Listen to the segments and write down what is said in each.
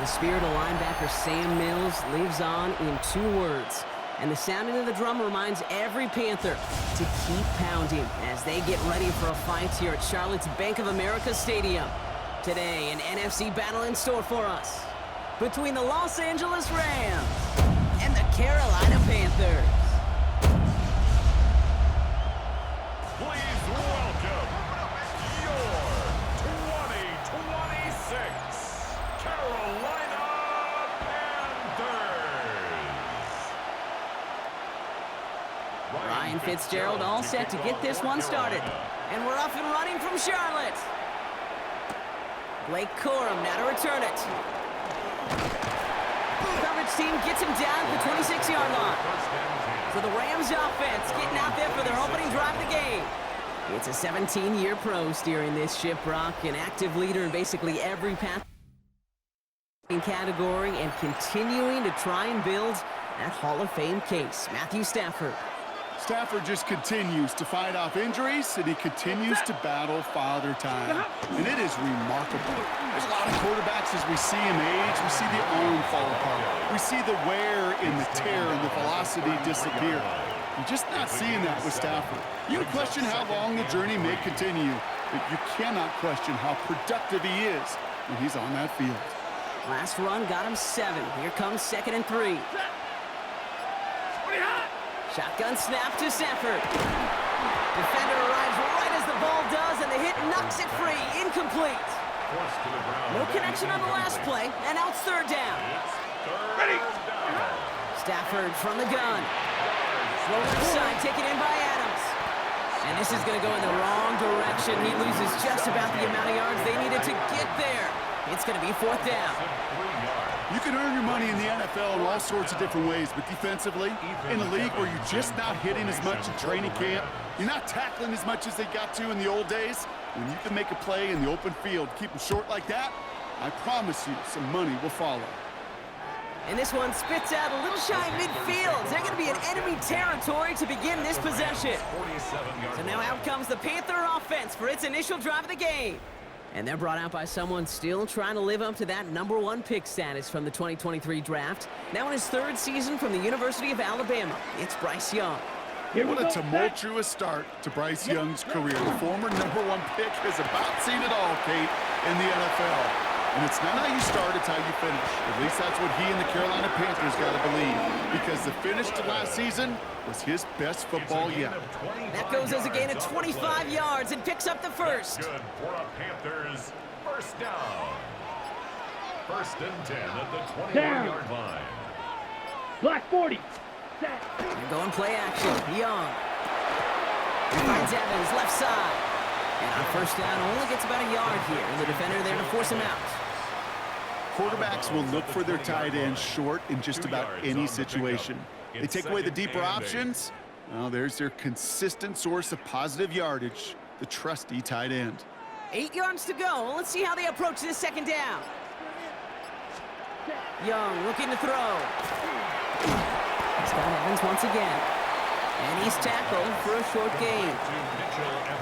The spirit of linebacker Sam Mills lives on in 2 words. And the sounding of the drum reminds every Panther to keep pounding as they get ready for a fight here at Charlotte's Bank of America Stadium. Today, an NFC battle in store for us between the Los Angeles Rams and the Carolina Panthers. Please welcome your 2026 Carolina Panthers. Ryan Fitzgerald all set to get this one started. And we're off and running from Charlotte. Blake Corum now to return it. Coverage team gets him down at the 26-yard line. So the Rams offense getting out there for their opening drive of the game. It's a 17-year pro steering this ship, Brock, an active leader in basically every path category and continuing to try and build that Hall of Fame case. Matthew Stafford. Stafford just continues to fight off injuries, and he continues to battle Father Time. And it is remarkable. There's a lot of quarterbacks as we see him age. We see the arm fall apart. We see the wear and the tear and the velocity disappear. You're just not seeing that with Stafford. You can question how long the journey may continue, but you cannot question how productive he is when he's on that field. Last run got him 7. Here comes 2nd and 3. Shotgun snap to Stafford. Defender arrives right as the ball does, and the hit knocks it free. Incomplete. No connection on the last play, and now it's 3rd down. Ready. Stafford from the gun. Throw left side, taken in by Adams. And this is going to go in the wrong direction. He loses just about the amount of yards they needed to get there. It's going to be 4th down. You can earn your money in the NFL in all sorts of different ways, but defensively, in a league where you're just not hitting as much in training camp, you're not tackling as much as they got to in the old days, when you can make a play in the open field, keep them short like that, I promise you some money will follow. And this one spits out a little shy midfield. They're going to be in enemy territory to begin this possession. So now out comes the Panther offense for its initial drive of the game. And they're brought out by someone still trying to live up to that #1 pick status from the 2023 draft. Now in his 3rd season from the University of Alabama, it's Bryce Young. What a tumultuous start to Bryce Young's career. The former #1 pick has about seen it all, Kate, in the NFL. And it's not how you start, it's how you finish. At least that's what he and the Carolina Panthers got to believe. Because the finish to last season was his best football yet. That goes as a gain of 25 yards and picks up the first. Good for a Panthers 1st down. 1st and 10 at the 21-yard line. Black 40. And going play action. Young. He finds Evans left side. And on 1st down only gets about a yard here. And the defender there to force him out. Quarterbacks will look for their tight end short in just about any situation. They take away the deeper options. Well, there's their consistent source of positive yardage, the trusty tight end. 8 yards to go. Let's see how they approach this 2nd down. Young looking to throw. He's got Evans once again. And he's tackled for a short gain.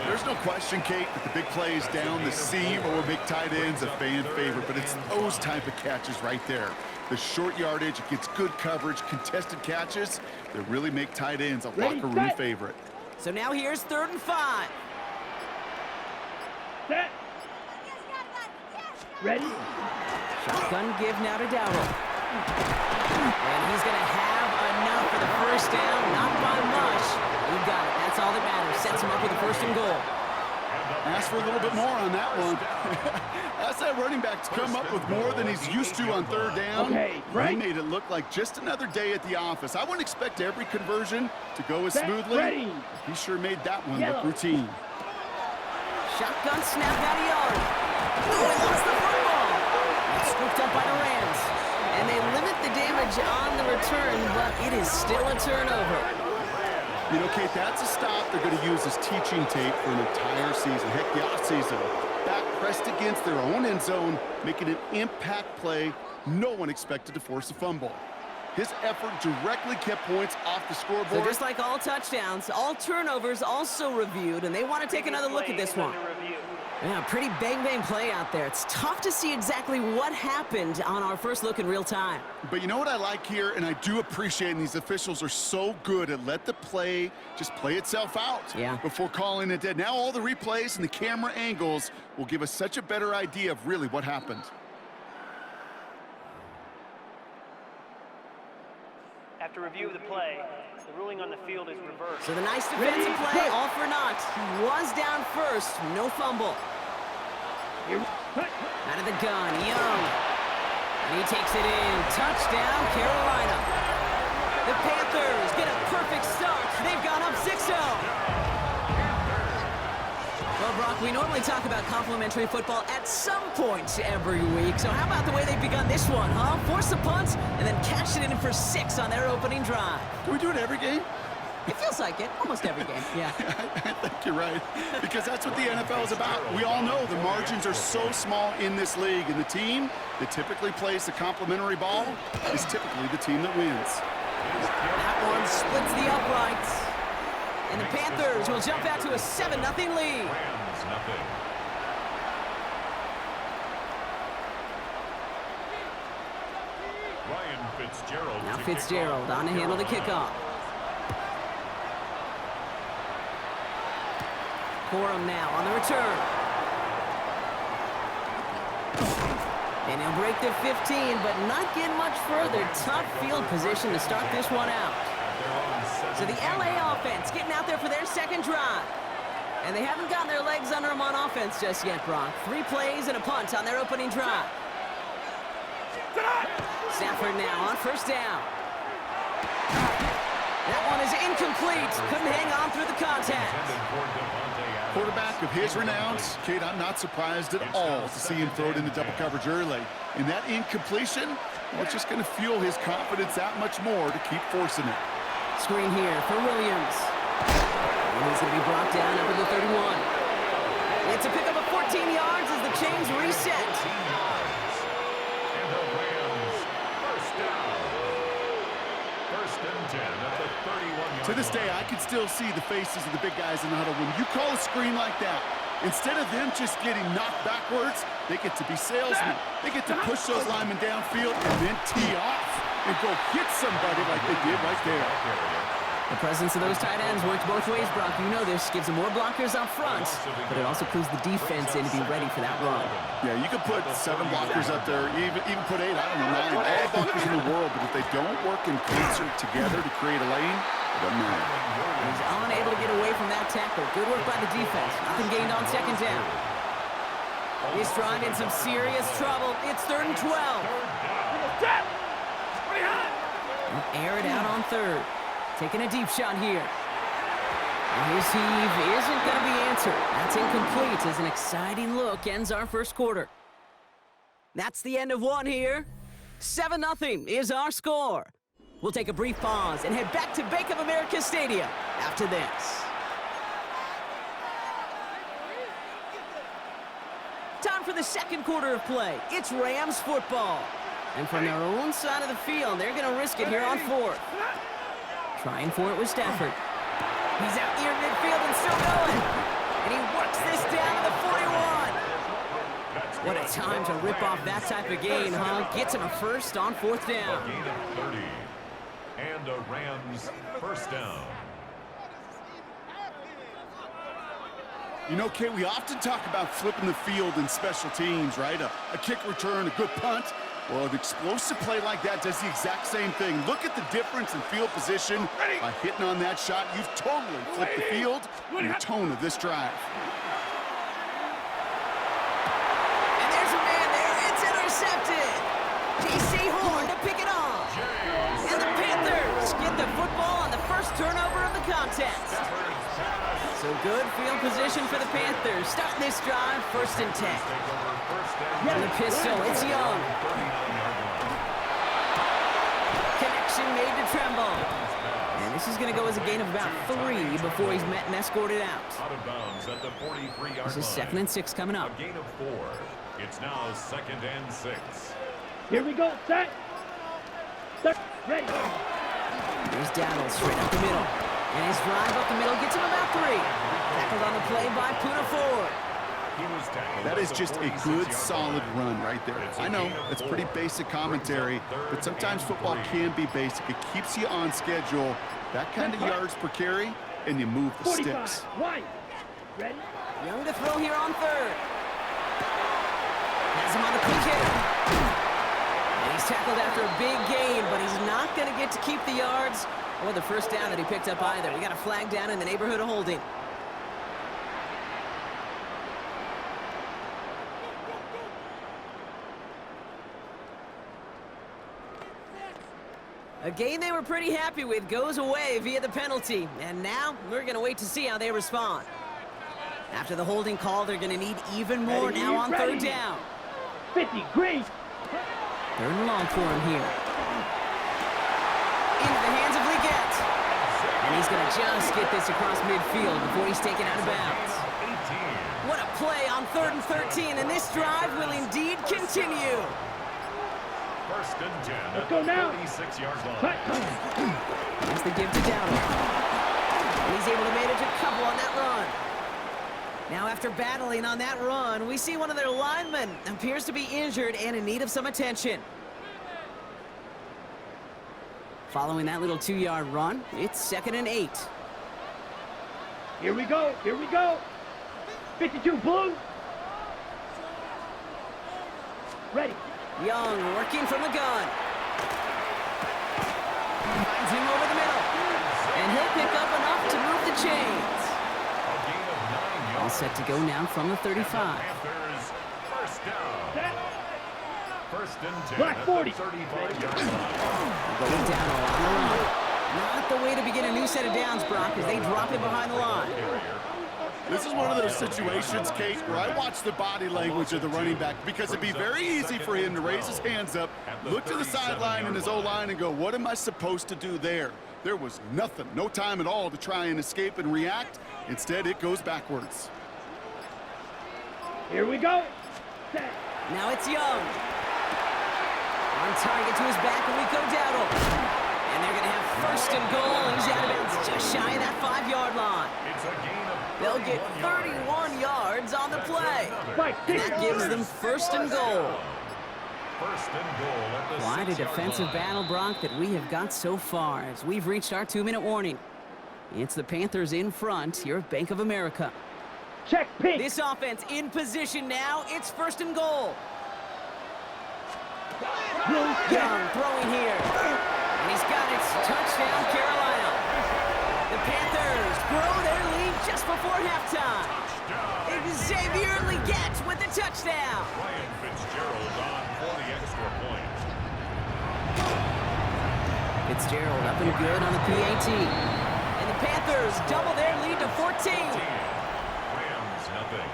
There's no question, Kate, that the big plays down the seam or big tight ends a fan favorite, but it's those type of catches right there. The short yardage, it gets good coverage, contested catches that really make tight ends a locker room favorite. So now here's 3rd and 5. Set. Ready? Shotgun give now to Dowdle. And he's going to have enough for the 1st down, not by much. He got it. That's all that matters. Sets him up with a 1st and goal. Ask for a little bit more on that one. That's that running back to come up with more than he's used to on 3rd down. Okay, right. He made it look like just another day at the office. I wouldn't expect every conversion to go as smoothly. Ready. He sure made that one look routine. Shotgun snap out of yard. Oh, he lost the football. It's scooped up by the Rams. And they limit the damage on the return, but it is still a turnover. You know, Kate, that's a stop they're going to use as teaching tape for an entire season. Heck, the offseason. Back pressed against their own end zone, making an impact play. No one expected to force a fumble. His effort directly kept points off the scoreboard. So just like all touchdowns, all turnovers also reviewed, and they want to take another look at this one. Yeah, pretty bang-bang play out there. It's tough to see exactly what happened on our first look in real time. But you know what I like here, and I do appreciate, and these officials are so good at let the play just play itself out before calling it dead. Now all the replays and the camera angles will give us such a better idea of really what happened. After review of the play, the ruling on the field is reversed. So the nice defensive play, all for naught. He was down first, no fumble. Out of the gun, Young. And he takes it in. Touchdown, Carolina. The Panthers get a perfect start. They've gone up 6-0. Well, Brock, we normally talk about complimentary football at some point every week. So how about the way they've begun this one, huh? Force a punt and then cash it in for 6 on their opening drive. Can we do it every game? It feels like it. Almost every game, yeah. I think you're right, because that's what the NFL is about. We all know the margins are so small in this league, and the team that typically plays the complimentary ball is typically the team that wins. That one splits the uprights. And the Panthers will jump out to a 7-0 lead. Rams nothing. Ryan Fitzgerald. Now Fitzgerald on to handle the kickoff. Corum now on the return. And he'll break the 15, but not get much further. Tough field position to start this one out. So the LA offense getting out there for their second drive. And they haven't gotten their legs under them on offense just yet, Brock. 3 plays and a punt on their opening drive. Stafford now on first down. That one is incomplete. Couldn't hang on through the contact. Quarterback of his renounce, Kate, I'm not surprised at all to see him throw it into double coverage early. And that incompletion, well, it's just going to fuel his confidence that much more to keep forcing it. Screen here for Williams. And he's going to be brought down up to the 31. It's a pickup of 14 yards as the chains reset. And the Rams first down. First and 10 at the 31-yard To this day, I can still see the faces of the big guys in the huddle. When you call a screen like that, instead of them just getting knocked backwards, they get to be salesmen. They get to push those linemen downfield and then tee off and go hit somebody like they did right there. The presence of those tight ends works both ways, Brock. You know this. Gives them more blockers up front, but it also clues the defense in to be ready for that run. Yeah, you could put 7 blockers up there, even put 8, I don't know, 9, all the blockers in the world, but if they don't work in concert together to create a lane, it doesn't matter. He's unable to get away from that tackle. Good work by the defense. Nothing gained on second down. He's trying in some serious trouble. It's 3rd and 12. Air it out on 3rd. Taking a deep shot here. And his heave isn't going to be answered. That's incomplete as an exciting look ends our first quarter. That's the end of one here. 7-0 is our score. We'll take a brief pause and head back to Bank of America Stadium after this. Time for the second quarter of play. It's Rams football. And from their own side of the field, they're going to risk it here on 4th. Trying for it with Stafford. He's out near midfield and still going. And he works this down to the 41. What a time to rip off that type of gain, huh? Gets him a first on 4th down. Gain of 30. And a Rams first down. You know, Kate, we often talk about flipping the field in special teams, right? A kick return, a good punt. Well, an explosive play like that does the exact same thing. Look at the difference in field position. By hitting on that shot, you've totally flipped the field and the tone of this drive. And there's a man there. It's intercepted. J.C. Horn to pick it off. And the Panthers get the football on the first turnover of the contest. So good field position for the Panthers. Starting this drive, 1st and 10. And the pistol, it's Young. Connection made to Tremble. And this is going to go as a gain of about 3 before he's met and escorted out. Out of bounds at the 43-yard line. This is 2nd and 6 coming up. A gain of 4. It's now 2nd and 6. Here we go. Set. Ready. Here's Dowdle straight up the middle. And his drive up the middle gets him about 3. Tackled on the play by Poona Ford. That is just a good, solid run right there. I know, it's pretty basic commentary, but sometimes football can be basic. It keeps you on schedule, that kind of yards per carry, and you move the 45. sticks. Wide. Ready. Young to throw here on 3rd. Has him on the quick hitter. And he's tackled after a big gain, but he's not going to get to keep the yards or the first down that he picked up either. We got a flag down in the neighborhood of holding. A gain they were pretty happy with goes away via the penalty. And now we're going to wait to see how they respond. After the holding call, they're going to need even more Ready, now on ready. 3rd down. 50. Green. 3rd and long for him here. Into the hands of Leggett. And he's going to just get this across midfield before he's taken out of bounds. What a play on 3rd and 13, and this drive will indeed continue. First and 10 Let's at go the now. 46-yard Cut. line. Here's the give to Dowdle. And he's able to manage a couple on that run. Now after battling on that run, we see one of their linemen appears to be injured and in need of some attention. Following that little 2-yard run, it's 2nd and 8. Here we go. Here we go. 52. Blue. Ready. Young working from the gun. Finds him over the middle. And he'll pick up enough to move the chains. A gain of 9 yards. All set to go now from the 35. Panthers first down. Set. First and 10 Black at 40. the 35-yard line. Going down on the run. Not the way to begin a new set of downs, Brock, as they drop him behind the line. This is one of those situations, Kate, where I watch the body language of the running back because it'd be very easy for him to raise his hands up, look to the sideline and his O-line and go, what am I supposed to do there? There was nothing, no time at all to try and escape and react. Instead, it goes backwards. Here we go. Set. Now it's Young. On target to his back, and we go Dowdle. And they're going to have 1st and goal. He's out of bounds just shy of that 5-yard line. It's a gain of They'll get 31 yards on the play. And that gives them 1st and goal. first and goal at the Quite a 6-yard defensive line. battle, Brock, that we have got so far as we've reached our 2-minute warning. It's the Panthers in front here at Bank of America. Check. Pink. This offense in position now. It's 1st and goal. Blue. Young throwing here. And he's got it. Touchdown, Carolina. The Panthers grow their lead just before halftime. Xavier Leggett with the touchdown. Ryan Fitzgerald on for the extra point. Fitzgerald up and good on the PAT. And the Panthers double their lead to 14. Rams nothing.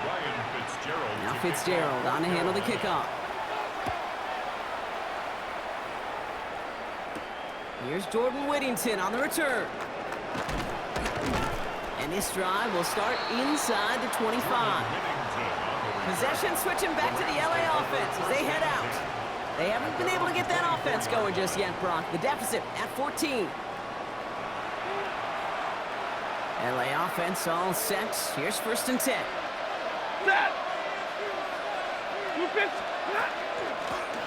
Ryan Fitzgerald. Now to Fitzgerald kick off on to handle the kickoff. Here's Jordan Whittington on the return. And this drive will start inside the 25. Possession switching back to the LA offense as they head out. They haven't been able to get that offense going just yet, Brock. The deficit at 14. LA offense all set. Here's 1st and 10. Set. Lucas.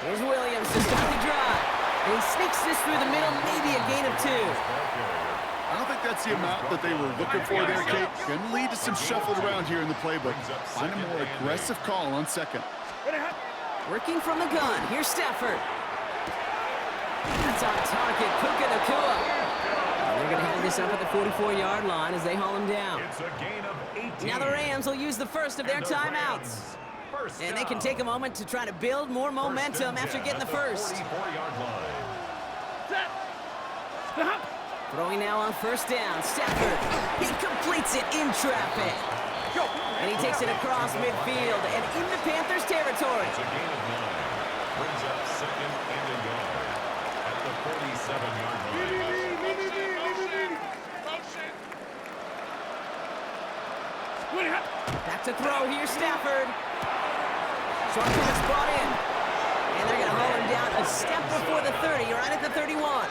Here's Williams to start the drive. And he sneaks this through the middle, maybe a gain of 2. I don't think that's the amount that they were looking for there, Kate. Going to lead to some shuffling around here in the playbook. Find a more aggressive call on 2nd. Working from the gun. Here's Stafford. That's on target. Puka Nacua. They're going to have this up at the 44-yard line as they haul him down. It's a gain of 18. Now the Rams will use the first of their And the timeouts. Rams, first And they can down. take a moment to try to build more momentum First and after 10 getting the at first. 44-yard line. Set. Stop. Throwing now on 1st down. Stafford. He completes it in traffic. And he takes it across midfield and into Panthers territory. It's a gain of 9. Brings up 2nd and a yard at the 47-yard line. Back to throw here, Stafford. Short pass brought in. And they're going to haul him down a step before the 30, right at the 31.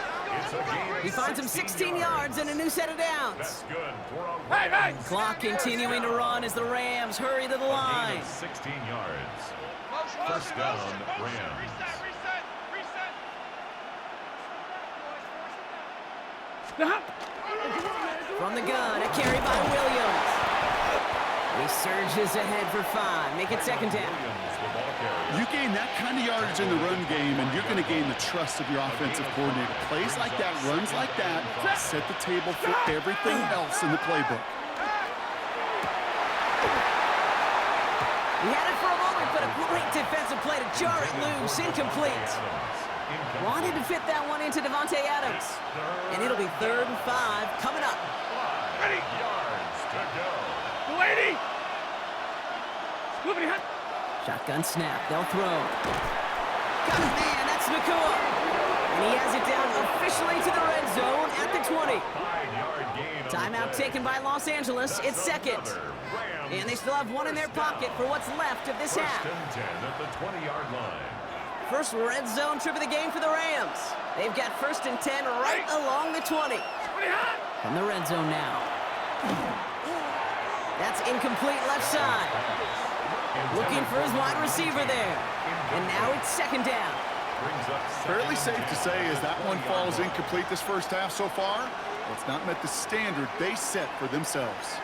He finds him 16 yards and a new set of downs. Clock continuing to run as the Rams hurry to the line. 16 yards. First down, Rams. From the gun, a carry by Williams. He surges ahead for 5. Make it second down. You gain that kind of yardage in the run game, and you're going to gain the trust of your offensive coordinator. Plays like that, runs like that, set the table for everything else in the playbook. He had it for a moment, but a great defensive play to jar it loose. Incomplete. Wanted to fit that one into Davante Adams. And it'll be 3rd and 5 coming up. 20 yards to go. Shotgun snap. They'll throw. Got his man. That's Nakua. And he has it down officially to the red zone at the 20. 5-yard gain. Timeout taken by Los Angeles. It's second. And they still have one in their pocket for what's left of this half. First and 10 at the 20-yard line. First red zone trip of the game for the Rams. They've got 1st and 10 right along the 20. From the red zone now. That's incomplete left side. Looking for his wide receiver there. And now it's second down. Fairly safe to say as that one falls incomplete this first half so far, it's not met the standard they set for themselves.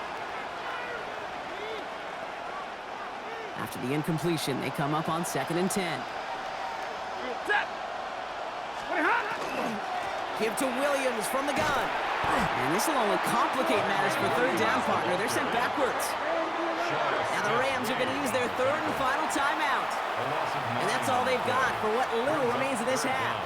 After the incompletion, they come up on 2nd and 10. Give to Williams from the gun. And this will only complicate matters for 3rd down, partner. They're sent backwards. Now the Rams are going to use their 3rd and final timeout. And that's all they've got for what little remains of this half.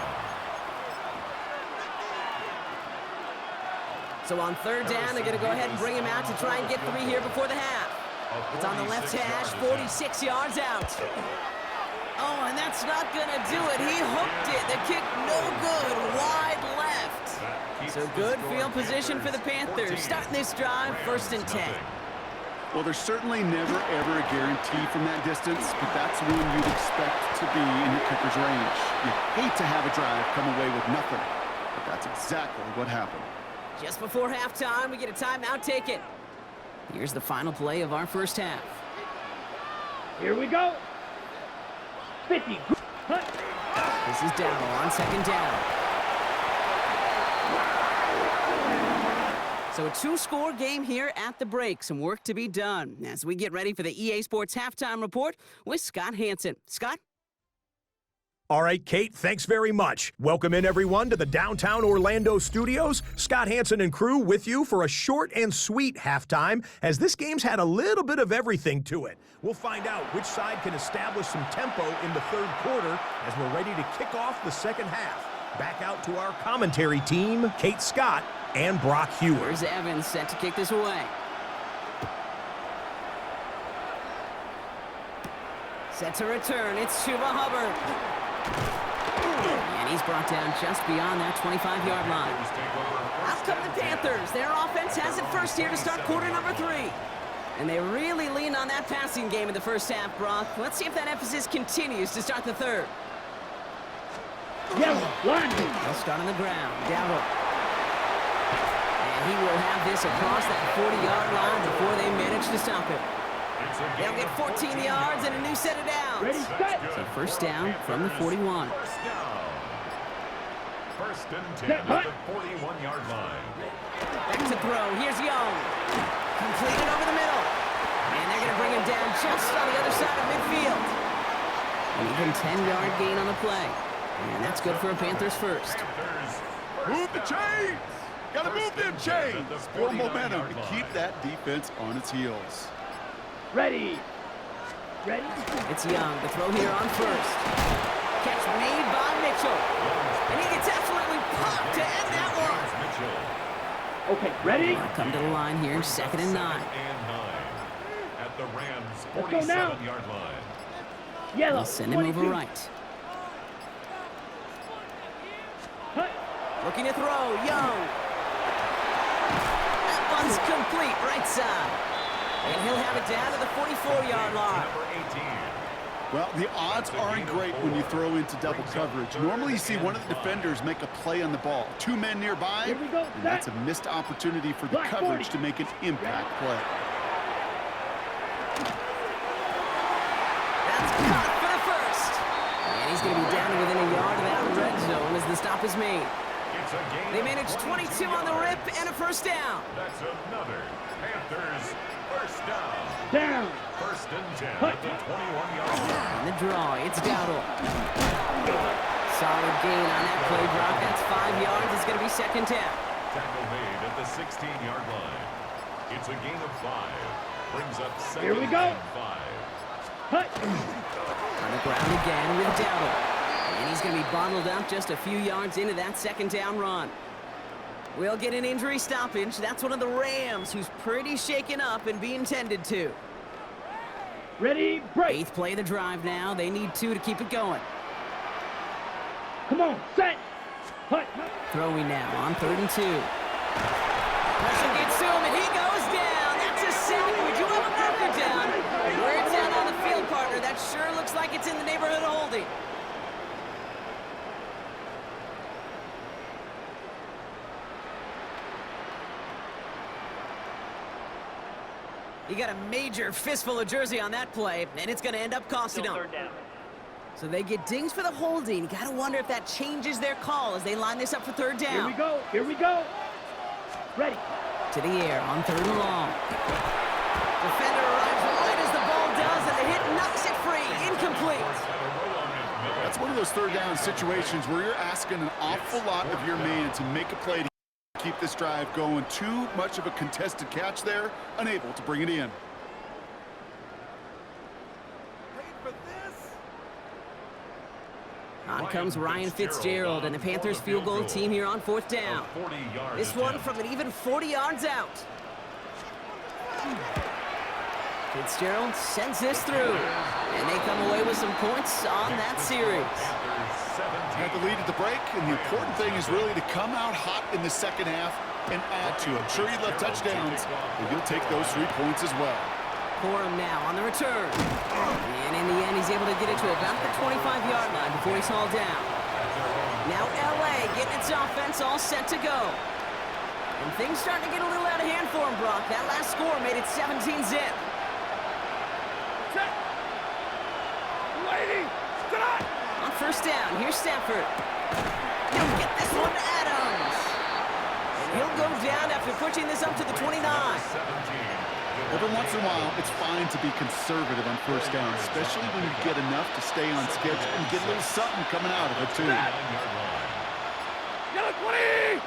So on 3rd down, they're going to go ahead and bring him out to try and get 3 here before the half. It's on the left hash, 46 yards out. Oh, and that's not going to do it. He hooked it. The kick no good, wide left. So good field position for the Panthers. Starting this drive, 1st and 10. Well, there's certainly never, ever a guarantee from that distance, but that's when you'd expect to be in your kicker's range. You hate to have a drive come away with nothing, but that's exactly what happened. Just before halftime, we get a timeout taken. Here's the final play of our first half. Here we go. 50. This is Dowdle on 2nd down. So a 2-score game here at the break. Some work to be done as we get ready for the EA Sports Halftime Report with Scott Hanson. Scott? All right, Kate, thanks very much. Welcome in, everyone, to the downtown Orlando studios. Scott Hanson and crew with you for a short and sweet halftime, as this game's had a little bit of everything to it. We'll find out which side can establish some tempo in the 3rd quarter as we're ready to kick off the 2nd half. Back out to our commentary team, Kate Scott and Brock Hewitt. Here's Evans set to kick this away. Set to return, it's Chuba Hubbard. And he's brought down just beyond that 25-yard line. Out come the Panthers. Their offense has it first here to start quarter number 3. And they really leaned on that passing game in the first half, Brock. Let's see if that emphasis continues to start the 3rd. Yellow, line. They'll start on the ground. Dowdle. And he will have this across that 40-yard line before they manage to stop him. They'll get 14 yards and a new set of downs. Ready, set. So 1st down from the 41. First and 10 at the 41-yard line. Back to throw. Here's Young. Completed over the middle. And they're going to bring him down just on the other side of midfield. An even 10-yard gain on the play. And that's good for a Panthers first. Move the chains! Gotta move them chains! Build momentum to keep that defense on its heels. Ready. Ready. It's Young. The throw here on 1st. Catch made by Mitchell. And he gets absolutely popped to end that one. Okay, ready. Come to the line here, 2nd and 9. At the Rams' Let's go now. 47-yard line. Yellow. They'll send him 22. over right. Cut. Looking to throw, Young. That one's complete, right side. And he'll have it down to the 44-yard line. Number 18. Well, the odds aren't great when you throw into double coverage. Normally you see one of the defenders make a play on the ball. Two men nearby, Here we go. and that's a missed opportunity for the Black coverage 40. to make an impact play. That's caught for the first. And he's going to be down to within a yard of that red zone as the stop is made. It's a gain They of managed 22 on the rip and a first down. That's another Panthers first down. Down. First and 10 at the 21-yard line. On the draw, it's Dowdle. Solid gain on that play, Brock. That's 5 yards. It's going to be second down. Tackle made at the 16-yard line. It's a gain of 5. Brings up second Here we go. and 5. Hut. On the ground again with Dowdle. And he's going to be bottled up just a few yards into that second down run. We'll get an injury stoppage. That's one of the Rams who's pretty shaken up and being tended to. Ready, break. 8th play of the drive now. They need 2 to keep it going. Come on, set. Hut. Throwing now on 3rd and 2. Pressure gets to him and he goes down. That's a sack. We do have a marker down. Where it's out on the field, partner. That sure looks like it's in the neighborhood of holding. You got a major fistful of jersey on that play, and it's going to end up costing Still them. third down. So they get dings for the holding. You got to wonder if that changes their call as they line this up for 3rd Here down. we go. Here we go. Ready. To the air on 3rd and long. Defender arrives right as the ball does, and the hit knocks it free. Incomplete. That's one of those third down situations where you're asking an awful lot of your man to make a play to keep this drive going. Too much of a contested catch there, unable to bring it in. On comes Ryan Fitzgerald and the Panthers field goal team here on 4th down. This one from an even 40 yards out. Fitzgerald sends this through, and they come away with some points on that series. Had the lead at the break, and the important thing is really to come out hot in the second half and add to it. Sure, you love touchdowns, but you'll take those 3 points as well. Corum now on the return. And in the end, he's able to get it to about the 25-yard line before he's hauled down. Now L.A. getting its offense all set to go. And things starting to get a little out of hand for him, Brock. That last score made it 17-zip. Set. Lady. Stop. On first down, here's Stafford. He'll get this one to Adams. And he'll go down after pushing this up to the 29. Every once in a while, it's fine to be conservative on first down, especially when you get enough to stay on schedule and get a little something coming out of it, too. Yellow 20.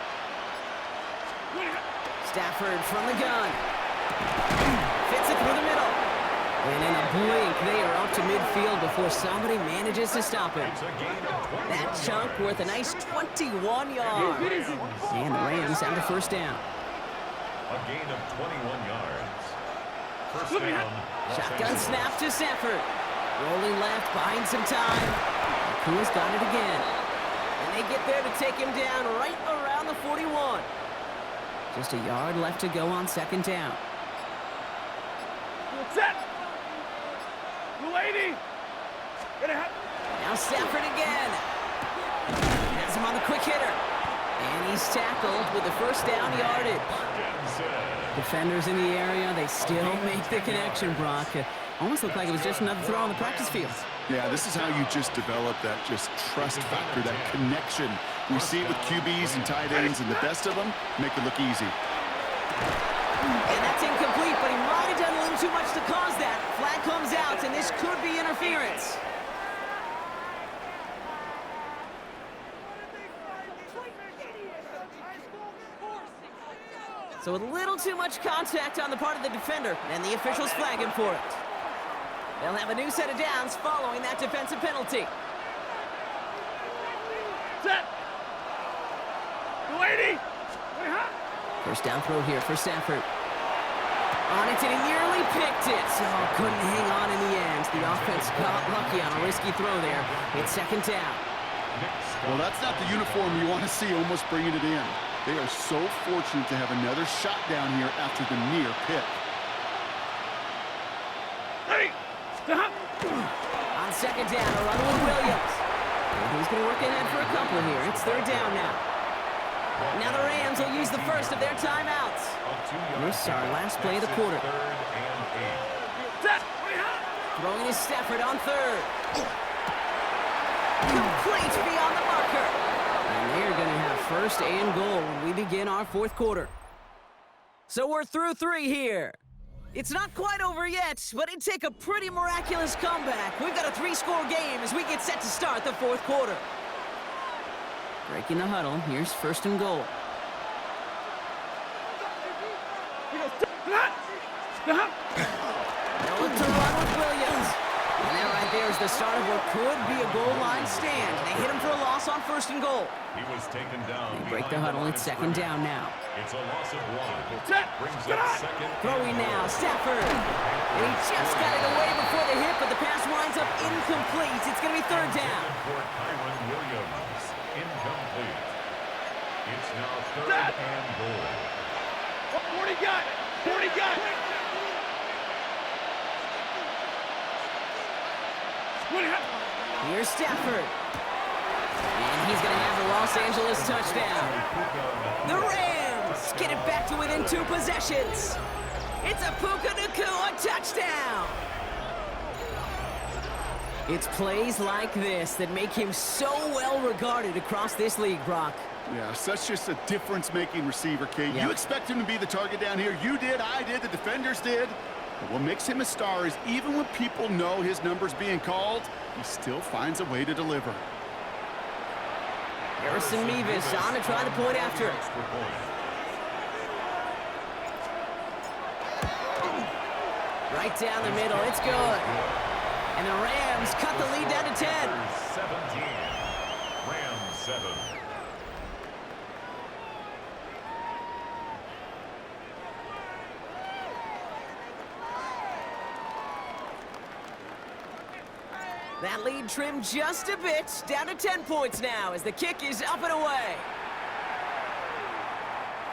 Stafford from the gun. Fits it through the middle. And in a blink, they are out to midfield before somebody manages to stop him. That chunk worth a nice 21 yards. And the Rams have the first down. A gain of 21 yards. First down. Shotgun snap to Stafford. Rolling left, buying some time. Kua's got it again. And they get there to take him down right around the 41. Just a yard left to go on second down. Set. Lady. Now Stafford again. Has him on the quick hitter. And he's tackled with the first down yardage. Defenders in the area, they still make the connection, Brock. Almost looked like it was just another throw on the practice field. Yeah, this is how you just develop that just trust factor, that connection. We see it with QBs and tight ends, and the best of them make it look easy. And that's incomplete, but he might have done a little too much to cause that. Flag comes out, and this could be interference. So a little too much contact on the part of the defender, and the officials flag him for it. They'll have a new set of downs following that defensive penalty. Set. Lady. First down throw here for Stafford. On it, and he nearly picked it. Oh, couldn't hang on in the end. The offense got lucky on a risky throw there. It's second down. Well, that's not the uniform you want to see almost bringing it in. They are so fortunate to have another shot down here after the near pick. Hey. Stop. On down, a run with Williams. And he's going to work ahead for a couple here. It's third down now. Now the Rams will use the first of their timeouts. This is our last play of the quarter. Throwing is Stafford on third. Complete beyond the marker. And they're going to have first and goal when we begin our fourth quarter. So we're through 3 here. It's not quite over yet, but it'd take a pretty miraculous comeback. We've got a 3-score game as we get set to start the fourth quarter. Breaking the huddle, here's first and goal. They'll look to run with Williams. And that right there is the start of what could be a goal line stand. They hit him for a loss on first and goal. He was taken down. They break the huddle, it's second down now. It's a loss of 1. Brings up second. Throwing now, Stafford. And he just got it away before the hit, but the pass winds up incomplete. It's going to be third down. For Kyron Williams, incomplete. It's now third and goal. 40 got it. 40 got it. Here's Stafford. And he's going to have the Los Angeles touchdown. The Rams get it back to within 2 possessions. It's a Puka Nacua touchdown. It's plays like this that make him so well regarded across this league, Brock. Yeah, such just a difference-making receiver, Kate. Yep. You expect him to be the target down here. You did, I did, the defenders did. But what makes him a star is even when people know his number's being called, he still finds a way to deliver. Harrison Mevis on to try the point after. Right down the middle, it's good. And the Rams cut the lead down to 10. 17. Rams 7. That lead trimmed just a bit, down to 10 points now as the kick is up and away.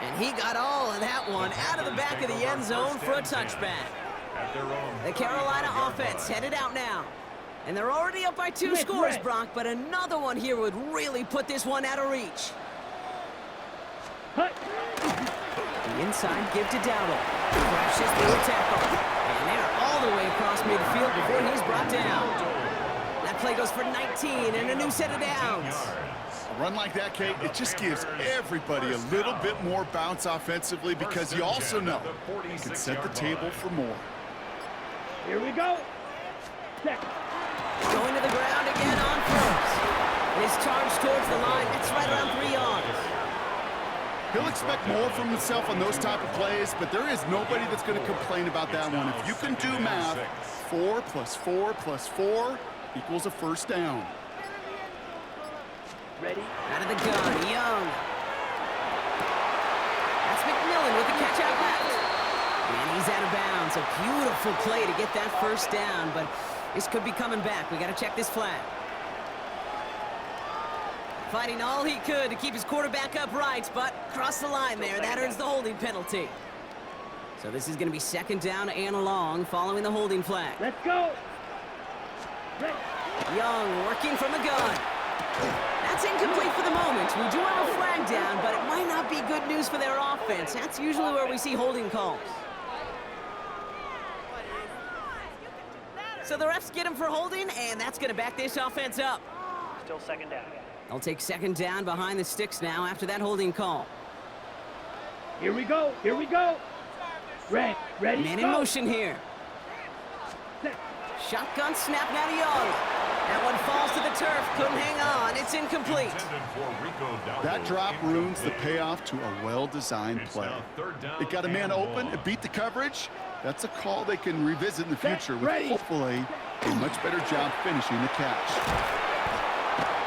And he got all of that one out of the back of the end zone for a touchback. The Carolina offense headed out now. And they're already up by 2 scores, Brock, but another one here would really put this one out of reach. The inside give to Dowdle. Crashes through a tackle. And they're all the way across midfield before he's brought down. That play goes for 19 and a new set of downs. A run like that, Kate, it just gives everybody a little bit more bounce offensively because you also know you can set the table for more. Here we go. Going to the ground again on first. His charge towards the line, that's right around 3 yards. He'll expect more from himself on those type of plays, but there is nobody that's going to complain about that one. If you can do math, 4 + 4 + 4 equals a first down. Ready? Out of the gun, Young. That's McMillan with the catch out left. And he's out of bounds. A beautiful play to get that first down, but this could be coming back. We got to check this flag. Fighting all he could to keep his quarterback upright, but crossed the line there. That earns the holding penalty. So this is going to be second down and long following the holding flag. Let's go. Young working from the gun. That's incomplete for the moment. We do have a flag down, but it might not be good news for their offense. That's usually where we see holding calls. So the refs get him for holding, and that's going to back this offense up. Still second down. They'll take second down behind the sticks now after that holding call. Here we go. Here we go. Ready, Man in go. motion here. Shotgun snap now to Young. That one falls to the turf. Couldn't hang on. It's incomplete. That drop ruins the payoff to a well-designed play. It got a man open, it beat the coverage. That's a call they can revisit in the future with hopefully a much better job finishing the catch.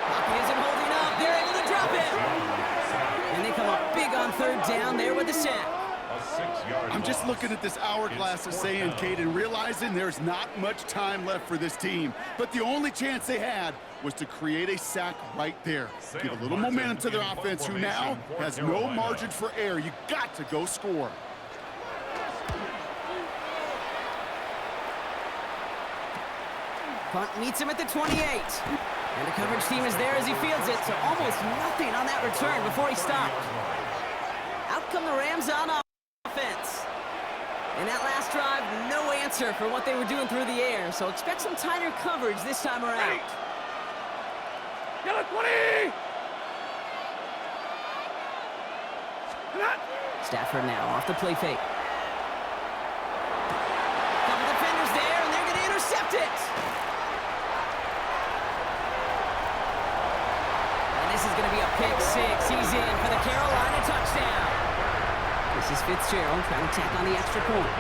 Pocket isn't holding up. They're able to drop it. And they come up big on third down there with the sack. I'm just looking at this hourglass of saying, Kate, and realizing there's not much time left for this team. But the only chance they had was to create a sack right there. Give a little momentum to their offense, who now has no margin for error. You got to go score. Punt meets him at the 28. And the coverage team is there as he fields it, so almost nothing on that return before he stopped. Out come the Rams on offense. In that last drive, no answer for what they were doing through the air, so expect some tighter coverage this time around. Yellow 20! Stafford now off the play fake. Couple defenders there, and they're going to intercept it. And this is going to be a pick six. He's in for the Carolina touchdown. This is Fitzgerald trying to tack on the extra point.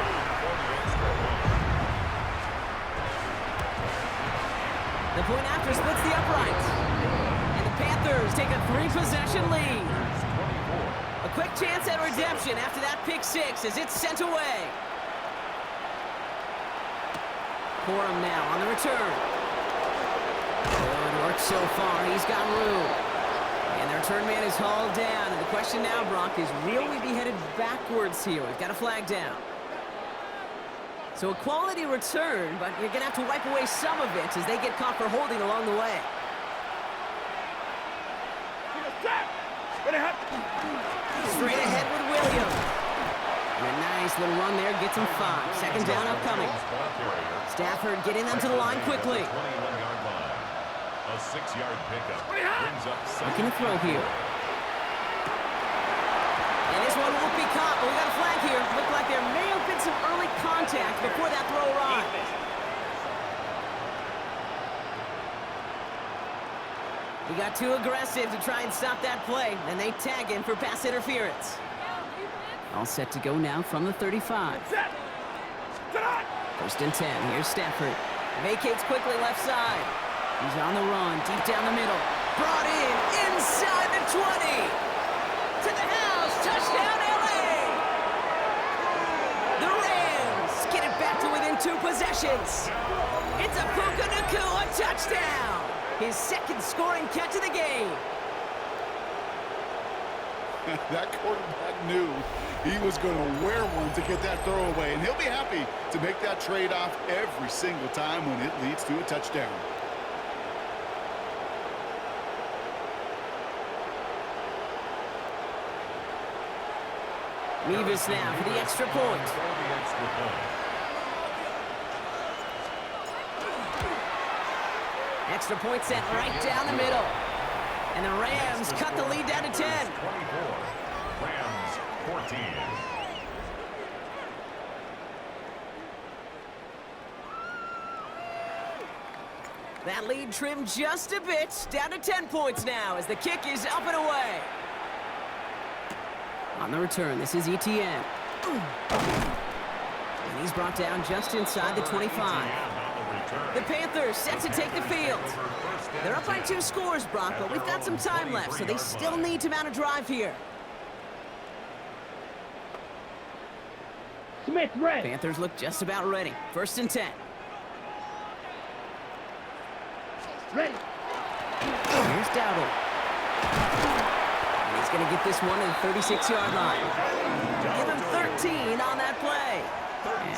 The point after splits the uprights. And the Panthers take a 3-possession lead. A quick chance at redemption after that pick six as it's sent away. Corum now on the return. Good work so far. He's got room. And the return man is hauled down. And the question now, Brock, is will we be headed backwards here? We've got a flag down. So a quality return, but you're going to have to wipe away some of it as they get caught for holding along the way. Straight ahead with Williams. And a nice little run there gets him 5. Second down upcoming. Stafford getting them to the line quickly. A 6-yard pickup brings up Looking to throw here. And this one won't be caught, but we got a flag here. Looked like there may have been some early contact before that throw arrived. He got too aggressive to try and stop that play, and they tag him for pass interference. All set to go now from the 35. First and 10. Here's Stafford. Vacates quickly left side. He's on the run, deep down the middle. Brought in, inside the 20. To the house, touchdown LA! The Rams get it back to within 2 possessions. It's a Puka Nacua touchdown. His second scoring catch of the game. That quarterback knew he was going to wear one to get that throw away, and he'll be happy to make that trade-off every single time when it leads to a touchdown. Mevis now for the extra point. Extra point set right down the middle. And the Rams cut the lead down to 10. 24. Rams 14. That lead trimmed just a bit, down to 10 points now as the kick is up and away. On the return, this is Etienne. And he's brought down just inside the 25. The Panthers set to take the field. They're up by 2 scores, Brock, but we've got some time left, so they still need to mount a drive here. Smith ready. Panthers look just about ready. First and 10. Ready. Here's Dowdle. And he's going to get this one to the 36-yard line. Give him 13 on that play.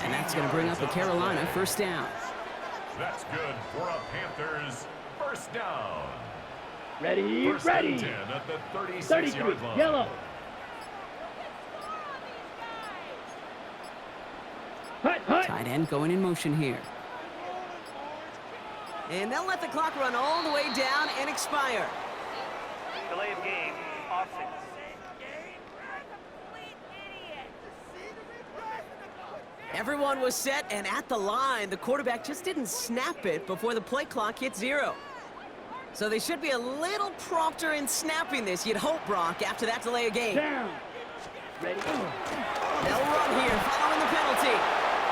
And that's going to bring up the Carolina first down. That's good for a Panthers first down. Ready, First ready. and 10 at the 33, 36-yard line. yellow. Hut, hut. Tight end going in motion here. And they'll let the clock run all the way down and expire. Delay of game, offense. Everyone was set and at the line. The quarterback just didn't snap it before the play clock hit 0. So they should be a little prompter in snapping this, you'd hope, Brock, after that delay of game. Down. Ready. They'll run here following the penalty.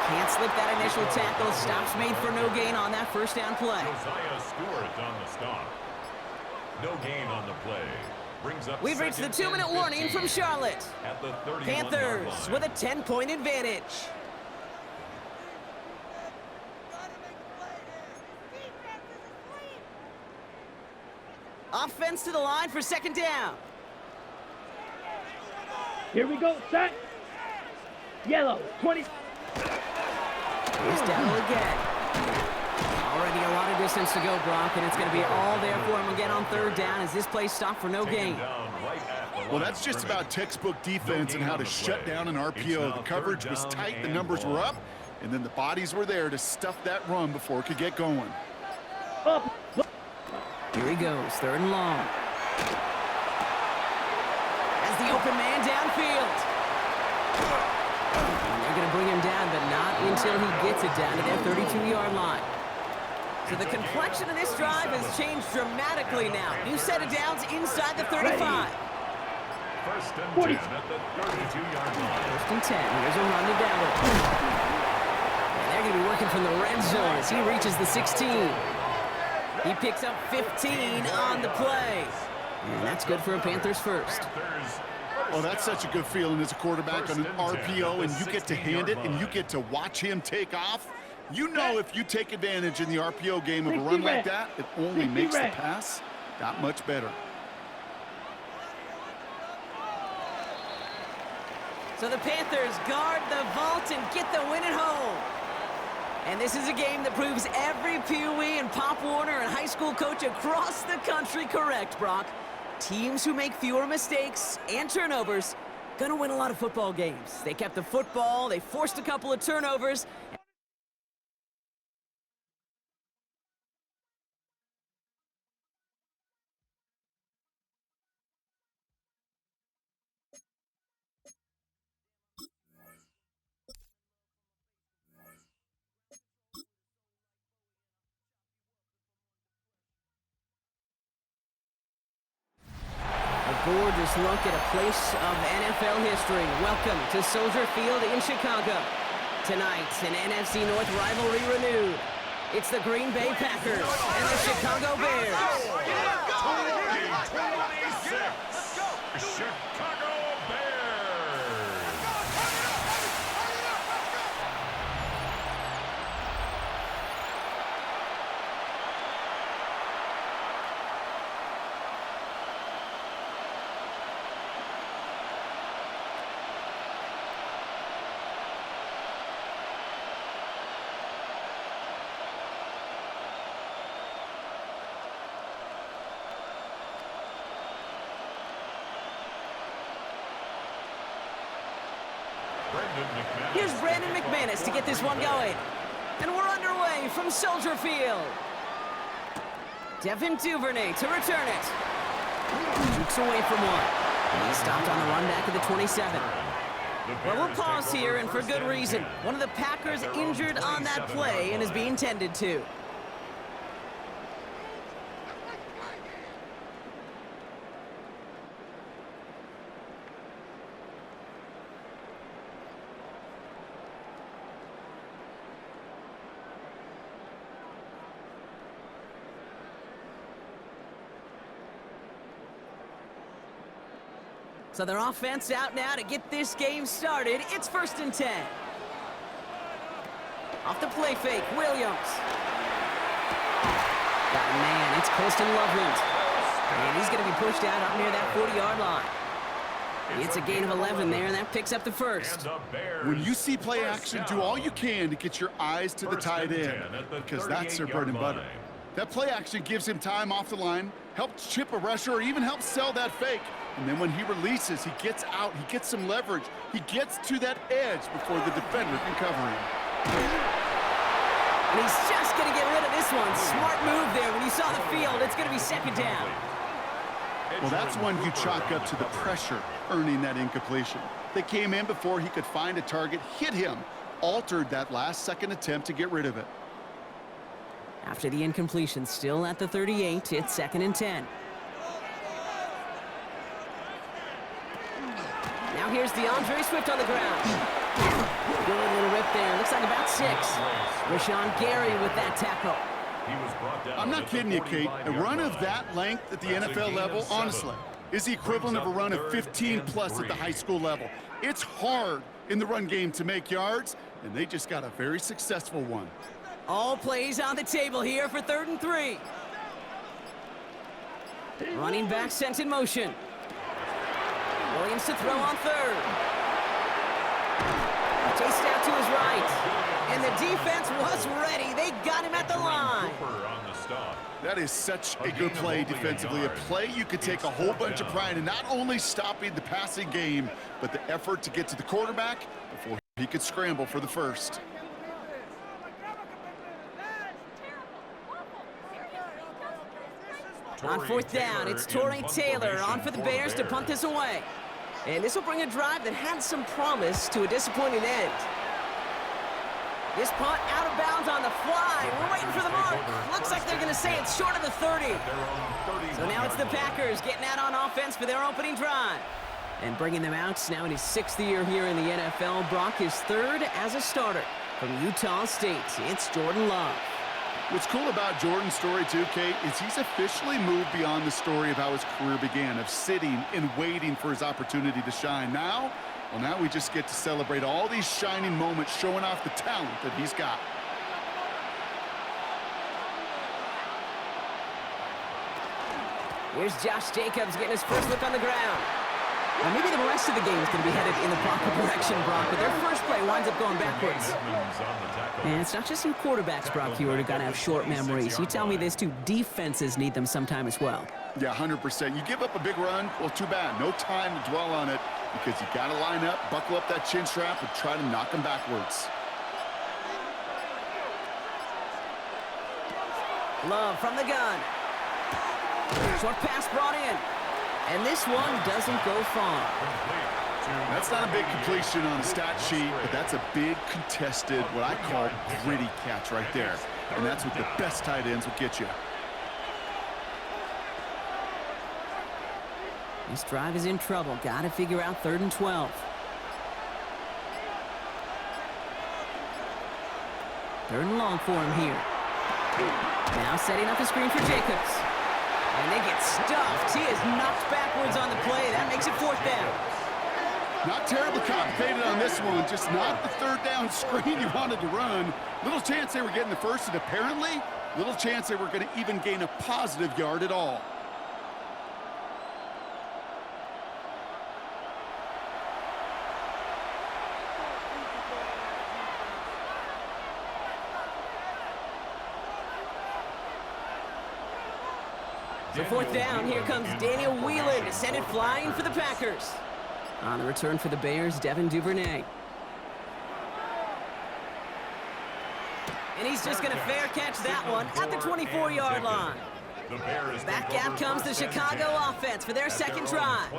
Can't slip that initial tackle. Stops made for no gain on that first down play. Josiah Stewart on the stop. No gain on the play. Brings up We've reached the 2-minute warning from Charlotte. At the 31-yard Panthers line. with a 10-point advantage. Offense to the line for second down. Here we go, set. Yellow, 20. Here's Dowdle again. All Already a lot of distance to go, Brock, and it's going to be all there for him again on third down as this play stopped for no gain. Well, that's just about textbook defense and how to shut down an RPO. The coverage was tight, the numbers were up, and then the bodies were there to stuff that run before it could get going. Here he goes, third and long. As the open man downfield. And they're going to bring him down, but not until he gets it down to their 32-yard line. So the complexion of this drive has changed dramatically now. New set of downs inside the 35. First and 10 at the 32-yard line. First and 10. Here's a run to Dowdle. And they're going to be working from the red zone as he reaches the 16. He picks up 15 on the play. And that's good for a Panthers first. Well, that's such a good feeling as a quarterback on an RPO, and you get to hand it, and you get to watch him take off. You know if you take advantage in the RPO game of a run like that, it only makes the pass that much better. So the Panthers guard the vault and get the win at home. And this is a game that proves every Pee Wee and Pop Warner and high school coach across the country correct, Brock. Teams who make fewer mistakes and turnovers gonna win a lot of football games. They kept the football, they forced a couple of turnovers. Gorgeous look at a place of NFL history. Welcome to Soldier Field in Chicago. Tonight, an NFC North rivalry renewed. It's the Green Bay Packers and the Chicago Bears. 2026 Chicago Bears. Here's Brandon McManus to get this one going. And we're underway from Soldier Field. Devin Duvernay to return it. Jukes away from one. He stopped on the run back at the 27. Well, we'll pause here, and for good reason. One of the Packers injured on that play and is being tended to. So their offense out now to get this game started. It's first and 10. Off the play fake, Williams. Got a man, it's Colston Loveland. And he's going to be pushed out up near that 40-yard line. It's a gain of 11 there, and that picks up the first. When you see play action, do all you can to get your eyes to the tight end, because that's their bread and butter. That play action gives him time off the line, helps chip a rusher, or even helps sell that fake. And then when he releases, he gets out, he gets some leverage. He gets to that edge before the defender can cover him. And he's just going to get rid of this one. Smart move there. When you saw the field, it's going to be second down. Well, that's one you chalk up to the pressure earning that incompletion. They came in before he could find a target, hit him, altered that last-second attempt to get rid of it. After the incompletion, still at the 38, it's second and 10. Now here's DeAndre Swift on the ground. Good little rip there. Looks like about 6. Rashawn Gary with that tackle. I'm not kidding you, Kate. A run of that length at the NFL level, honestly, is the equivalent of a run of 15+ at the high school level. It's hard in the run game to make yards, and they just got a very successful one. All plays on the table here for 3rd and 3. Running back sent in motion. Williams to throw on 3rd. Chased out to his right. And the defense was ready. They got him at the line. That is such a good play defensively. A play you could take a whole bunch of pride in, not only stopping the passing game, but the effort to get to the quarterback before he could scramble for the first. On fourth down, it's Torrey Taylor on for the Bears to punt this away. And this will bring a drive that had some promise to a disappointing end. This punt out of bounds on the fly. We're waiting for the mark. Looks like they're going to say it's short of the 30. So now it's the Packers getting out on offense for their opening drive. And bringing them out now in his 6th year here in the NFL. Brock is 3rd as a starter from Utah State. It's Jordan Love. What's cool about Jordan's story too, Kate, is he's officially moved beyond the story of how his career began, of sitting and waiting for his opportunity to shine. Now we just get to celebrate all these shining moments, showing off the talent that he's got. Here's Josh Jacobs getting his first look on the ground. Now maybe the rest of the game is going to be headed in the proper direction, Brock, but their first play winds up going backwards. And it's not just some quarterbacks, Brock, here who are going to have short memories. You tell me this too, defenses need them sometime as well. Yeah, 100%. You give up a big run, well, too bad. No time to dwell on it because you got to line up, buckle up that chin strap, and try to knock them backwards. Love from the gun. Short pass brought in. And this one doesn't go far. That's not a big completion on the stat sheet, but that's a big contested, what I call gritty catch right there. And that's what the best tight ends will get you. This drive is in trouble. Got to figure out 3rd and 12. 3rd and long for him here. Now setting up the screen for Jacobs. And they get stuffed. He is knocked backwards on the play. That makes it 4th down. Not terribly complicated on this one. Just not the 3rd down screen you wanted to run. Little chance they were getting the first, and apparently little chance they were going to even gain a positive yard at all. So 4th down, here comes Daniel Whelan to send it flying for the Packers. On the return for the Bears, Devin Duvernay. And he's just going to fair catch that one at the 24-yard line. Back out comes the Chicago offense for their 2nd drive.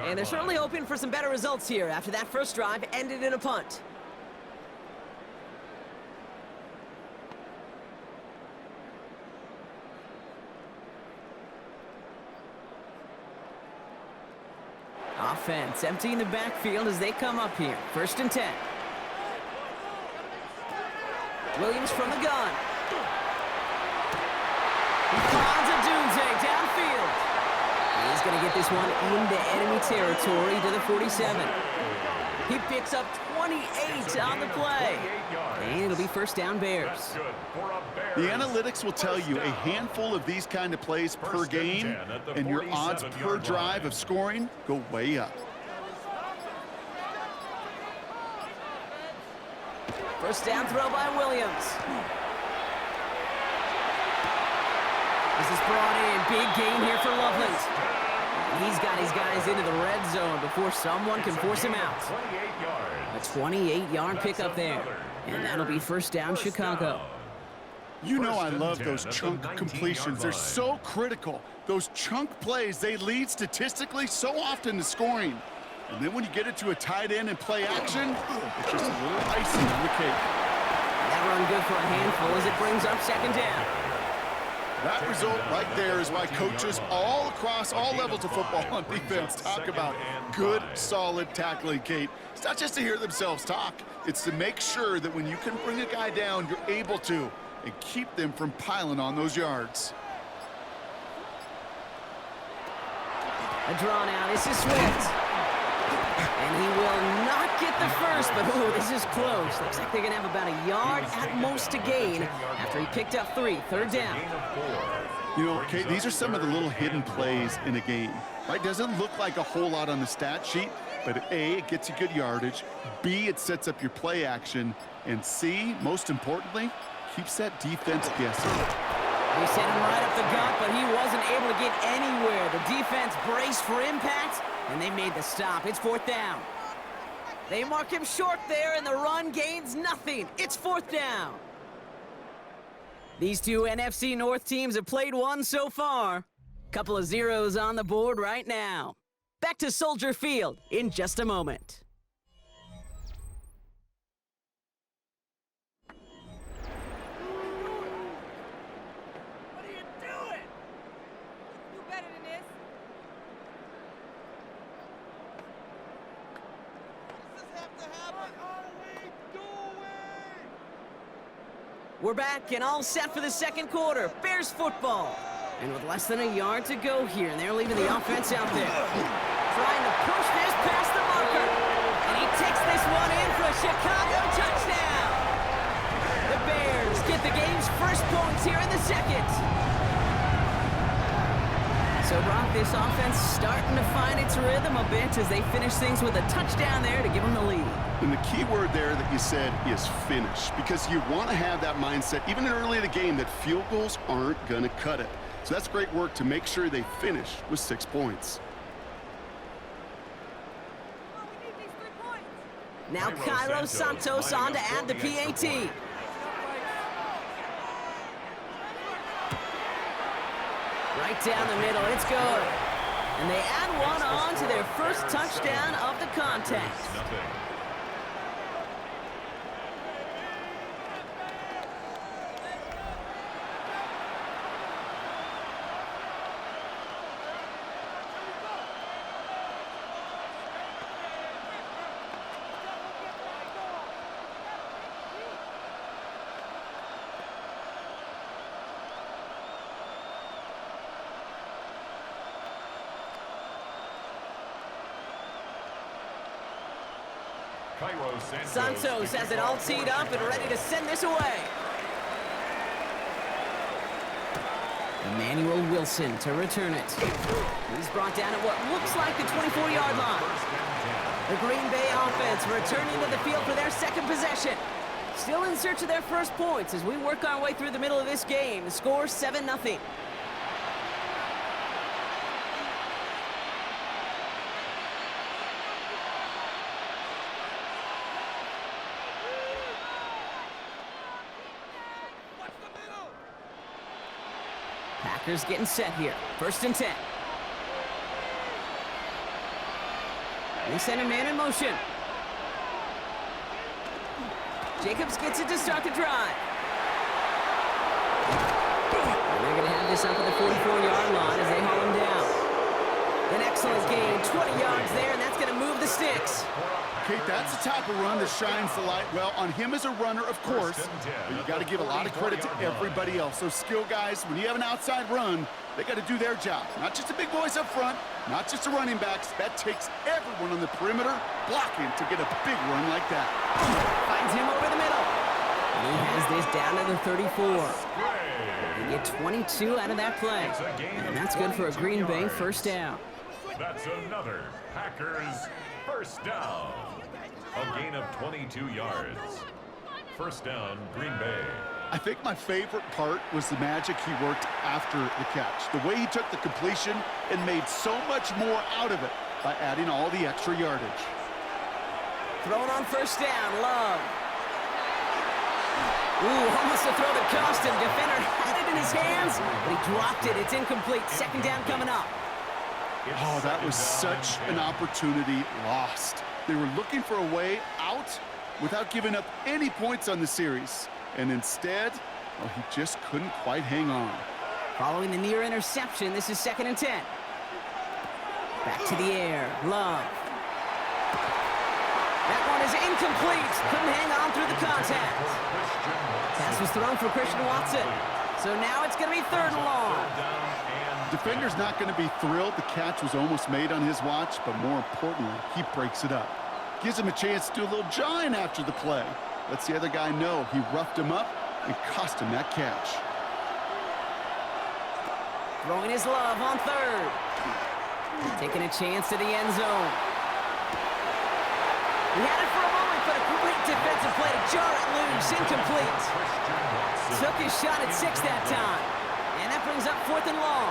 And they're certainly hoping for some better results here after that first drive ended in a punt. Offense emptying the backfield as they come up here. 1st and 10. Williams from the gun. He finds a Dunze downfield. He's going to get this one into enemy territory to the 47. He picks up 28 on the play. And it'll be 1st down Bears. The analytics will tell you a handful of these kind of plays per game, and your odds per drive of scoring go way up. 1st down throw by Williams. This is brought in. Big gain here for Loveland. He's got his guys into the red zone before someone can force him out. A 28-yard pickup there. And that'll be 1st down Chicago. You know I love those chunk completions. They're so critical. Those chunk plays, they lead statistically so often to scoring. And then when you get it to a tight end and play action, it's just a little icing on the cake. That run good for a handful as it brings up 2nd down. That result right there is why coaches all across all levels of football on defense talk about good, solid tackling, Kate. It's not just to hear themselves talk. It's to make sure that when you can bring a guy down, you're able to, and keep them from piling on those yards. A drawn out. This is Swift. And he will not get the first, but ooh, this is close. Looks like they're going to have about a yard at most to gain after he picked up 3. 3rd down. You know, Kate, these are some of the little hidden plays in a game, right? Doesn't look like a whole lot on the stat sheet, but A, it gets you good yardage, B, it sets up your play action, and C, most importantly, keeps that defense guessing. They sent him right up the gut, but he wasn't able to get anywhere. The defense braced for impact, and they made the stop. It's 4th down. They mark him short there, and the run gains nothing. It's 4th down. These two NFC North teams have played one so far. Couple of zeros on the board right now. Back to Soldier Field in just a moment. We're back and all set for the second quarter. Bears football. And with less than a yard to go here, and they're leaving the offense out there. Trying to push this past the marker. And he takes this one in for a Chicago touchdown. The Bears get the game's first points here in the second. So, Brock, this offense starting to find its rhythm a bit as they finish things with a touchdown there to give them the lead. And the key word there that you said is finish, because you want to have that mindset, even early in the game, that field goals aren't going to cut it. So that's great work to make sure they finish with 6 points. Now Cairo Santos on to add the PAT. Right down the middle, it's good. And they add one on to their first touchdown of the contest. Santos has it all teed up and ready to send this away. Emmanuel Wilson to return it. He's brought down at what looks like the 24-yard line. The Green Bay offense returning to the field for their second possession. Still in search of their first points as we work our way through the middle of this game. The score 7-0. Packers getting set here. 1st and 10. They send a man in motion. Jacobs gets it to start the drive. And they're going to have this up at the 44-yard line as they haul him down. An excellent gain, 20 yards there, and that's going to move the sticks. Kate, that's the type of run that shines the light well on him as a runner, of course, but you got to give a lot of credit to everybody else. Those skill guys, when you have an outside run, they got to do their job. Not just the big boys up front, not just the running backs. That takes everyone on the perimeter blocking to get a big run like that. Finds him over the middle. And he has this down to the 34. They get 22 out of that play. And that's good for a Green Bay first down. That's another Packers first down. A gain of 22 yards. First down, Green Bay. I think my favorite part was the magic he worked after the catch. The way he took the completion and made so much more out of it by adding all the extra yardage. Thrown on first down, Love. Ooh, almost a throw that cost him. Defender had it in his hands, but he dropped it. It's incomplete. Second down coming up. Oh, that was such an opportunity lost. They were looking for a way out without giving up any points on the series. And instead, well, he just couldn't quite hang on. Following the near interception, this is 2nd and 10. Back to the air, Love. That one is incomplete. Couldn't hang on through the contact. Pass was thrown for Christian Watson. So now it's going to be 3rd and long. Defender's not going to be thrilled the catch was almost made on his watch, but more importantly, he breaks it up. Gives him a chance to do a little jawing after the play. Lets the other guy know he roughed him up and cost him that catch. Throwing his love on third. Taking a chance to the end zone. He had it for a moment, but a great defensive play to jar it loose. Incomplete. Took his shot at 6 that time. And that brings up 4th and long.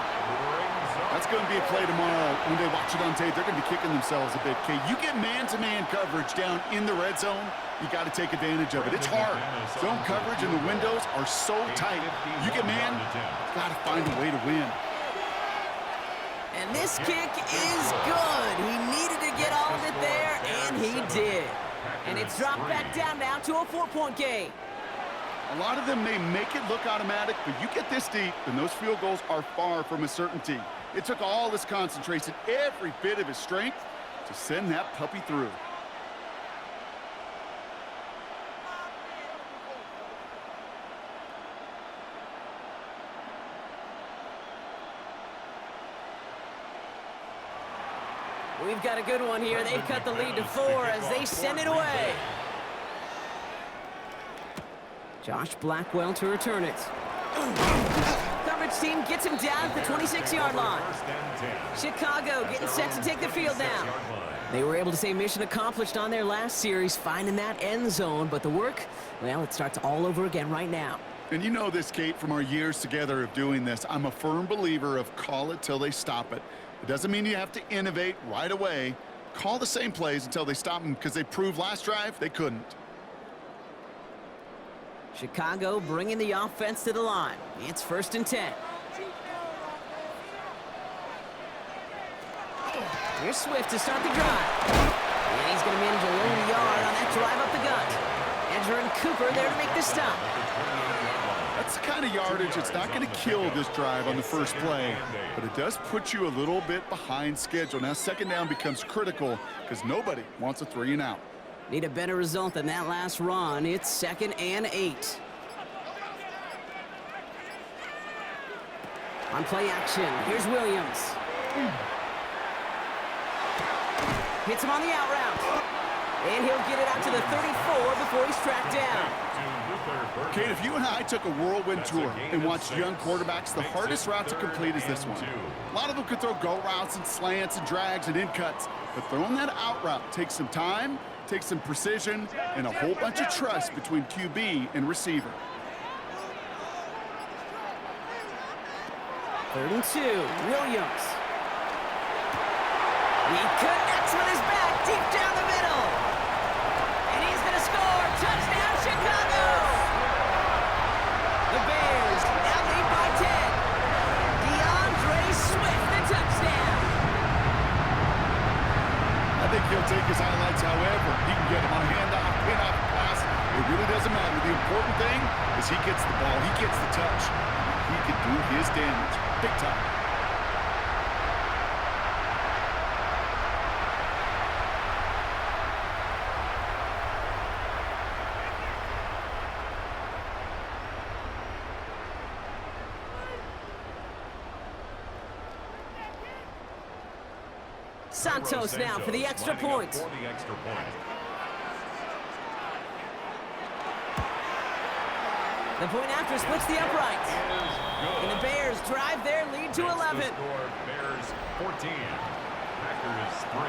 That's going to be a play tomorrow. When they watch it on tape, they're going to be kicking themselves a bit. Okay, you get man-to-man coverage down in the red zone, you got to take advantage of it. It's hard. Zone coverage and the windows are so tight. You get man, got to find a way to win. And this kick is good. He needed to get all of it there, and he did. And it's dropped back down now to a 4-point game. A lot of them may make it look automatic, but you get this deep, and those field goals are far from a certainty. It took all his concentration, every bit of his strength, to send that puppy through. We've got a good one here. They've cut the lead to 4 as they send it away. Josh Blackwell to return it. Coverage team gets him down at the 26-yard line. Chicago getting set to take the field now. They were able to say mission accomplished on their last series, finding that end zone, but the work, well, it starts all over again right now. And you know this, Kate, from our years together of doing this. I'm a firm believer of call it till they stop it. It doesn't mean you have to innovate right away. Call the same plays until they stop them, because they proved last drive they couldn't. Chicago bringing the offense to the line. It's 1st and 10. Here's Swift to start the drive. And he's going to manage a lone yard on that drive up the gut. Edger and Cooper there to make the stop. That's the kind of yardage that's not going to kill this drive on the first play, but it does put you a little bit behind schedule. Now 2nd down becomes critical because nobody wants a 3 and out. Need a better result than that last run. It's 2nd and 8. On play action, here's Williams. Hits him on the out route. And he'll get it out to the 34 before he's tracked down. Kate, if you and I took a whirlwind tour and watched young quarterbacks, the hardest route to complete is this one. A lot of them could throw go routes and slants and drags and in cuts, but throwing that out route takes some time, takes some precision, and a whole bunch of trust between QB and receiver. 3rd and 2, Williams. He connects with his back deep down the middle. And he's going to score. Touchdown, Chicago! The Bears now lead by 10. DeAndre Swift, the touchdown. I think he'll take his highlights however he can get them on handoff, pin-off, pass. It really doesn't matter. The important thing is he gets the ball, he gets the touch. He can do his damage big time. Santos now for the extra point. The point after splits the uprights. And the Bears drive their lead to 11. Bears 14, Packers 3.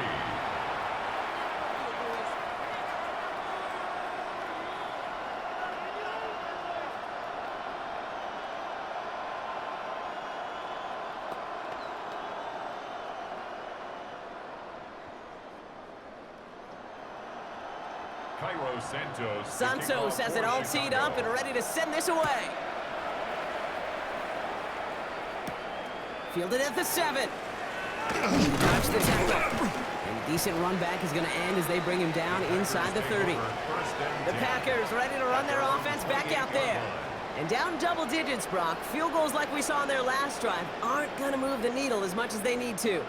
Cairo Santos has it all teed up and ready to send this away. Fielded at the 7. Touch the tackle. And a decent run back is going to end as they bring him down inside the 30. The Packers ready to run their offense back out there. And down double digits, Brock. Field goals like we saw on their last drive aren't going to move the needle as much as they need to.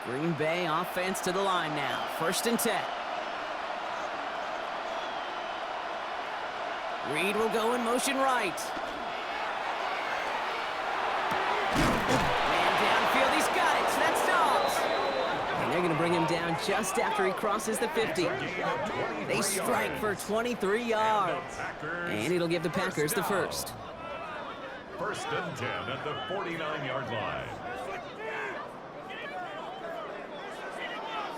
Green Bay offense to the line now. 1st and 10. Reed will go in motion right. down just after he crosses the 50. They strike for 23 yards. And it'll give the Packers the first. First and 10 at the 49-yard line.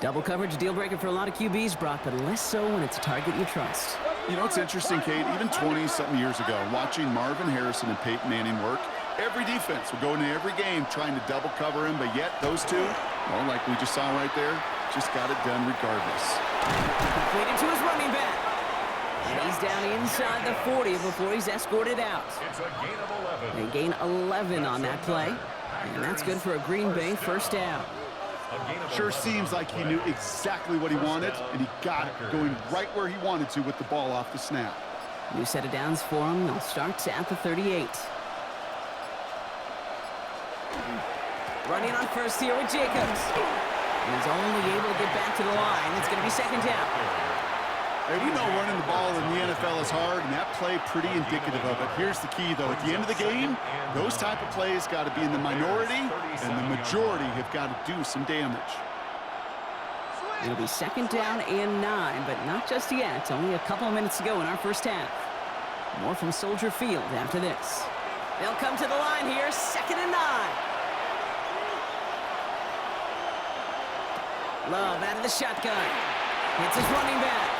Double coverage deal breaker for a lot of QBs, Brock, but less so when it's a target you trust. You know, it's interesting, Kate, even 20-something years ago, watching Marvin Harrison and Peyton Manning work, every defense would go into every game trying to double cover him, but yet those two, well, like we just saw right there, just got it done regardless. Completed to his running back. And he's down inside the 40 before he's escorted out. It's a gain of 11. They gain 11 on that play, and that's good for a Green Bay first down. Sure seems like he knew exactly what he wanted, and he got it going right where he wanted to with the ball off the snap. New set of downs for him. They'll start at the 38. Running on first here with Jacobs. And he's only able to get back to the line. It's going to be second down. Hey, we know running the ball in the NFL is hard, and that play pretty indicative of it. Here's the key, though. At the end of the game, those type of plays got to be in the minority, and the majority have got to do some damage. It'll be second down and 9, but not just yet. Only a couple of minutes to go in our first half. More from Soldier Field after this. They'll come to the line here, second and 9. Love out of the shotgun. Hits his running back.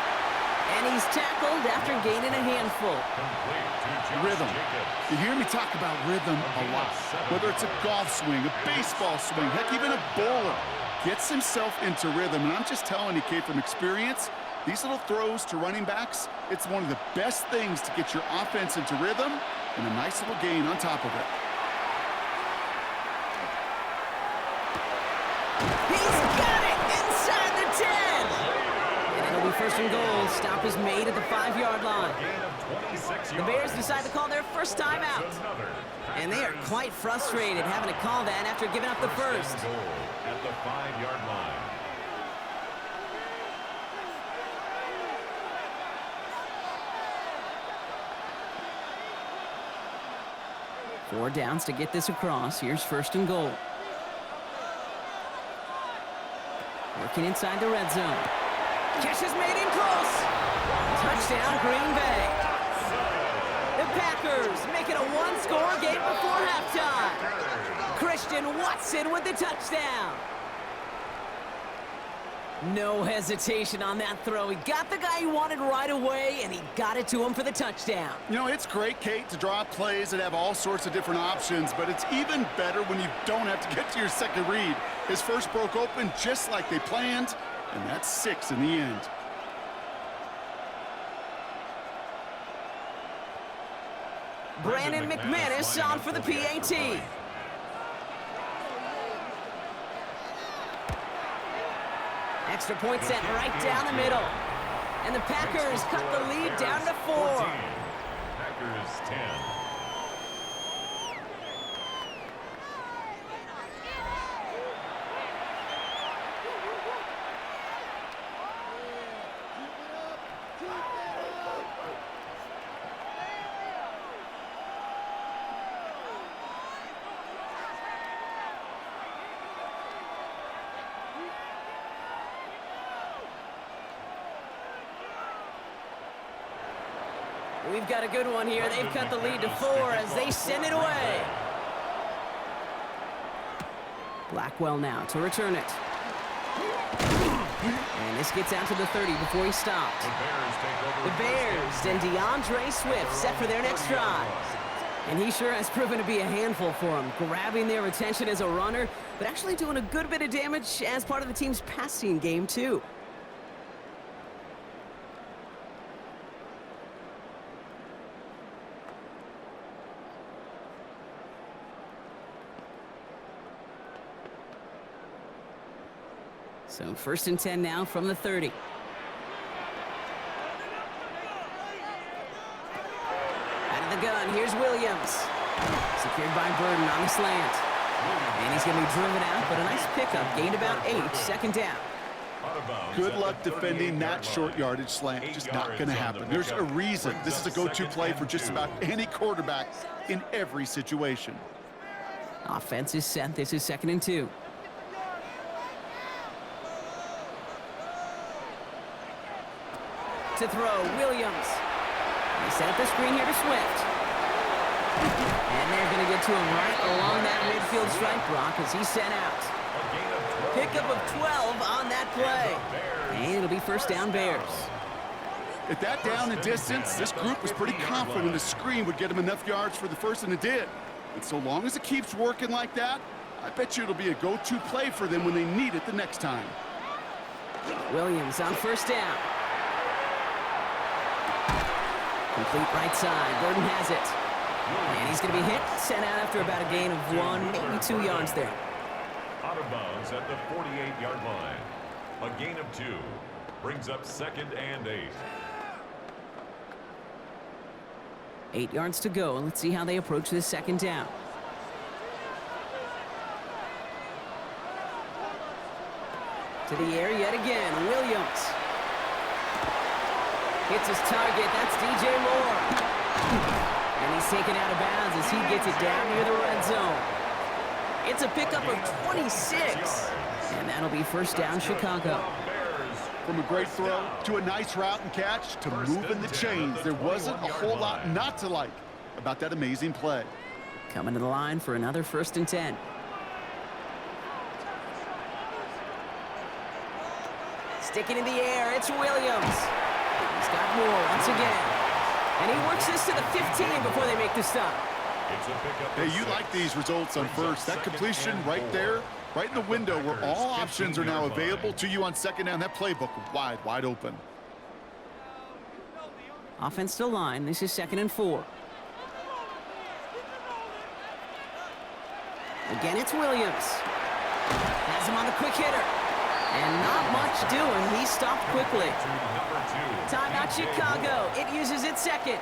And he's tackled after gaining a handful. Rhythm. You hear me talk about rhythm a lot. Whether it's a golf swing, a baseball swing, heck, even a bowler gets himself into rhythm. And I'm just telling you, Kate, from experience, these little throws to running backs, it's one of the best things to get your offense into rhythm and a nice little gain on top of it. He's got it inside the 10. And it'll be first and goal. Stop is made at the 5-yard line. The Bears decide to call their first time out. And they are quite frustrated having to call that after giving up the first. At the 5-yard line. Four downs to get this across. Here's first and goal. Working inside the red zone. Catch is made in close. Touchdown, Green Bay. The Packers make it a one-score game before halftime. Christian Watson with the touchdown. No hesitation on that throw. He got the guy he wanted right away, and he got it to him for the touchdown. You know, it's great, Kate, to draw up plays that have all sorts of different options, but it's even better when you don't have to get to your second read. His first broke open just like they planned, and that's 6 in the end. Brandon McManus on for the PAT. Extra point set right down the middle. And the Packers cut the lead down to 4. Packers 10. We've got a good one here. They've cut the lead to 4 as they send it away. Blackwell now to return it. And this gets out to the 30 before he stopped. The Bears and DeAndre Swift set for their next drive. And he sure has proven to be a handful for them, grabbing their attention as a runner, but actually doing a good bit of damage as part of the team's passing game, too. So first and 10 now from the 30. Out of the gun, here's Williams. Secured by Burden on the slant. And he's going to be driven out, but a nice pickup. Gained about 8, second down. Good luck defending that short yardage slant. Just not going to happen. There's a reason this is a go-to play for just about any quarterback in every situation. Offense is set. This is second and 2. to throw. Williams. They set up the screen here to Swift. And they're going to get to him right along that midfield stripe, Brock, as he's sent out. Pickup of 12 on that play. And it'll be first down Bears. At that down and distance, this group was pretty confident the screen would get them enough yards for the first, and it did. And so long as it keeps working like that, I bet you it'll be a go-to play for them when they need it the next time. Williams on first down. Complete right side. Gordon has it. And he's going to be hit, sent out after about a gain of 1, maybe 2 yards there. Out of bounds at the 48-yard line. A gain of 2 brings up 2nd and 8. 8 yards to go. Let's see how they approach this second down. To the air yet again. Williams. Hits his target. That's DJ Moore. And he's taken out of bounds as he gets it down near the red zone. It's a pickup of 26. And that'll be first down Chicago. From a great throw to a nice route and catch to moving the chains, there wasn't a whole lot not to like about that amazing play. Coming to the line for another 1st and 10. Sticking in the air, it's Williams. He's got Moore once again. And he works this to the 15 before they make the stop. Hey, you like these results on first. That completion right there, right in the window where all options are now available to you on second down. That playbook wide open. Offense to line. This is 2nd and 4. Again, it's Williams. Has him on the quick hitter. And not much doing. He stopped quickly. Timeout Chicago. It uses its second.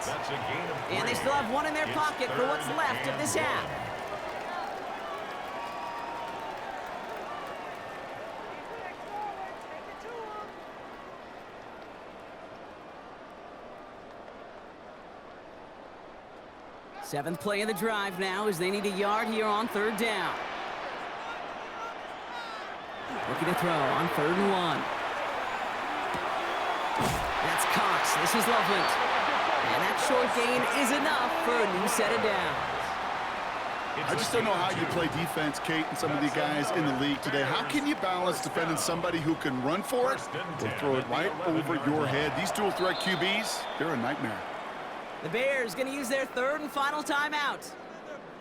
And they still have 1 in their pocket for what's left of this half. Seventh play of the drive now as they need a yard here on 3rd down. Looking to throw on 3rd and 1. That's Cox. This is Loveland. And that short gain is enough for a new set of downs. I just don't know how you play defense, Kate, and some of the guys in the league today. How can you balance defending somebody who can run for it or throw it right over your head? These dual threat QBs, they're a nightmare. The Bears going to use their 3rd and final timeout.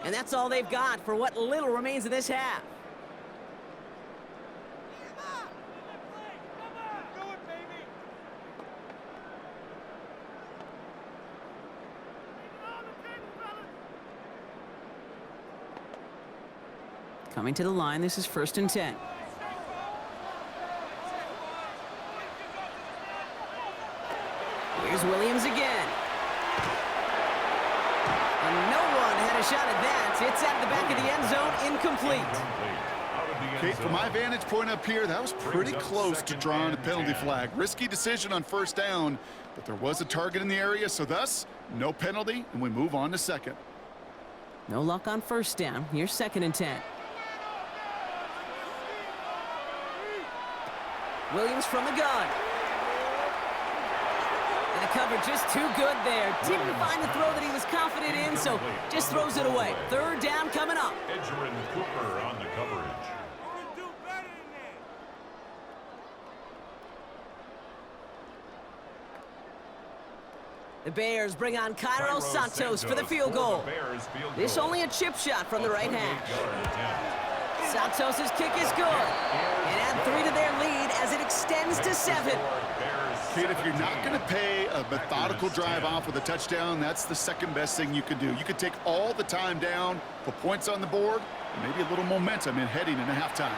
And that's all they've got for what little remains of this half. Coming to the line, this is 1st and 10. Here's Williams again. And no one had a shot at that. It's at the back of the end zone, incomplete. Kate, from my vantage point up here, that was pretty close to drawing a penalty flag. Risky decision on 1st down, but there was a target in the area, so thus, no penalty, and we move on to 2nd. No luck on 1st down. Here's 2nd and 10. Williams from the gun. And the cover just too good there. Didn't find the throw that he was confident in, so just throws it away. 3rd down coming up. Edgerrin Cooper on the coverage. The Bears bring on Cairo Santos for the field goal. This only a chip shot from the right hash. Santos' kick is good. And add 3 to their lead as it extends to 7. Kate, if you're not going to pay a methodical drive off with a touchdown, that's the 2nd best thing you can do. You could take all the time down, put points on the board, and maybe a little momentum in heading into halftime.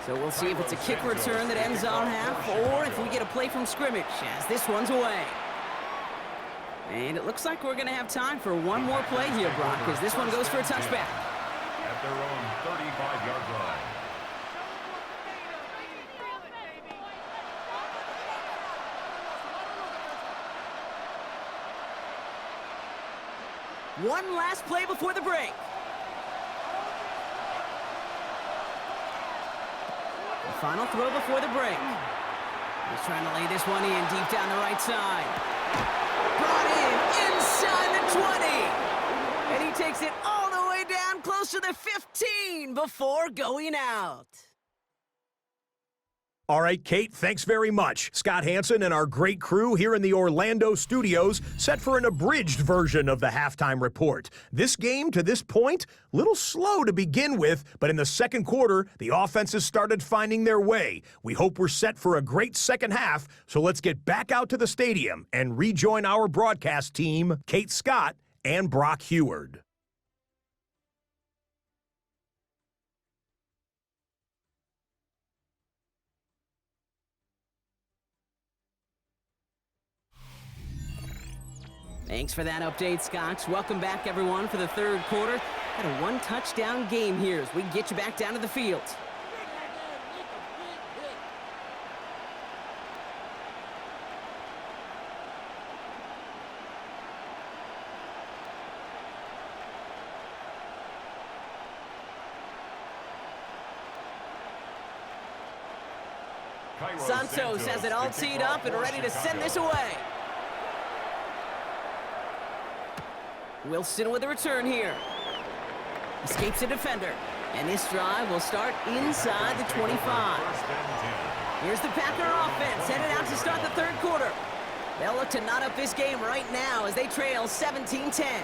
So we'll see if it's a kick return that ends on half, or if we get a play from scrimmage, as this one's away. And it looks like we're going to have time for one more play here, Brock, because this one goes for a touchback. At their own 35-yard line. one last play before the break. The final throw before the break. He's trying to lay this one in deep down the right side. Brought in inside the 20. And he takes it all the way down close to the 15 before going out. All right, Kate, thanks very much. Scott Hanson and our great crew here in the Orlando studios set for an abridged version of the halftime report. This game, to this point, a little slow to begin with, but in the second quarter, the offenses started finding their way. We hope we're set for a great second half, so let's get back out to the stadium and rejoin our broadcast team, Kate Scott and Brock Heward. Thanks for that update, Scotch. Welcome back, everyone, for the third quarter. Had a one-touchdown game here as we get you back down to the field. Santos has it all teed up and ready to send this away. Wilson with a return here. Escapes a defender. And this drive will start inside the 25. Here's the Packer offense headed out to start the third quarter. They'll look to knot up this game right now as they trail 17-10.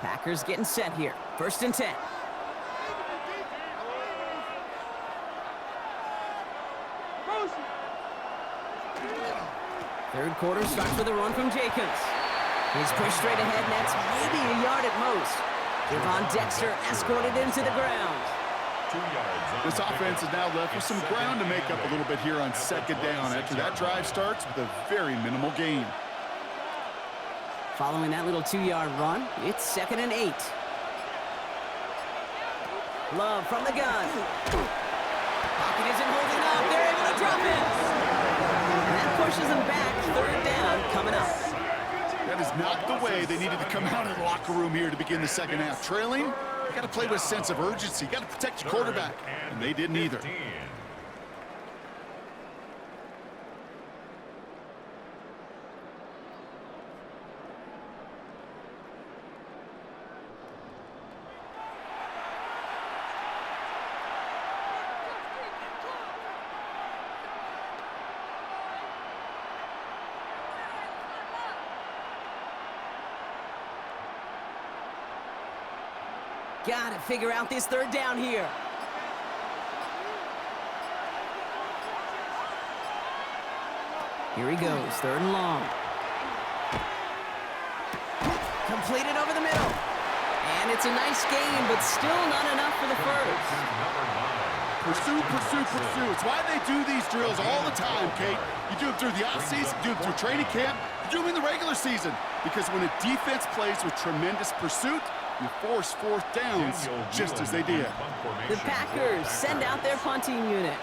Packers getting set here. 1st and 10. Third quarter starts with a run from Jacobs. He's pushed straight ahead, and that's maybe a yard at most. Devon Dexter escorted into the ground. 2 yards. This offense is now left with some ground to make up a little bit here on second down after that drive starts with a very minimal gain. Following that little 2-yard run, it's 2nd and 8. Love from the gun. Pocket isn't holding up. They're able to drop it. And that pushes them back. 3rd down coming up. That is not the way they needed to come out of the locker room here to begin the second half. Trailing, you got to play with a sense of urgency. You got to protect your quarterback, and they didn't either. Got to figure out this 3rd down here. Here he goes, 3rd and long. Completed over the middle. And it's a nice gain, but still not enough for the first. Pursue, pursue, pursue. It's why they do these drills all the time, Kate. You do them through the offseason, you do them through training camp, you do them in the regular season. Because when a defense plays with tremendous pursuit, you force 4th downs just as they did. The Packers send out their punting unit.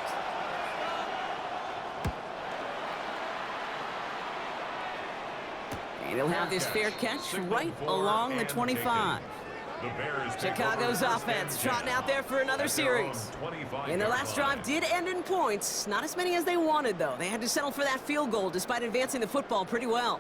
And he'll have this fair catch right along the 25. Chicago's offense trotting out there for another series. And their last drive did end in points. Not as many as they wanted, though. They had to settle for that field goal despite advancing the football pretty well.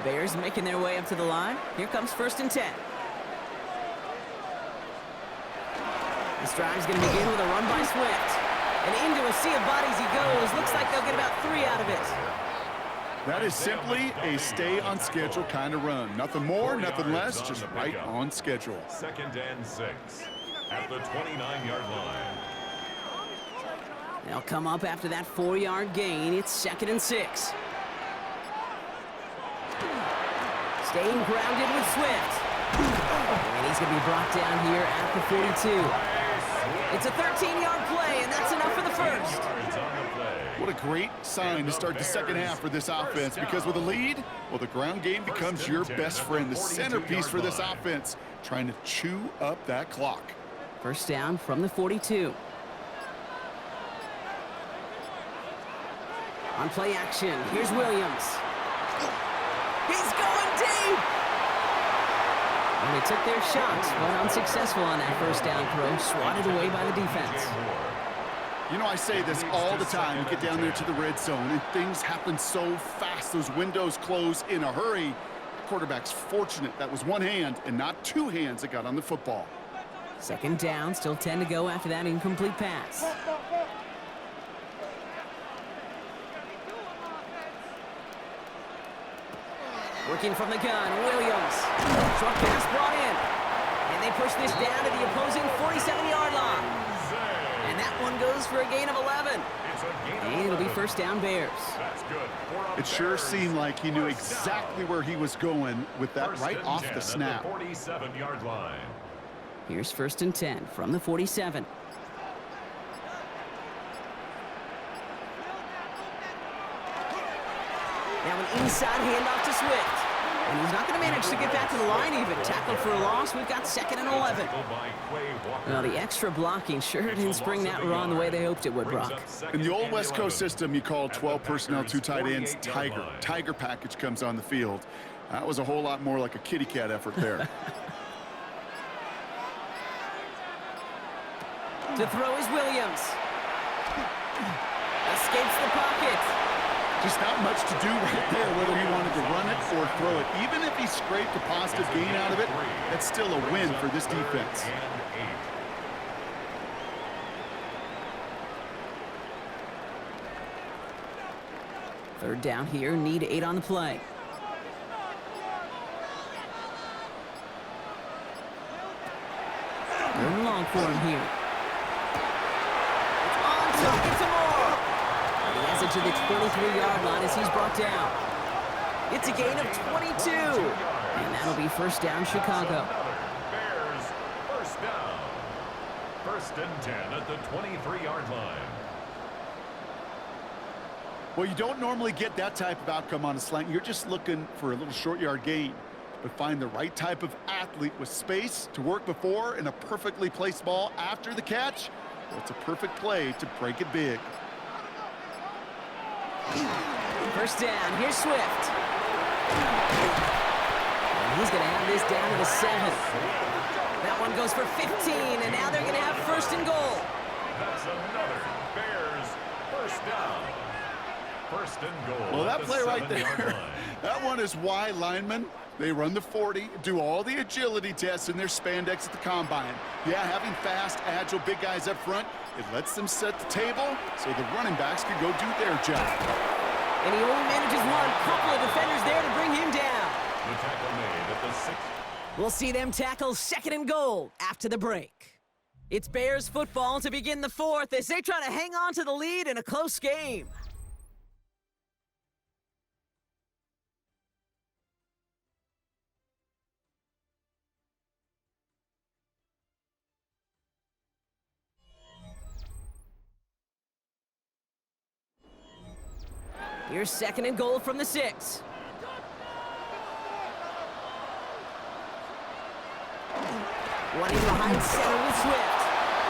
Bears making their way up to the line. Here comes 1st and 10. This drive's going to begin with a run by Swift. And into a sea of bodies he goes. Looks like they'll get about 3 out of it. That is simply a stay on schedule kind of run. Nothing more, nothing less, just right on schedule. 2nd and 6 at the 29-yard line. They'll come up after that 4-yard gain. It's 2nd and 6. Staying grounded with Swift. And he's going to be brought down here at the 42. It's a 13-yard play, and that's enough for the first. Yards on the play. What a great sign to start the second half for this offense, because with a lead, well, the ground game becomes your best friend, the centerpiece for this offense, trying to chew up that clock. First down from the 42. On play action, here's Williams. He's going deep! And they took their shots, but unsuccessful on that first down throw, swatted away by the defense. You know, I say this all the time. You get down there to the red zone, and things happen so fast. Those windows close in a hurry. The quarterback's fortunate that was one hand and not two hands that got on the football. Second down, still 10 to go after that incomplete pass. Working from the gun, Williams. Short pass brought in. And they push this down to the opposing 47-yard line. And that one goes for a gain of 11. And it'll be first down Bears. That's good. It sure seemed like he knew exactly where he was going with that right off the snap. 47-yard line. Here's first and 10 from the 47. Now an inside handoff to Swift. And he's not going to manage to get back to the line even. Tackled for a loss. We've got second and 11. Well, the extra blocking sure didn't spring that run the way they hoped it would, Brock. In the old West Coast system, you call 12 personnel, 2 tight ends, Tiger. Tiger package comes on the field. That was a whole lot more like a kitty cat effort there. To throw is Williams. Escapes the pocket. Just not much to do right there, whether he wanted to run it or throw it. Even if he scraped a positive gain out of it, that's still a win for this defense. Third down here, need 8 on the play. Third and long for him here. It's on target some more. And he has it to the 23-yard line as he's brought down. It's a gain of 22. And that'll be first down Chicago. Bears first down. First and 10 at the 23-yard line. Well, you don't normally get that type of outcome on a slant. You're just looking for a little short yard gain. But find the right type of athlete with space to work before and a perfectly placed ball after the catch. Well, it's a perfect play to break it big. First down, here's Swift. And he's going to have this down to the 7. That one goes for 15, and now they're going to have first and goal. That's another Bears first down. First and goal. Well, that at the play right 7-yard there, line. that one is why linemen, they run the 40, do all the agility tests in their spandex at the combine. Yeah, having fast, agile, big guys up front, it lets them set the table so the running backs can go do their job. And he only manages one. Couple of defenders there to bring him down. The tackle made at the 6. We'll see them tackle second and goal after the break. It's Bears football to begin the fourth as they try to hang on to the lead in a close game. Here's second and goal from the 6. Running behind center with Swift.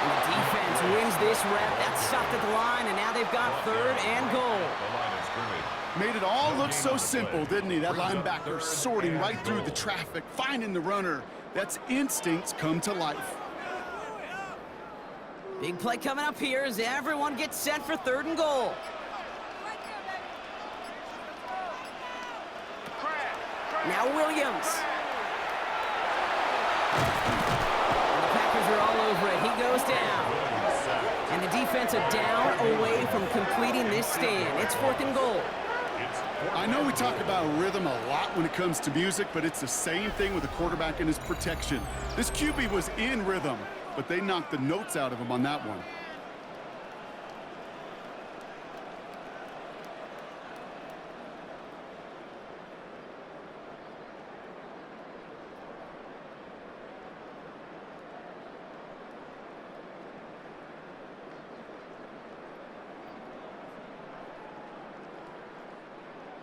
And the defense wins this rep. That's stopped at the line, and now they've got third and goal. The line is scrimmage. Made it all look so simple, didn't he? That linebacker sorting right through the traffic, finding the runner. That's instincts come to life. Big play coming up here as everyone gets set for third and goal. Now Williams. And the Packers are all over it. He goes down. And the defense are down away from completing this stand. It's fourth and goal. I know we talk about rhythm a lot when it comes to music, but it's the same thing with the quarterback and his protection. This QB was in rhythm, but they knocked the notes out of him on that one.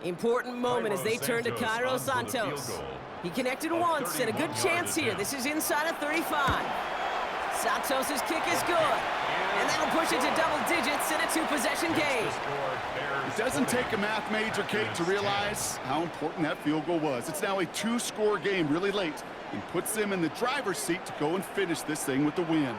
Important moment as they turn to Cairo Santos. He connected once and a good chance here. This is inside of 35. Santos' kick is good. And that'll push it to double digits in a two-possession game. It doesn't take a math major, Kate, to realize how important that field goal was. It's now a two-score game really late and puts them in the driver's seat to go and finish this thing with the win.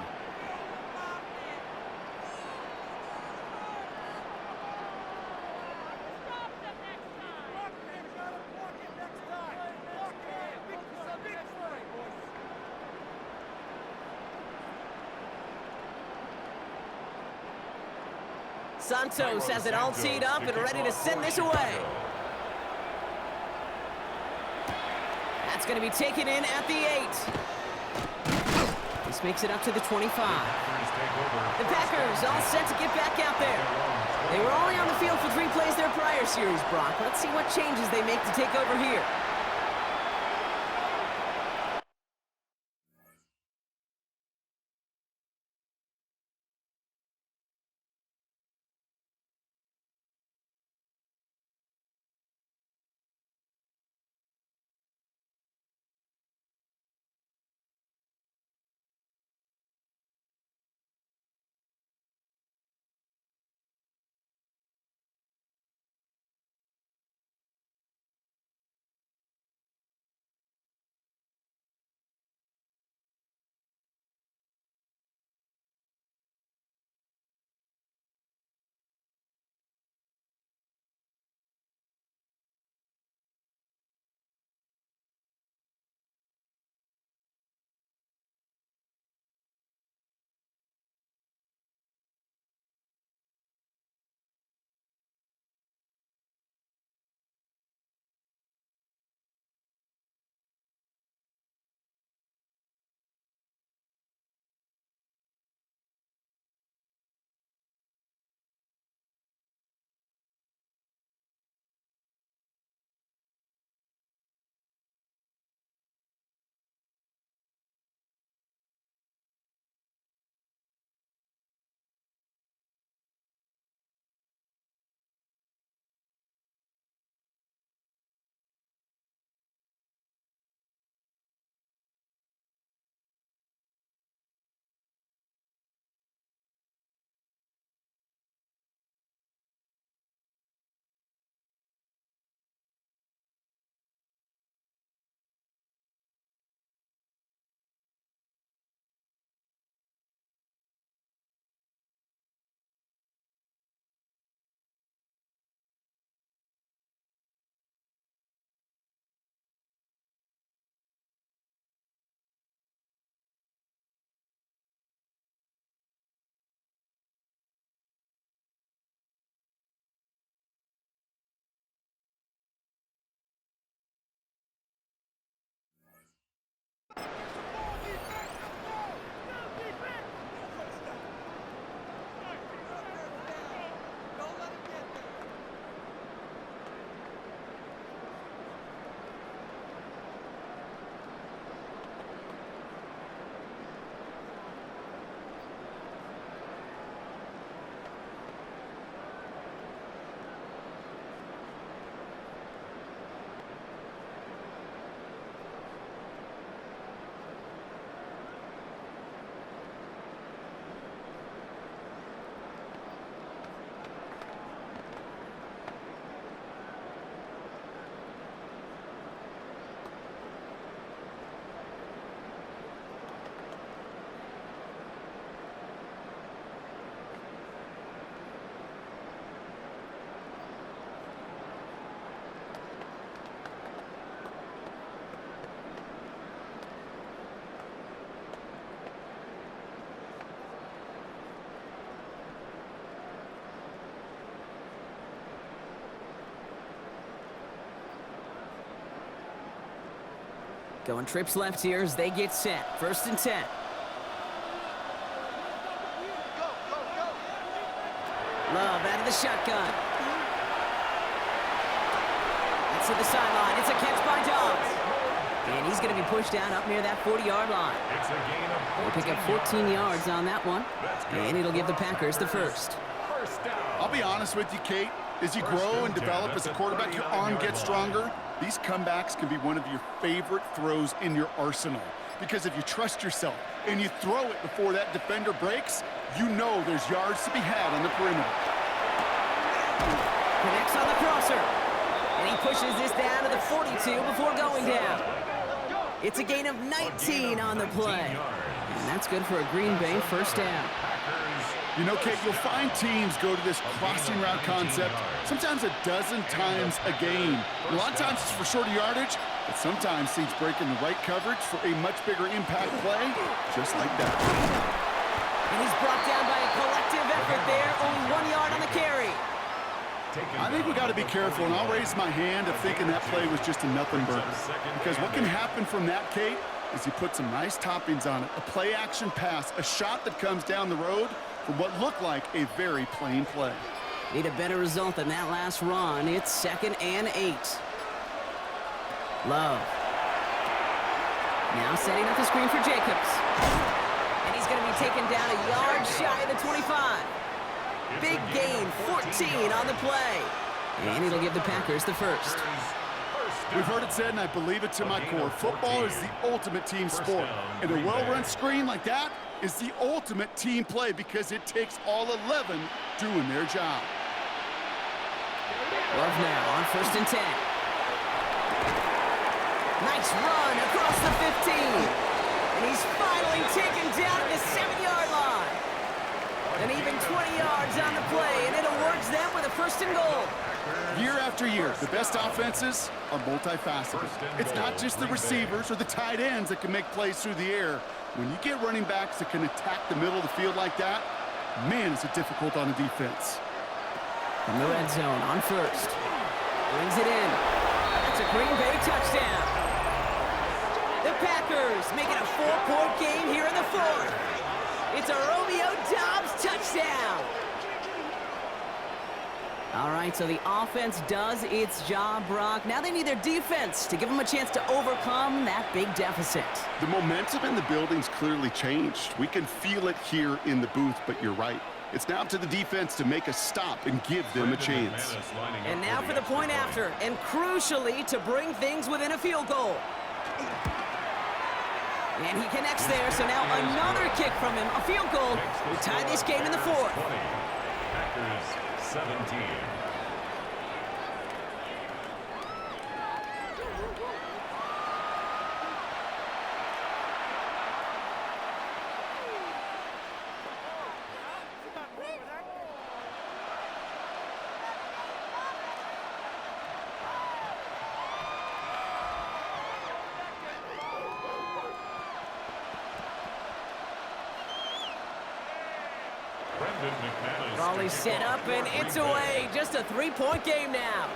Santos has it all teed up and ready to send this away. That's going to be taken in at the 8. This makes it up to the 25. The Packers all set to get back out there. They were only on the field for 3 plays their prior series, Brock. Let's see what changes they make to take over here. Going trips left here as they get set. 1st and 10. Love out of the shotgun. That's to the sideline. It's a catch by Dobbs. And he's going to be pushed down up near that 40-yard line. They'll pick up 14 yards on that one. And it'll give the Packers the first. I'll be honest with you, Kate. As you grow and develop as a quarterback, your arm gets stronger. These comebacks can be one of your favorite throws in your arsenal. Because if you trust yourself and you throw it before that defender breaks, you know there's yards to be had on the perimeter. Connects on the crosser. And he pushes this down to the 42 before going down. It's a gain of 19 on the play. And that's good for a Green Bay first down. You know, Kate, you'll find teams go to this crossing route concept sometimes a dozen times a game. A lot of times it's for shorter yardage, but sometimes teams break in the right coverage for a much bigger impact play, just like that. And he's brought down by a collective effort there, only 1 yard on the carry. I think we got to be careful, and I'll raise my hand of thinking that play was just a nothing burger. Because what can happen from that, Kate, is you put some nice toppings on it. A play-action pass, a shot that comes down the road from what looked like a very plain play. Need a better result than that last run. It's 2nd and 8. Love. Now setting up the screen for Jacobs. And he's going to be taken down a yard shy of the 25. Big gain, 14 on the play. And it'll give the Packers the first. We've heard it said, and I believe it to my core, football is the ultimate team sport. And a well-run screen like that is the ultimate team play because it takes all 11 doing their job. Love now on 1st and 10. Nice run across the 15. And he's finally taken down at the 7-yard line. And even 20 yards on the play, and it awards them with a 1st and goal. Year after year, the best offenses are multifaceted. It's not just the receivers or the tight ends that can make plays through the air. When you get running backs that can attack the middle of the field like that, man, is it difficult on a defense. From the red zone on 1st. Brings it in. That's a Green Bay touchdown. The Packers make it a 4-point game here in the 4th. It's a Romeo Doubs touchdown. All right, so the offense does its job, Brock. Now they need their defense to give them a chance to overcome that big deficit. The momentum in the building's clearly changed. We can feel it here in the booth, but you're right. It's now up to the defense to make a stop and give them a chance. And now for the point after, and crucially to bring things within a field goal. And he connects there, so now another kick from him, a field goal, will tie this game in the 4th. Packers 17. Raleigh set up, and it's away. Just a 3-point game now.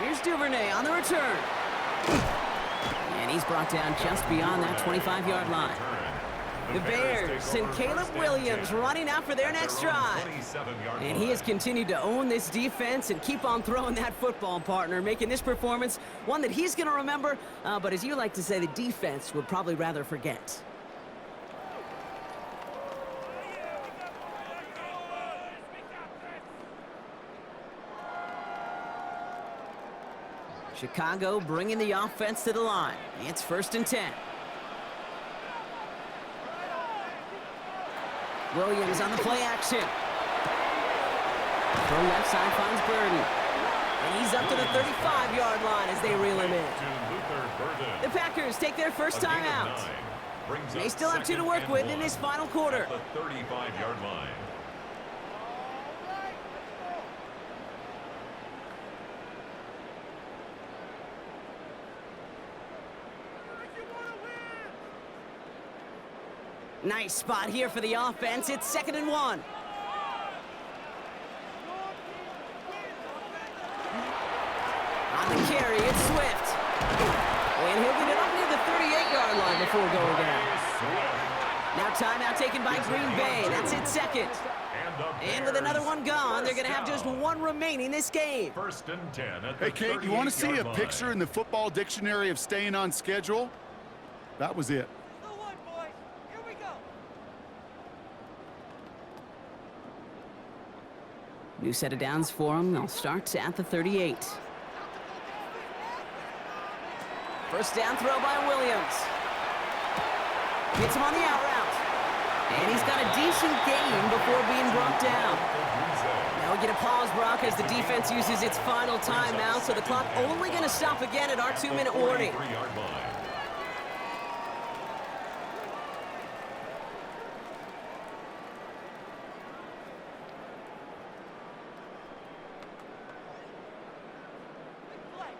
Here's Duvernay on the return. And he's brought down just beyond that 25-yard line. The Bears and Caleb Williams running out for their next drive. And he has continued to own this defense and keep on throwing that football, partner, making this performance one that he's going to remember, but as you like to say, the defense would probably rather forget. Chicago bringing the offense to the line. It's 1st and 10. Williams on the play action. From left side finds Burden. And he's up to the 35-yard line as they reel him in. The Packers take their first time out. They still have 2 to work with in this final quarter. The 35-yard line. Nice spot here for the offense. It's 2nd and 1. On the carry, it's Swift. And he'll get it up near the 38-yard line before going down. Now timeout taken by Green Bay. That's its 2nd. And with another one gone, they're going to have just 1 remaining this game. 1st and 10 at the Hey, Kate, you want to see a 38-yard picture line. in the football dictionary of staying on schedule? That was it. New set of downs for them. They'll start at the 38. First down throw by Williams. Hits him on the out route. And he's got a decent gain before being brought down. Now we get a pause, Brock, as the defense uses its final timeout, so the clock only going to stop again at our 2-minute warning.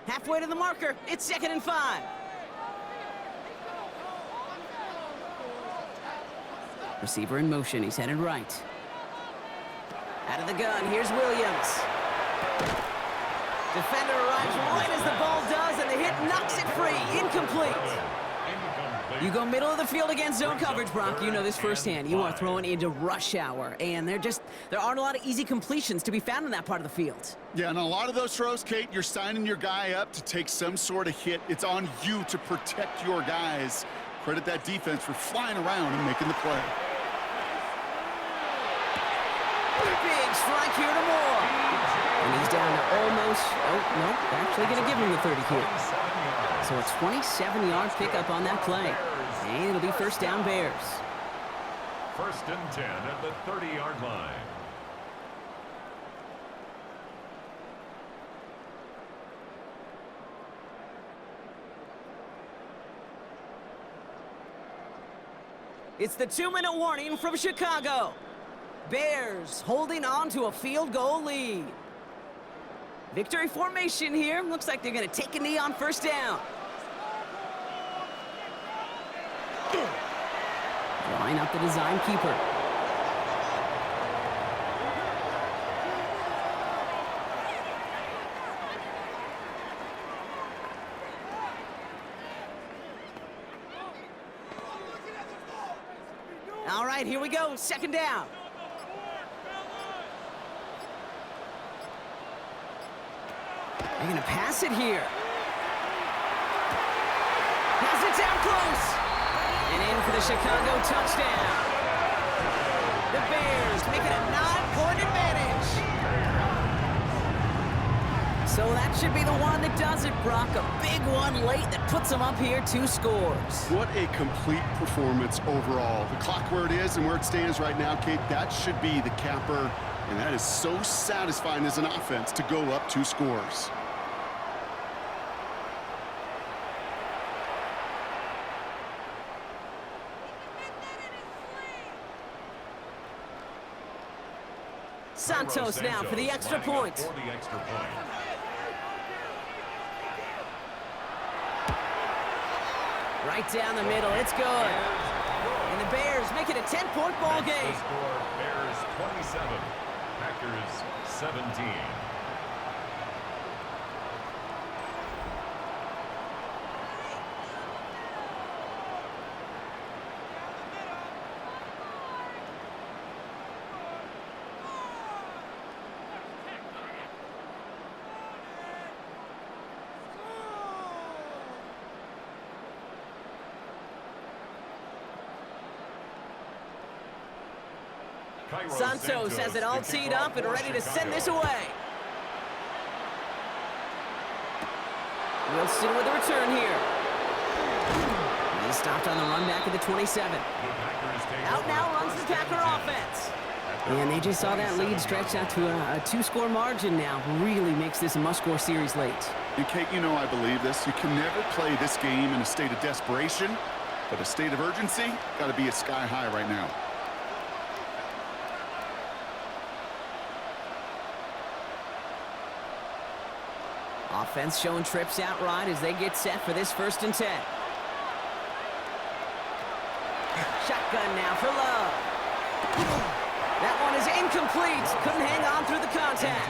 Halfway to the marker, it's 2nd and 5. Receiver in motion, he's headed right. Out of the gun, here's Williams. Defender arrives right as the ball does, and the hit knocks it free. Incomplete. You go middle of the field against zone coverage, Brock. You know this firsthand. You are throwing into rush hour, and there aren't a lot of easy completions to be found in that part of the field. Yeah, and a lot of those throws, Kate, you're signing your guy up to take some sort of hit. It's on you to protect your guys. Credit that defense for flying around and making the play. Big strike here to Moore. And he's down to almost, no, they're actually going to give him the 30 here. So a 27-yard pickup on that play. And it'll be first down Bears. 1st and 10 at the 30-yard line. It's the 2-minute warning from Chicago. Bears holding on to a field goal lead. Victory formation here. Looks like they're going to take a knee on first down. Drawing up the design keeper. All right, here we go. 2nd down. They're going to pass it here. Pass it down close. And in for the Chicago touchdown. The Bears make it a 9-point advantage. So that should be the one that does it, Brock. A big one late that puts them up here 2 scores. What a complete performance overall. The clock where it is and where it stands right now, Kate, that should be the capper. And that is so satisfying as an offense to go up 2 scores. Santos now for the extra point. Right down the middle, it's good. And the Bears make it a 10-point ball game. Bears 27, Packers 17. Santos has it all teed up and ready to send this away. Wilson with a return here. He stopped on the run back at the 27. Out now runs the Packer offense. And they just saw that lead stretch out to a 2-score margin now. Really makes this a must-score series late. And Kate, you know I believe this. You can never play this game in a state of desperation, but a state of urgency got to be a sky high right now. Offense showing trips outright as they get set for this 1st and 10. Shotgun now for Love. That one is incomplete. Couldn't hang on through the contact.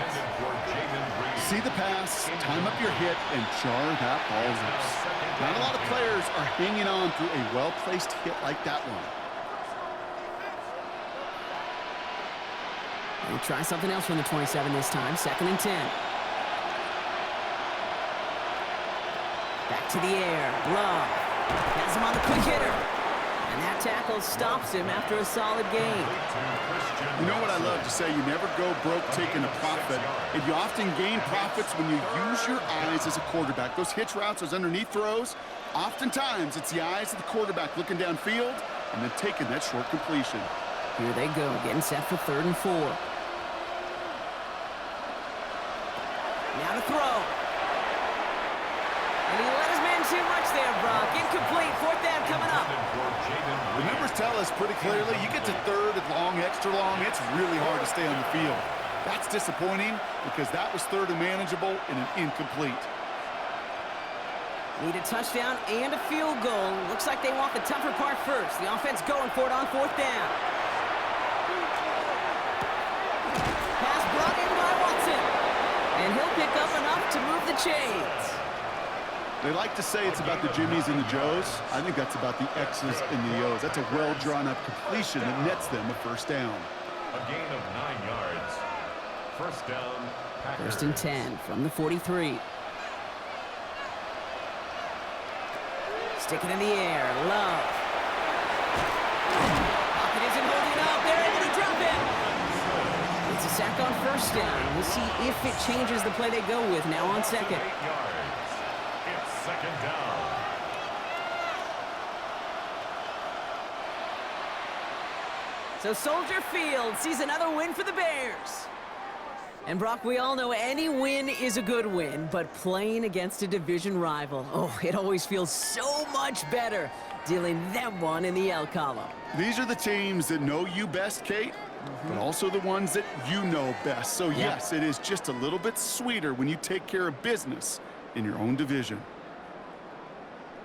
See the pass, time up your hit, and jar that ball loose. Not a lot of players are hanging on through a well-placed hit like that one. We'll try something else from the 27 this time. 2nd and 10. Back to the air. Love has him on the quick hitter. And that tackle stops him after a solid gain. You know what I love to say? You never go broke taking a profit. And you often gain profits when you use your eyes as a quarterback. Those hitch routes, those underneath throws, oftentimes it's the eyes of the quarterback looking downfield and then taking that short completion. Here they go, getting set for 3rd and 4. Now to throw. And he let his man too much there, Brock. Incomplete, 4th down coming up. The numbers tell us pretty clearly, you get to 3rd and long, extra long, it's really hard to stay on the field. That's disappointing because that was 3rd and manageable and an incomplete. Need a touchdown and a field goal. Looks like they want the tougher part first. The offense going for it on 4th down. Pass brought in by Watson. And he'll pick up enough to move the chains. They like to say it's about the Jimmies and the Joes. I think that's about the X's and the O's. That's a well-drawn-up completion that nets them a 1st down. A gain of 9 yards. 1st down, Packers. 1st and 10 from the 43. Stick it in the air. Love. Pocket isn't holding up. They're able to drop it. It's a sack on 1st down. We'll see if it changes the play they go with now on 2nd. 8 yards. It's 2nd down. So Soldier Field sees another win for the Bears. And Brock, we all know any win is a good win, but playing against a division rival, oh, it always feels so much better dealing them one in the L column. These are the teams that know you best, Kate, but also the ones that you know best. So yes, it is just a little bit sweeter when you take care of business in your own division.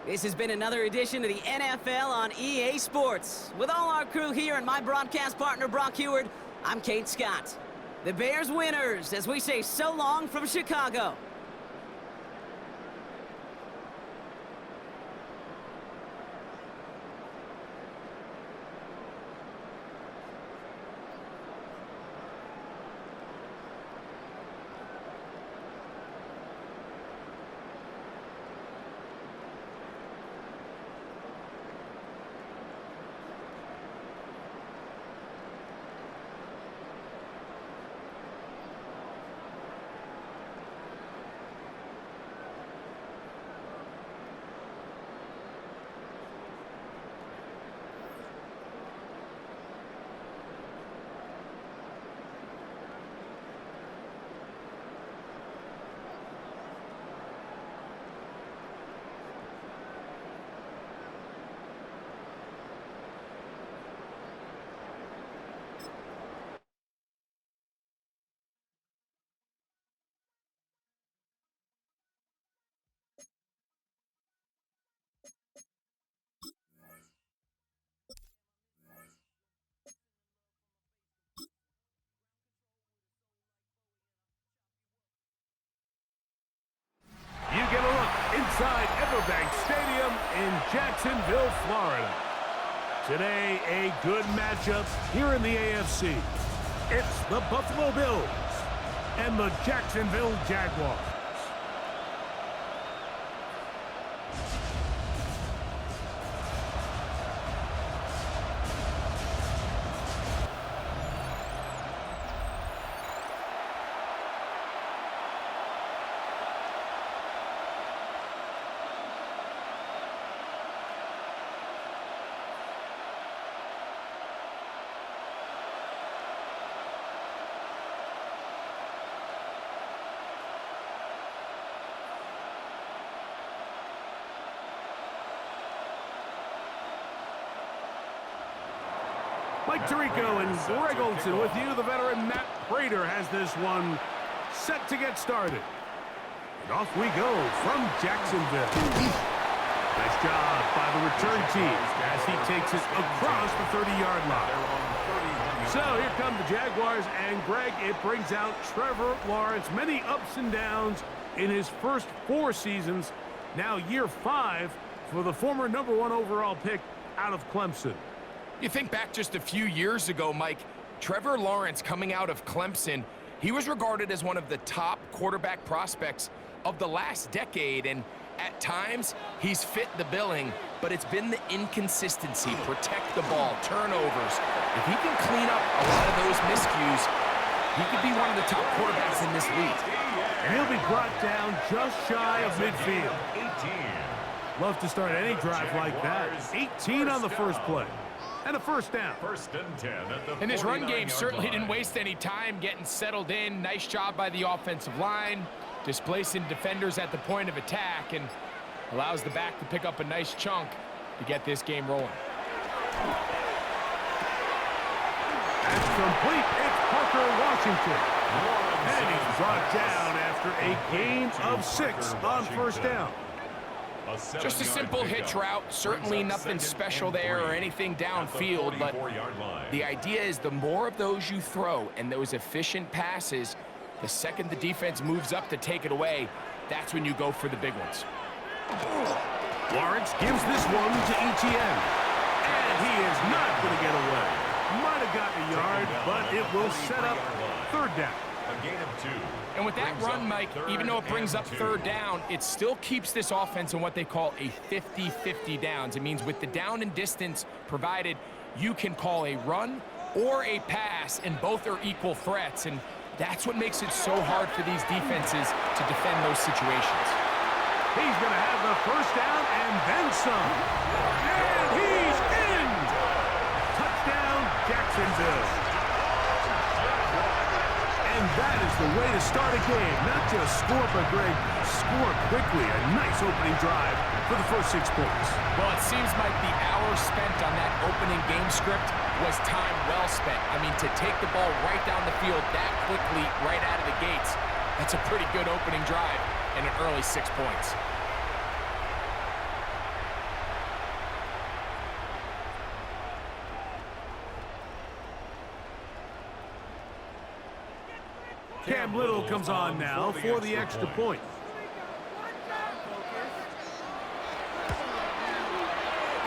This has been another edition of the NFL on EA Sports. With all our crew here and my broadcast partner, Brock Heward, I'm Kate Scott. The Bears winners, as we say so long from Chicago. You get a look inside Everbank Stadium in Jacksonville, Florida. Today, a good matchup here in the AFC. It's the Buffalo Bills and the Jacksonville Jaguars. Mike Tirico and Greg Olson with you. The veteran Matt Prater has this one set to get started. And off we go from Jacksonville. Nice job by the return team as he takes it across the 30-yard line. So here come the Jaguars, and Greg, it brings out Trevor Lawrence. Many ups and downs in his first 4 seasons. Now year 5 for the former #1 overall pick out of Clemson. You think back just a few years ago, Mike, Trevor Lawrence coming out of Clemson, he was regarded as one of the top quarterback prospects of the last decade, and At times, he's fit the billing, but it's been the inconsistency, protect the ball, turnovers. If he can clean up a lot of those miscues, he could be one of the top quarterbacks in this league. And he'll be brought down just shy of midfield. 18. Love to start any drive like that. 18 on the first play. And a first down. First and 10 at the And his run game 49-yard certainly line. didn't waste any time getting settled in. Nice job by the offensive line, displacing defenders at the point of attack, and allows the back to pick up a nice chunk to get this game rolling. That's complete. It's Parker Washington. And he's brought down after a gain of 6 on first down. Just a simple hitch route. Certainly nothing special there or anything downfield, but the idea is the more of those you throw and those efficient passes, the second the defense moves up to take it away, that's when you go for the big ones. Lawrence gives this one to Etienne. And he is not going to get away. Might have gotten a yard, but it will set up third down. A gain of 2. And with that run, Mike, even though it brings up third down, it still keeps this offense in what they call a 50-50 downs. It means with the down and distance provided, you can call a run or a pass, and both are equal threats. And that's what makes it so hard for these defenses to defend those situations. He's going to have the first down and then some. And he's in! Touchdown, Jacksonville. And that is the way to start a game. Not just score, but Greg, score quickly. A nice opening drive for the first 6 points. Well, it seems like the hour spent on that opening game script was time well spent. I mean, to take the ball right down the field that quickly, right out of the gates, that's a pretty good opening drive and an early 6 points. Cam Little comes on now for the extra point.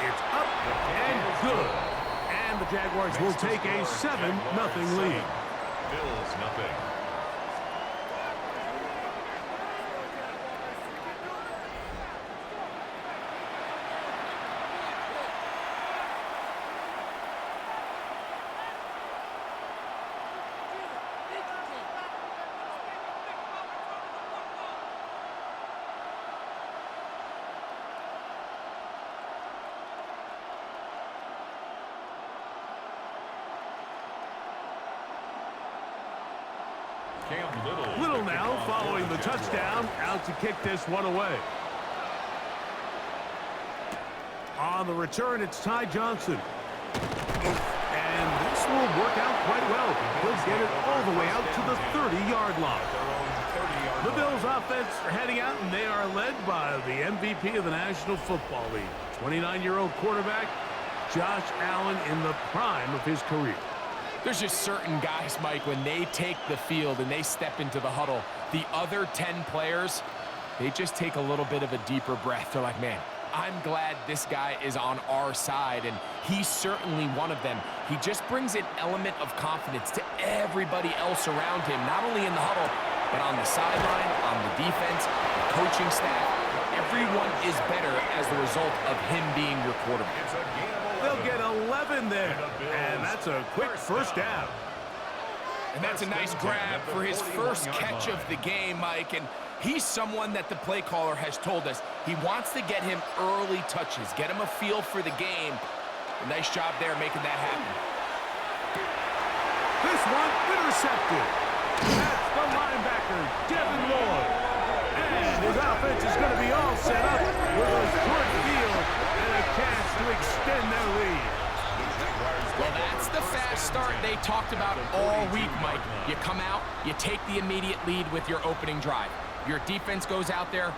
It's up and good. And the Jaguars will take a 7-0 lead. Bills nothing. Little now following the touchdown, out to kick this one away. On the return, it's Ty Johnson. And this will work out quite well. He'll get it all the way out to the 30-yard line. The Bills offense are heading out, and they are led by the MVP of the National Football League, 29-year-old quarterback Josh Allen in the prime of his career. There's just certain guys, Mike, when they take the field and they step into the huddle, the other 10 players, they just take a little bit of a deeper breath. They're like, man, I'm glad this guy is on our side, and he's certainly one of them. He just brings an element of confidence to everybody else around him, not only in the huddle, but on the sideline, on the defense, the coaching staff. Everyone is better as the result of him being your quarterback. They'll get 11 there, and that's a quick first down. And that's a nice grab for his first catch of the game, Mike. And he's someone that the play caller has told us he wants to get him early touches, get him a feel for the game. A nice job there making that happen. This one intercepted. That's the linebacker, Devin Lloyd. And his offense is going to be all set up with a short field and a chance to extend their lead. Well, that's the fast start they talked about all week, Mike. You come out, you take the immediate lead with your opening drive. Your defense goes out there,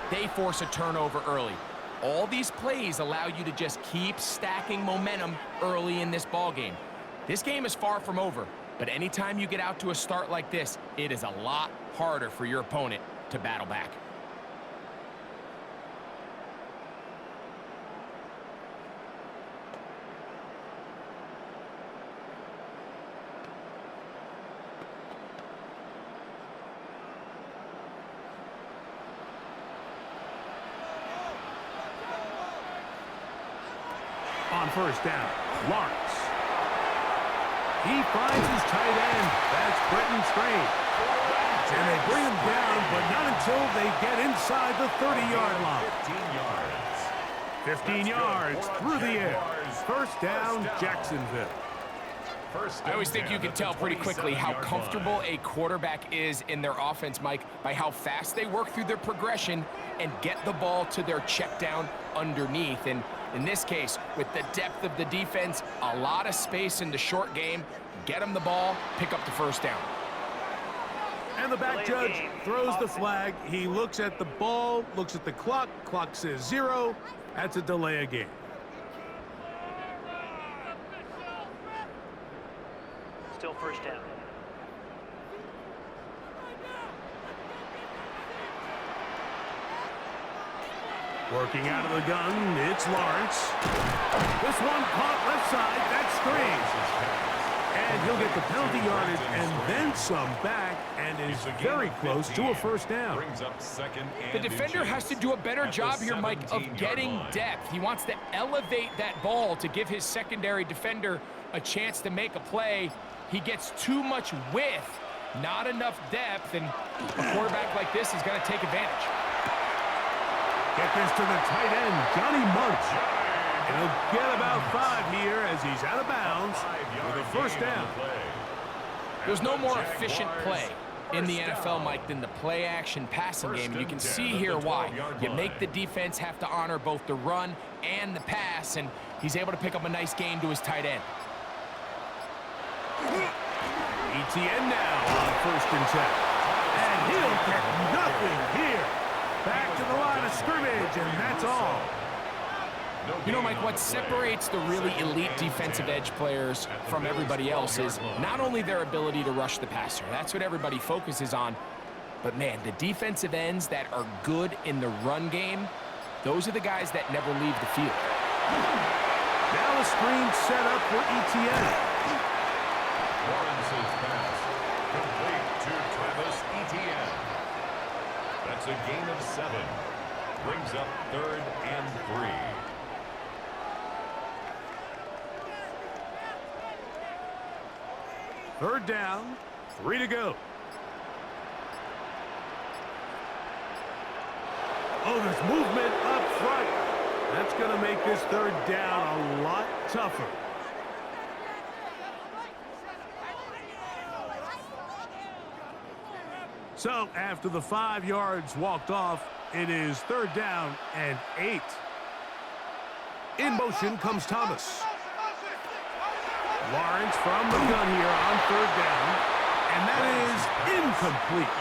they force a turnover early. All these plays allow you to just keep stacking momentum early in this ball game. This game is far from over, but anytime you get out to a start like this, it is a lot harder for your opponent to battle back. on first down. Lawrence. He finds his tight end. That's Brenton Strange. And they bring him down, but not until they get inside the 30-yard line. 15 yards through the air. First down, Jacksonville. I always think you can tell pretty quickly how comfortable a quarterback is in their offense, Mike, by how fast they work through their progression and get the ball to their check down underneath. And in this case, with the depth of the defense, a lot of space in the short game, get them the ball, pick up the first down. And the back judge throws the flag. He looks at the ball, looks at the clock. Clock says 0. That's a delay of game. Still first down. Working out of the gun, it's Lawrence. This one caught left side. That's Strange. And he'll get the penalty yardage and then some back, and is very close to a first down. The defender has to do a better job here, Mike, of getting depth. He wants to elevate that ball to give his secondary defender a chance to make a play. He gets too much width, not enough depth, and a quarterback like this is going to take advantage. Get this to the tight end, Johnny Munch. And he'll get about 5 here as he's out of bounds with a first down. There's no more efficient play in the NFL, Mike, than the play-action passing game. And you can see here why. You make the defense have to honor both the run and the pass, and he's able to pick up a nice gain to his tight end. ETN now on first and 10. And he'll get nothing here. Back to the line of scrimmage, and that's all. You know, Mike, what separates the really elite defensive edge players from everybody else is not only their ability to rush the passer. That's what everybody focuses on. But, man, the defensive ends that are good in the run game, those are the guys that never leave the field. Now a screen set up for ETN. Lawrence's pass complete to Travis Etienne. That's a gain of 7. Brings up 3rd and 3. Third down, 3 to go. Oh, there's movement up front. That's going to make this third down a lot tougher. So, after the 5 yards walked off, it is third down and 8. In motion comes Thomas. Lawrence from the gun here on third down, and that is incomplete.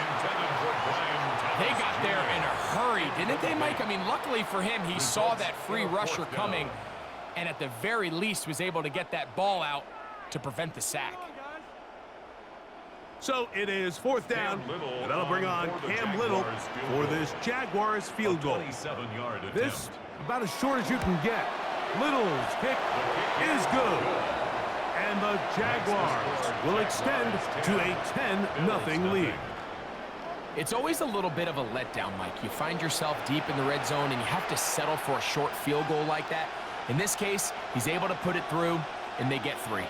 They got there in a hurry, didn't they, Mike? I mean, luckily for him, he saw that free rusher coming, and at the very least was able to get that ball out to prevent the sack. So it is fourth down, and that'll bring on Cam Little for this Jaguars field goal. This about as short as you can get. Little's kick is good. And the Jaguars will extend to a 10-0 lead. It's always a little bit of a letdown, Mike. You find yourself deep in the red zone, and you have to settle for a short field goal like that. In this case, he's able to put it through, and they get 3.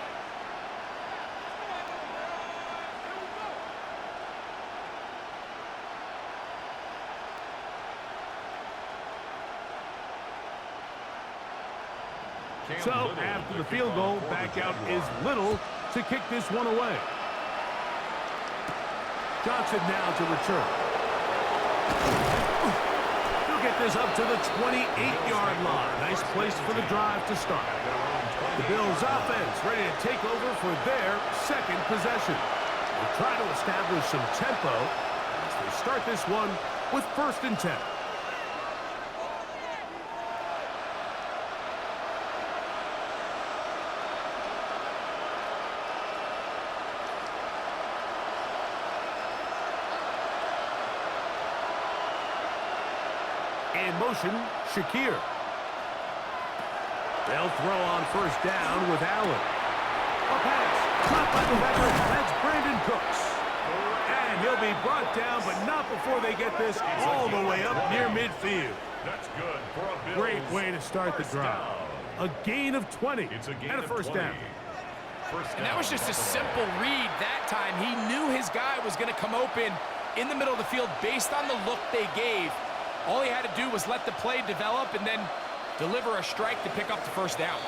So, after the field goal, back out is Little to kick this one away. Johnson now to return. He'll get this up to the 28-yard line. Nice place for the drive to start. The Bills' offense ready to take over for their second possession. They'll try to establish some tempo as they start this one with first and 10. In motion, Shakir. They'll throw on first down with Allen. A pass, caught by the veteran. That's Brandon Cooks. And he'll be brought down, but not before they get this all the way up near midfield. That's good for a Bills Great way to start the drive. A gain of 20 It's a gain and a of first 20. down. And that was just a simple read that time. He knew his guy was going to come open in the middle of the field based on the look they gave. All he had to do was let the play develop and then deliver a strike to pick up the first down.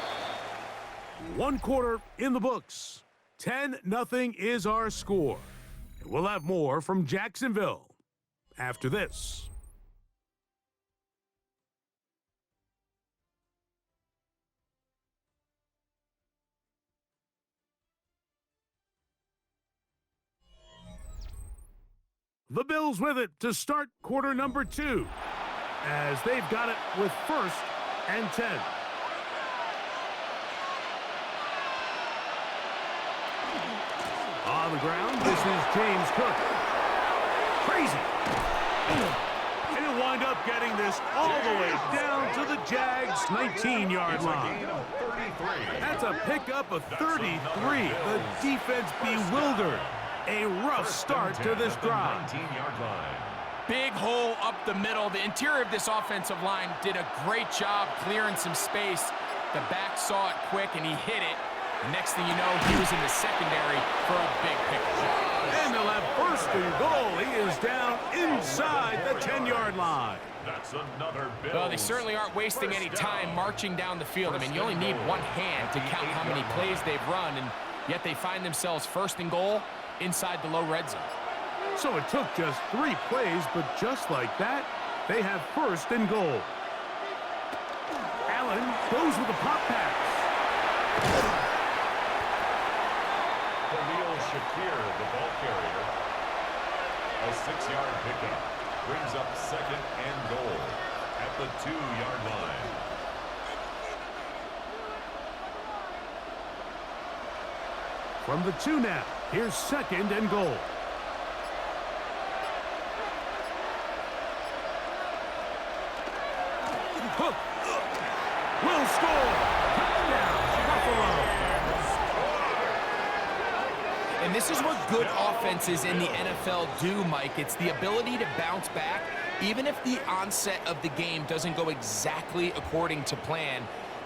1 quarter in the books. 10-0 is our score. And we'll have more from Jacksonville after this. The Bills with it to start quarter number 2, as they've got it with 1st and 10. On the ground, this is James Cook. Crazy. And he'll wind up getting this all the way down to the Jags' 19-yard line. That's a pickup of 33. The defense bewildered. A rough start to this drive. 19-yard line. Big hole up the middle. The interior of this offensive line did a great job clearing some space. The back saw it quick, and he hit it. The next thing you know, he was in the secondary for a big pickup. And they'll have 1st and goal. He is down inside the 10-yard line. That's another Bills. Well, they certainly aren't wasting any time marching down the field. I mean, you only need one hand to count how many plays they've run, and yet they find themselves 1st and goal inside the low red zone. So it took just 3 plays, but just like that, they have 1st and goal. Allen goes with a pop pass. Khalil Shakir, the ball carrier. A 6-yard pickup brings up 2nd and goal at the 2-yard line. From the 2 now, here's 2nd and goal. Hook will score. Touchdown, Buffalo. And this is what good offenses in the NFL do, Mike. It's the ability to bounce back, even if the onset of the game doesn't go exactly according to plan.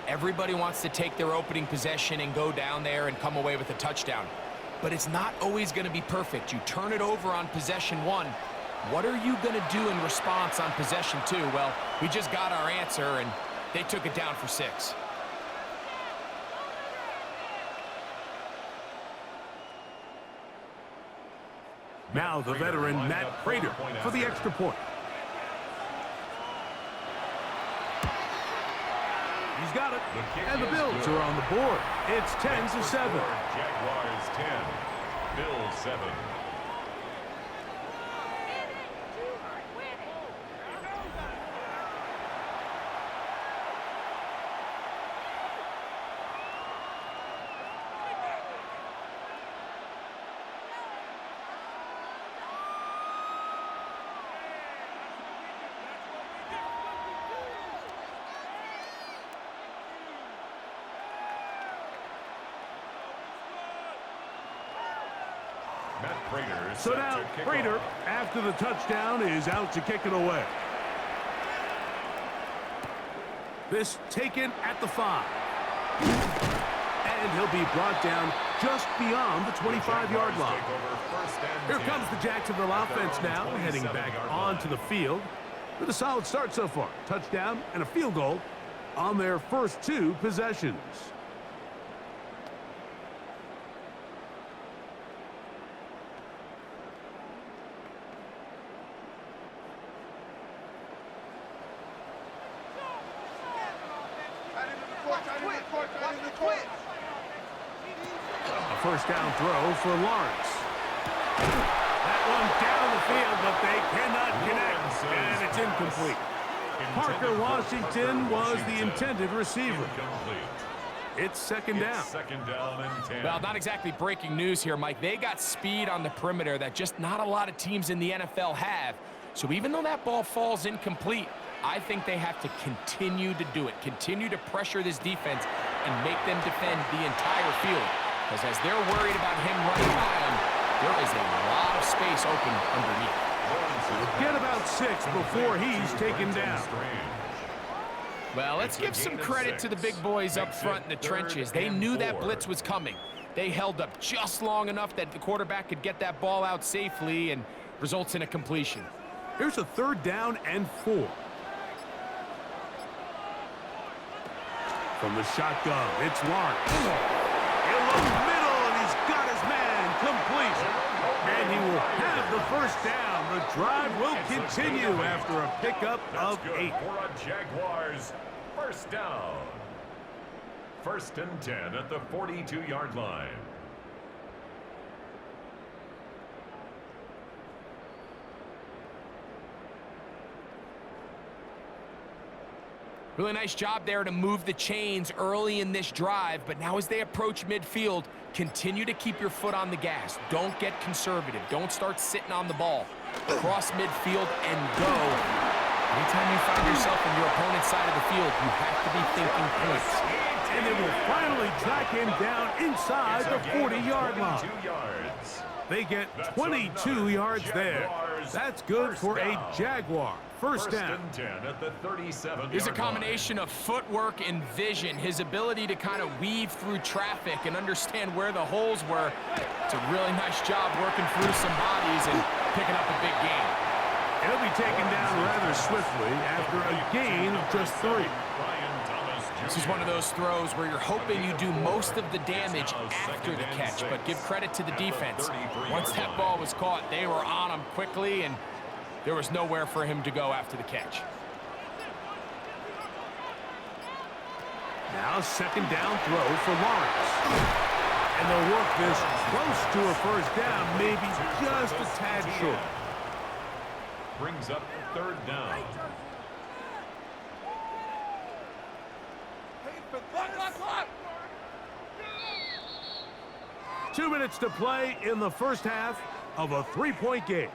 Everybody wants to take their opening possession and go down there and come away with a touchdown. But it's not always going to be perfect. You turn it over on possession 1. What are you going to do in response on possession 2? Well, we just got our answer, and they took it down for 6. Now the veteran Matt Prater for the extra point. He's got it, and the Bills are on the board. It's 10-7. Jaguars 10, Bills 7. So now Prater, after the touchdown, is out to kick it away. This taken at the 5. And he'll be brought down just beyond the 25-yard line. Here comes the Jacksonville offense now, heading back onto the field with a solid start so far. Touchdown and a field goal on their first 2 possessions. A first down throw for Lawrence. That one down the field, but they cannot connect, and it's incomplete. Parker Washington was the intended receiver. It's second down. Second down and 10. Well, not exactly breaking news here, Mike. They got speed on the perimeter that just not a lot of teams in the NFL have. So even though that ball falls incomplete, I think they have to continue to do it, continue to pressure this defense and make them defend the entire field. Because as they're worried about him running by them, there is a lot of space open underneath. Get about 6 before he's taken down. Well, let's give some credit to the big boys up front in the trenches. They knew that blitz was coming. They held up just long enough that the quarterback could get that ball out safely and results in a completion. Here's a 3rd down and 4. From the shotgun, it's Lawrence. In the middle, and he's got his man complete. And he will have the first down. The drive will continue after a pickup of 8. For a Jaguars first down. 1st and 10 at the 42-yard line. Really nice job there to move the chains early in this drive, but now as they approach midfield, continue to keep your foot on the gas. Don't get conservative. Don't start sitting on the ball. Cross midfield and go. Anytime you find yourself on your opponent's side of the field, you have to be thinking points. And they will finally track him down inside the 40-yard line. They get 22 yards there. That's good for a Jaguar. First down. 1st and 10 at the 37-yard There's a combination of footwork and vision, his ability to kind of weave through traffic and understand where the holes were. It's a really nice job working through some bodies and picking up a big gain. He'll be taken down rather swiftly after a gain of just 3. This is one of those throws where you're hoping you do most of the damage after the catch, but give credit to the defense. Once that ball was caught, they were on him quickly, and there was nowhere for him to go after the catch. Now 2nd down throw for Lawrence. And they'll work this close to a first down, maybe just a tad short. Brings up 3rd down. 2 minutes to play in the first half of a 3-point game.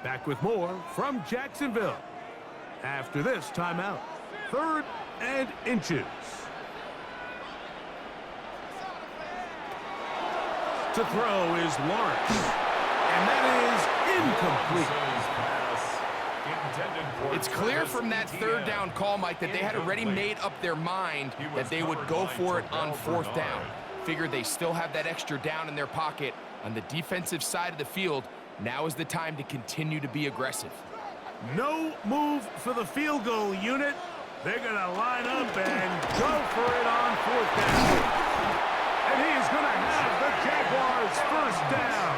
Back with more from Jacksonville. After this timeout, 3rd and inches. To throw is Lawrence. And that is incomplete. It's clear from that 3rd down call, Mike, that they had already made up their mind that they would go for it on 4th down. Figure they still have that extra down in their pocket on the defensive side of the field. Now is the time to continue to be aggressive. No move for the field goal unit. They're going to line up and go for it on 4th down. And he is going to have the Jaguars first down.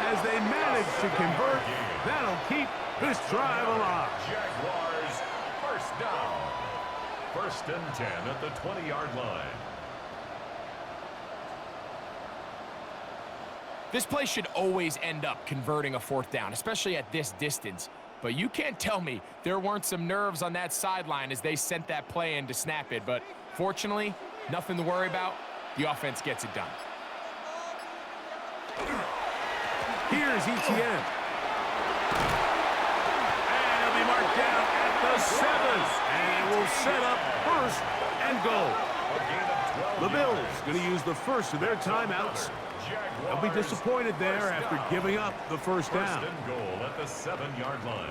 As they manage to convert, that'll keep this drive alive. Jaguars first down. 1st and 10 at the 20-yard line. This play should always end up converting a 4th down, especially at this distance. But you can't tell me there weren't some nerves on that sideline as they sent that play in to snap it. But fortunately, nothing to worry about. The offense gets it done. Here's Etienne. And he'll be marked down at the 7. And will set up 1st and goal. The Bills going to use the first of their timeouts. They'll be disappointed there after giving up the first down. 1st and goal at the 7-yard line.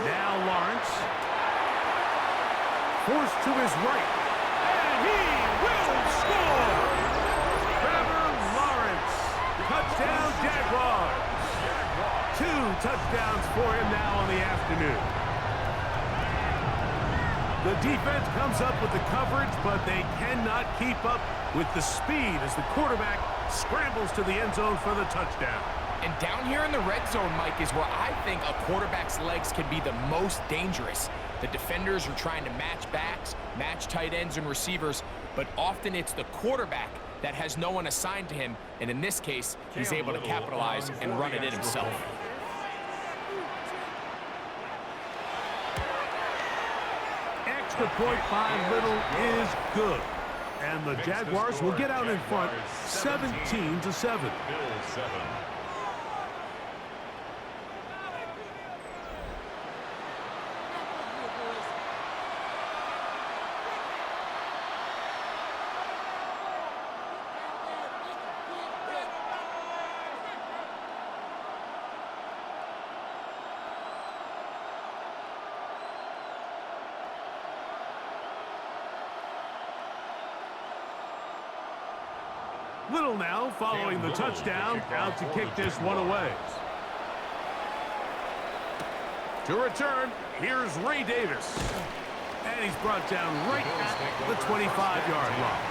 Now Lawrence. Forced to his right. And he will score! Trevor Lawrence. Touchdown Jaguars. 2 touchdowns for him now on the afternoon. The defense comes up with the coverage, but they cannot keep up with the speed as the quarterback scrambles to the end zone for the touchdown. And down here in the red zone, Mike, is where I think a quarterback's legs can be the most dangerous. The defenders are trying to match backs, match tight ends and receivers, but often it's the quarterback that has no one assigned to him, and in this case, he's able to capitalize and run it in himself. Extra point by Little is good. And the Jaguars will get out in front 17-7. Bills 7. Little now following the touchdown, out to kick this one away. To return, here's Ray Davis. And he's brought down right at the 25-yard line.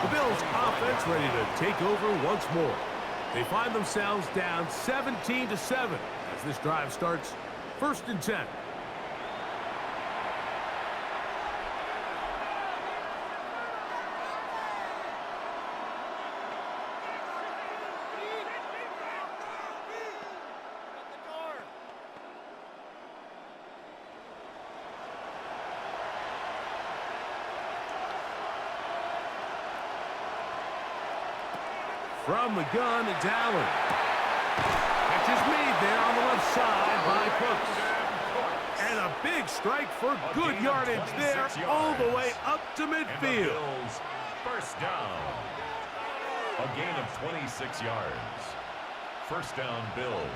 The Bills offense ready to take over once more. They find themselves down 17-7 as this drive starts 1st and 10. From the gun, it's Allen. Catch is made there on the left side by Cooks. And a big strike for good yardage there all the way up to midfield. First down. A gain of 26 yards. First down, Bills.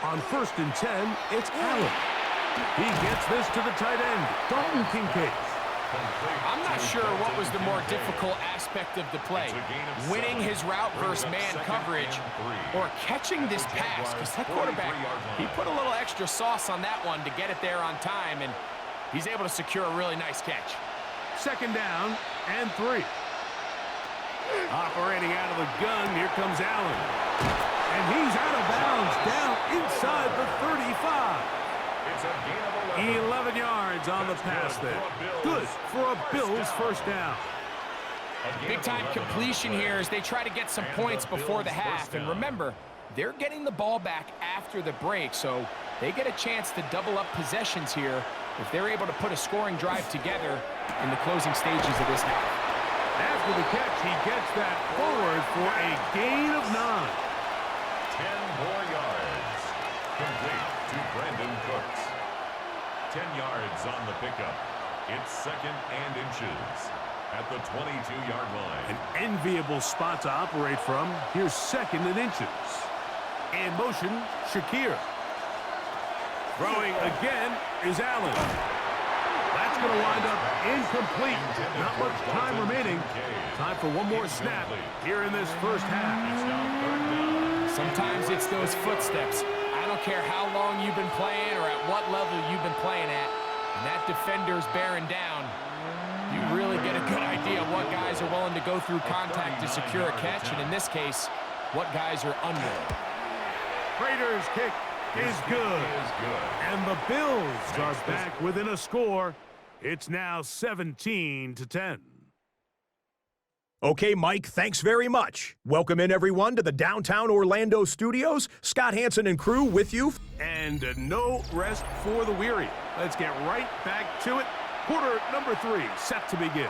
On 1st and 10, it's Allen. He gets this to the tight end, Dalton Kincaid. I'm not sure what was the more difficult aspect of the play, winning his route versus man coverage or catching this pass, because that quarterback, he put a little extra sauce on that one to get it there on time, and he's able to secure a really nice catch. 2nd down and 3. Operating out of the gun, here comes Allen. And he's out of bounds, down inside the 35. It's a gain of 11 yards on the pass there. Good for a Bills first down. Big-time completion here as they try to get some points before the half. And remember, they're getting the ball back after the break, so they get a chance to double up possessions here if they're able to put a scoring drive together in the closing stages of this half. After the catch, he gets that forward for a gain of 9. 10 more yards. Complete to Brandon Cooks. 10 yards on the pickup. It's 2nd and inches at the 22-yard line. An enviable spot to operate from. Here's 2nd and inches. In motion, Shakir. Throwing again is Allen. That's going to wind up incomplete. Not much time remaining. Time for one more snap here in this first half. Sometimes it's those footsteps. I don't care how long you've been playing or at what level you've been playing at. And that defender's bearing down. You really get a good idea of what guys are willing to go through contact to secure a catch. And in this case, what guys are unwilling. Raiders kick is good. And the Bills are back within a score. It's now 17-10. Okay, Mike, thanks very much. Welcome in, everyone, to the Downtown Orlando studios. Scott Hanson and crew with you. And no rest for the weary. Let's get right back to it. Quarter number 3 set to begin.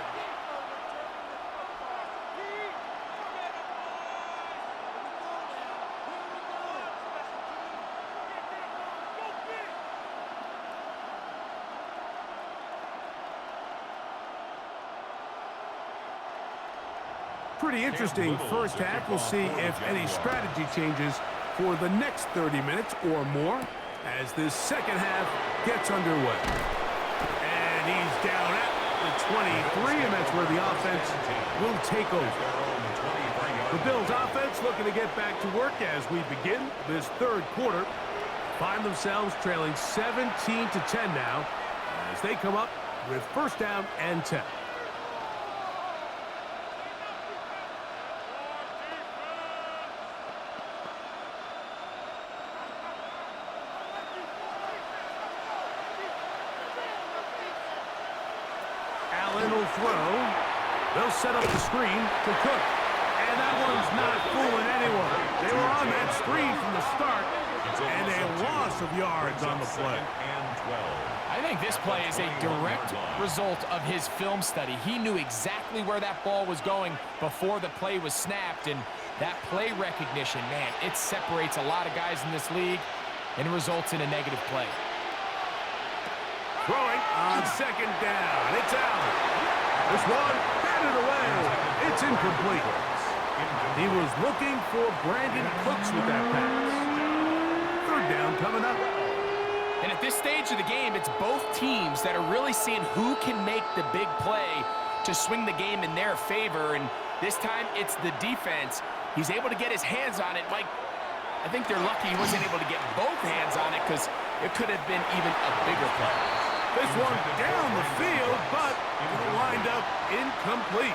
Pretty interesting first half. We'll see if any strategy changes for the next 30 minutes or more as this second half gets underway. And he's down at the 23, and that's where the offense will take over. The Bills offense looking to get back to work as we begin this third quarter. Find themselves trailing 17-10 now as they come up with 1st down and 10. Allen will throw. They'll set up the screen to Cook. And that one's not fooling anyone. They were on that screen from the start. And a loss of yards on the play. I think this play is a direct result of his film study. He knew exactly where that ball was going before the play was snapped. And that play recognition, man, it separates a lot of guys in this league and results in a negative play. Throwing on 2nd down. It's Allen. This one, batted away. It's incomplete. He was looking for Brandon Cooks with that pass. Third down coming up. And at this stage of the game, it's both teams that are really seeing who can make the big play to swing the game in their favor. And this time, it's the defense. He's able to get his hands on it. Mike, I think they're lucky he wasn't able to get both hands on it because it could have been even a bigger play. This one down the field, but it'll wind up incomplete.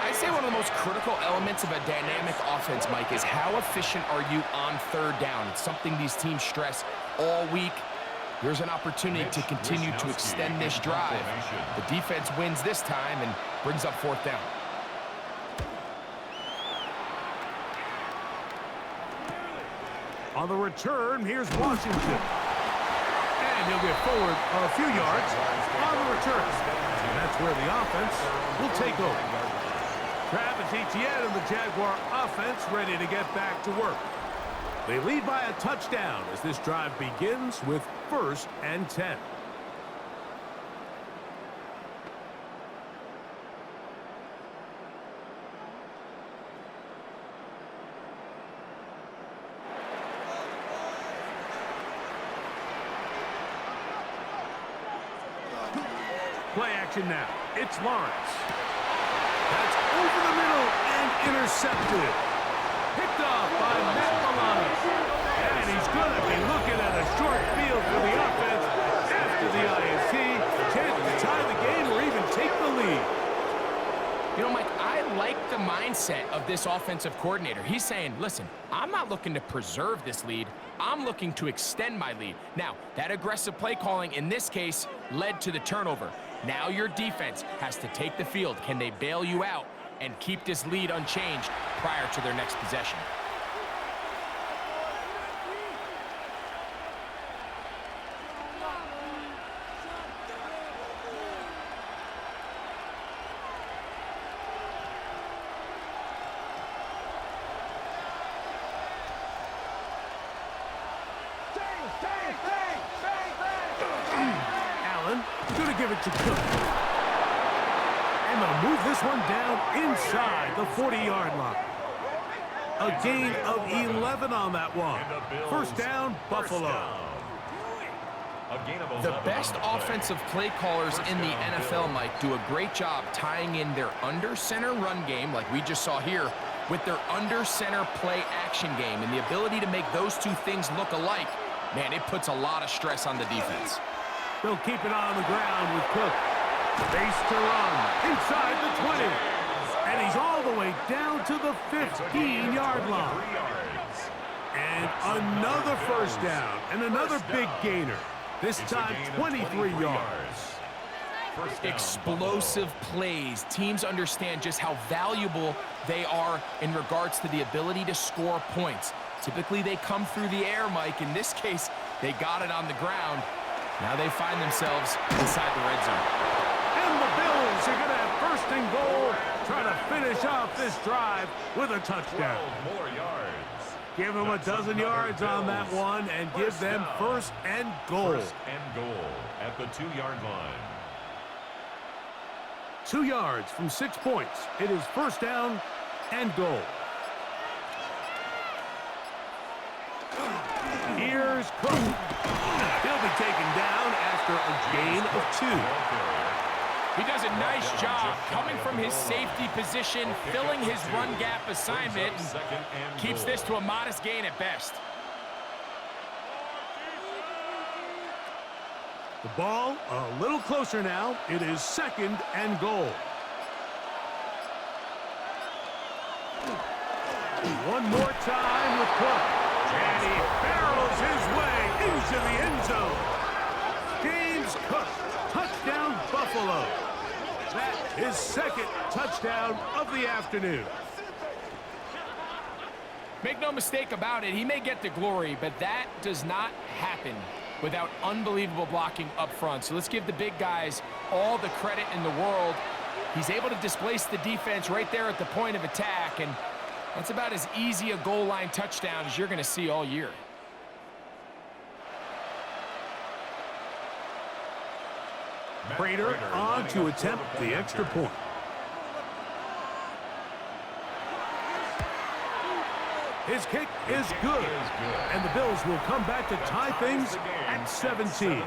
I'd say one of the most critical elements of a dynamic offense, Mike, is how efficient are you on third down? It's something these teams stress all week. Here's an opportunity to continue to extend this drive. The defense wins this time and brings up fourth down. On the return, here's Washington. And he'll get forward a few yards on the return. And that's where the offense will take over. Travis Etienne and the Jaguar offense ready to get back to work. They lead by a touchdown as this drive begins with 1st and 10. Play action now. It's Lawrence. That's over the middle and intercepted. Picked off by Matt Milano. And he's going to be looking at a short field for the offense after the INT. Chance to tie the game or even take the lead. You know, Mike, I like the mindset of this offensive coordinator. He's saying, listen, I'm not looking to preserve this lead. I'm looking to extend my lead. Now, that aggressive play calling in this case led to the turnover. Now your defense has to take the field. Can they bail you out and keep this lead unchanged prior to their next possession? Allen going to give it to Cook. And they'll move this one down inside the 40-yard line. A gain of 11 on that one. First down, Buffalo. The best offensive play callers in the NFL, Mike, do a great job tying in their under-center run game, like we just saw here, with their under-center play action game. And the ability to make those two things look alike, man, it puts a lot of stress on the defense. They'll keep it on the ground with Cook. Base to run inside the 20. And he's all the way down to the 15-yard line. And another first down and another big gainer. This time 23 yards. Explosive plays. Teams understand just how valuable they are in regards to the ability to score points. Typically, they come through the air, Mike. In this case, they got it on the ground. Now they find themselves inside the red zone. And the Bills are going to have first and goal, trying to finish off this drive with a touchdown. More yards. Give them a dozen yards on that one and give them first and goal. First and goal at the 2-yard line. 2 yards from 6 points. It is first down and goal. Here's Cook. He'll be taken down after a gain of 2. He does a nice job coming from his safety position, filling his run gap assignment, and keeps this to a modest gain at best. The ball a little closer now. It is second and goal. One more time with Cook. And he barrels his way into the end zone. James Cook, touchdown Buffalo. That is second touchdown of the afternoon. Make no mistake about it, he may get the glory, but that does not happen without unbelievable blocking up front. So let's give the big guys all the credit in the world. He's able to displace the defense right there at the point of attack, and that's about as easy a goal line touchdown as you're going to see all year. Prater on to attempt the extra point. His kick is good, and the Bills will come back to tie things at 17.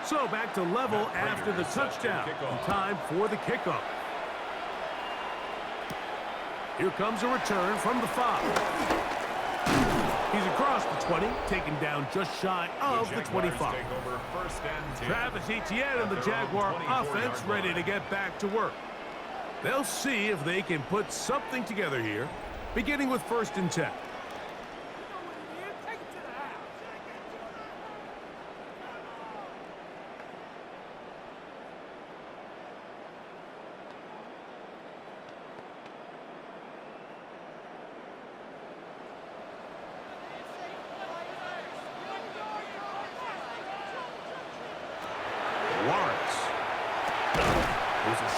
So back to level after the touchdown. And time for the kickoff. Here comes a return from the 5. He's across the 20, taken down just shy of the 25. Travis Etienne and the Jaguar offense ready to get back to work. They'll see if they can put something together here, beginning with 1st and 10.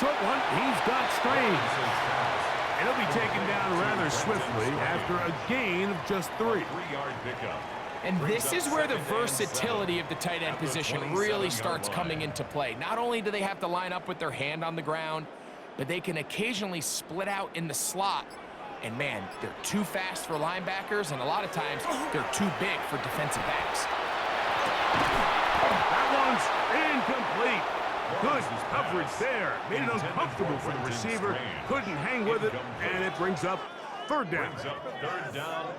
Short one, he's got strings. And he'll be taken down rather swiftly after a gain of just 3. 3-yard pickup. And this is where the versatility of the tight end position really starts coming into play. Not only do they have to line up with their hand on the ground, but they can occasionally split out in the slot. And man, they're too fast for linebackers, and a lot of times they're too big for defensive backs. That one's incomplete. Good coverage there. Made it uncomfortable for the receiver. Couldn't hang with it, and it brings up 3rd down.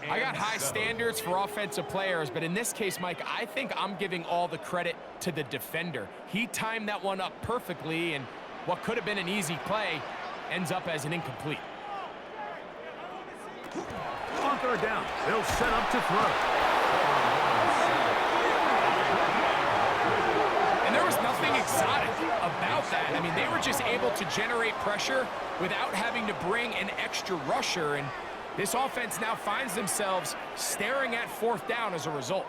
I got high standards for offensive players, but in this case, Mike, I think I'm giving all the credit to the defender. He timed that one up perfectly, and what could have been an easy play ends up as an incomplete. On 3rd down, they'll set up to throw. And there was nothing exotic about that. I mean, they were just able to generate pressure without having to bring an extra rusher, and this offense now finds themselves staring at 4th down as a result.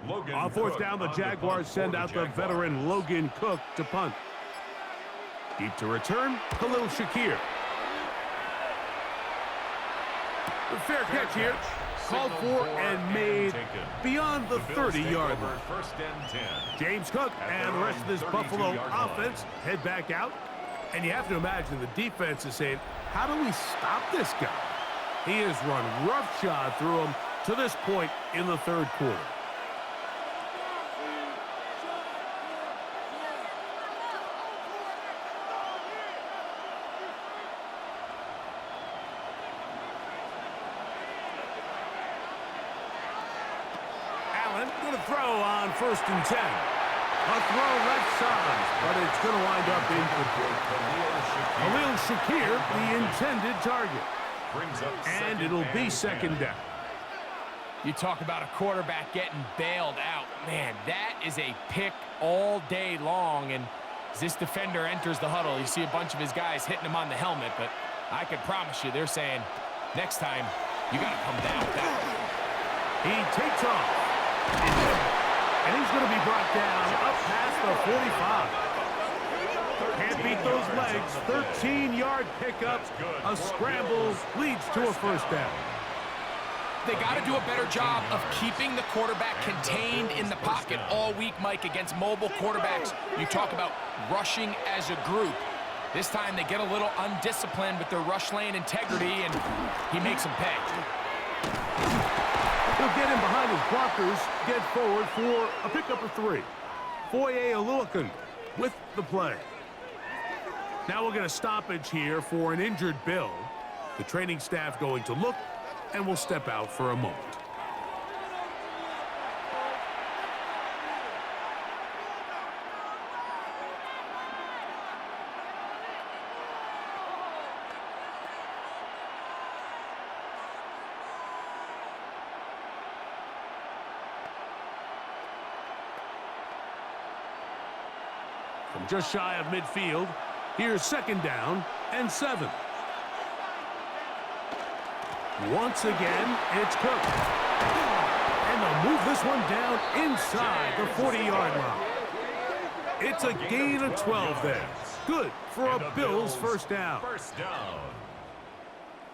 On 4th down, the Jaguars send out the veteran Logan Cook to punt. Deep to return, Khalil Shakir. The fair catch here, called for and made beyond the 30-yard line. James Cook and the rest of this Buffalo offense head back out. And you have to imagine the defense is saying, how do we stop this guy? He has run roughshod through him to this point in the 3rd quarter. Going to throw on 1st and 10. A throw left side, but it's going to wind up incomplete. Khalil Shakir, the intended target. And it'll be 2nd down. You talk about a quarterback getting bailed out. Man, that is a pick all day long. And as this defender enters the huddle, you see a bunch of his guys hitting him on the helmet, but I can promise you they're saying, next time, you got to come down with that. He takes off. And he's going to be brought down up past the 45. Can't beat those legs. 13-yard pickup. A scramble leads to a 1st down. They got to do a better job of keeping the quarterback contained in the pocket all week, Mike, against mobile quarterbacks. You talk about rushing as a group. This time they get a little undisciplined with their rush lane integrity, and he makes them pay. He'll get in behind his blockers, get forward for a pickup of 3. Foye Oluokun with the play. Now we'll get a stoppage here for an injured Bill. The training staff going to look, and will step out for a moment. From just shy of midfield, here's 2nd down and 7. Once again, it's Cook. And they'll move this one down inside the 40-yard line. It's a gain of 12 there. Good for a Bills first down. First down.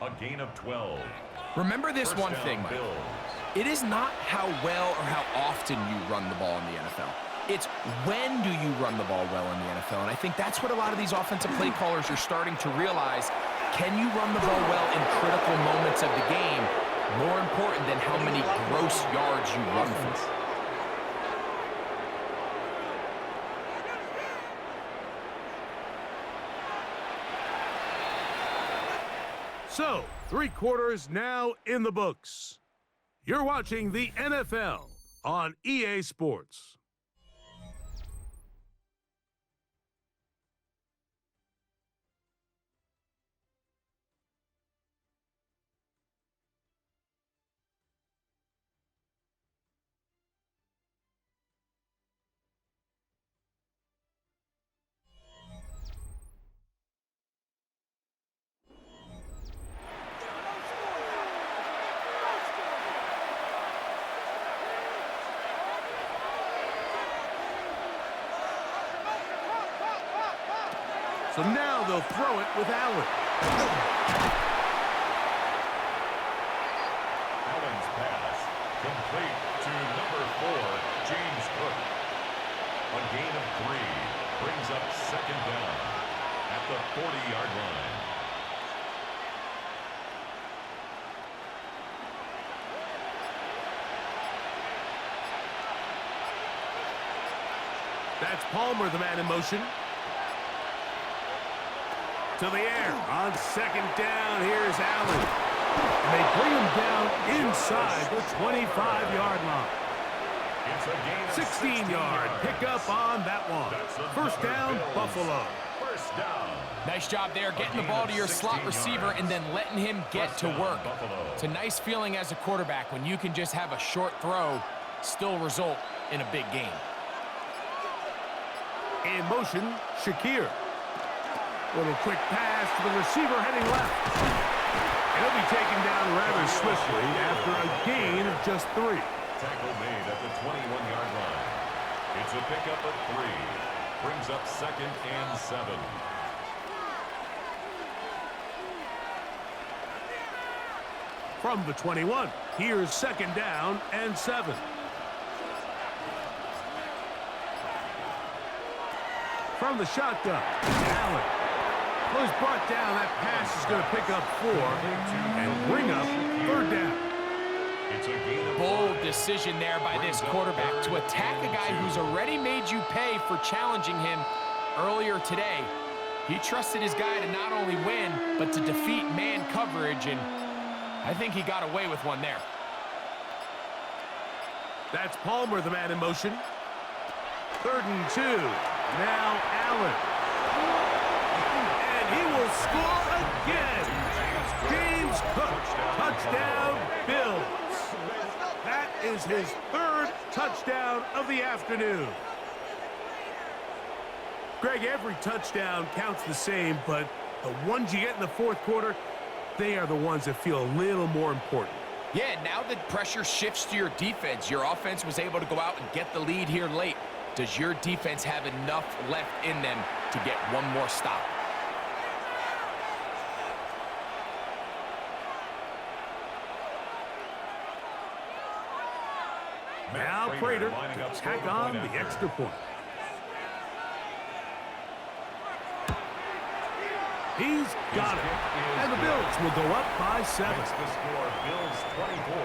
A gain of 12. Remember this First one down, thing, Mike. Bills. It is not how well or how often you run the ball in the NFL. It's when do you run the ball well in the NFL. And I think that's what a lot of these offensive play callers are starting to realize. Can you run the ball well in critical moments of the game? More important than how many gross yards you run for. So, 3 quarters now in the books. You're watching the NFL on EA Sports. So now they'll throw it with Allen. Allen's pass complete to number 4, James Cook. A gain of 3 brings up 2nd down at the 40-yard line. That's Palmer, the man in motion. To the air on 2nd down. Here's Allen. And they bring him down inside the 25-yard line. It's a gain of 16-yard pickup on that one. First down, Buffalo. First down. Nice job there, getting the ball to your slot receiver and then letting him get to work. It's a nice feeling as a quarterback when you can just have a short throw, still result in a big game. In motion, Shakir. Little quick pass to the receiver heading left. He'll be taken down rather swiftly after a gain of just 3. Tackle made at the 21-yard line. It's a pickup of 3. Brings up 2nd and 7. From the 21, here's 2nd down and 7. From the shotgun, Allen. Was brought down. That pass is going to pick up 4 and bring up 3rd down. It's a gain of Bold decision there by this quarterback to attack a guy who's already made you pay for challenging him earlier today. He trusted his guy to not only win, but to defeat man coverage, and I think he got away with one there. That's Palmer, the man in motion. 3rd and 2. Now Allen. And he will score again. James Cook, touchdown, Bills. That is his 3rd touchdown of the afternoon. Greg, every touchdown counts the same, but the ones you get in the 4th quarter, they are the ones that feel a little more important. Yeah, now that pressure shifts to your defense, your offense was able to go out and get the lead here late. Does your defense have enough left in them to get one more stop? Now Prater to tack on the extra point. He's got it. And the Bills will go up by 7. Makes the score Bills 24,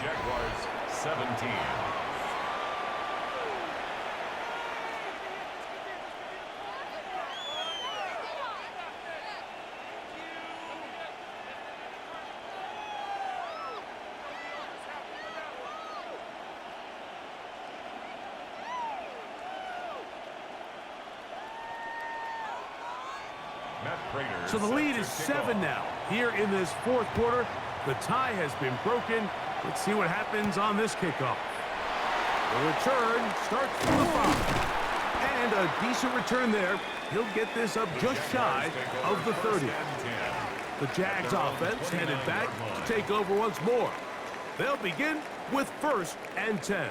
Jaguars 17. So the lead is 7 now. Here in this 4th quarter, the tie has been broken. Let's see what happens on this kickoff. The return starts from the 5. And a decent return there. He'll get this up just shy of the 30. The Jags offense headed back to take over once more. They'll begin with 1st and 10.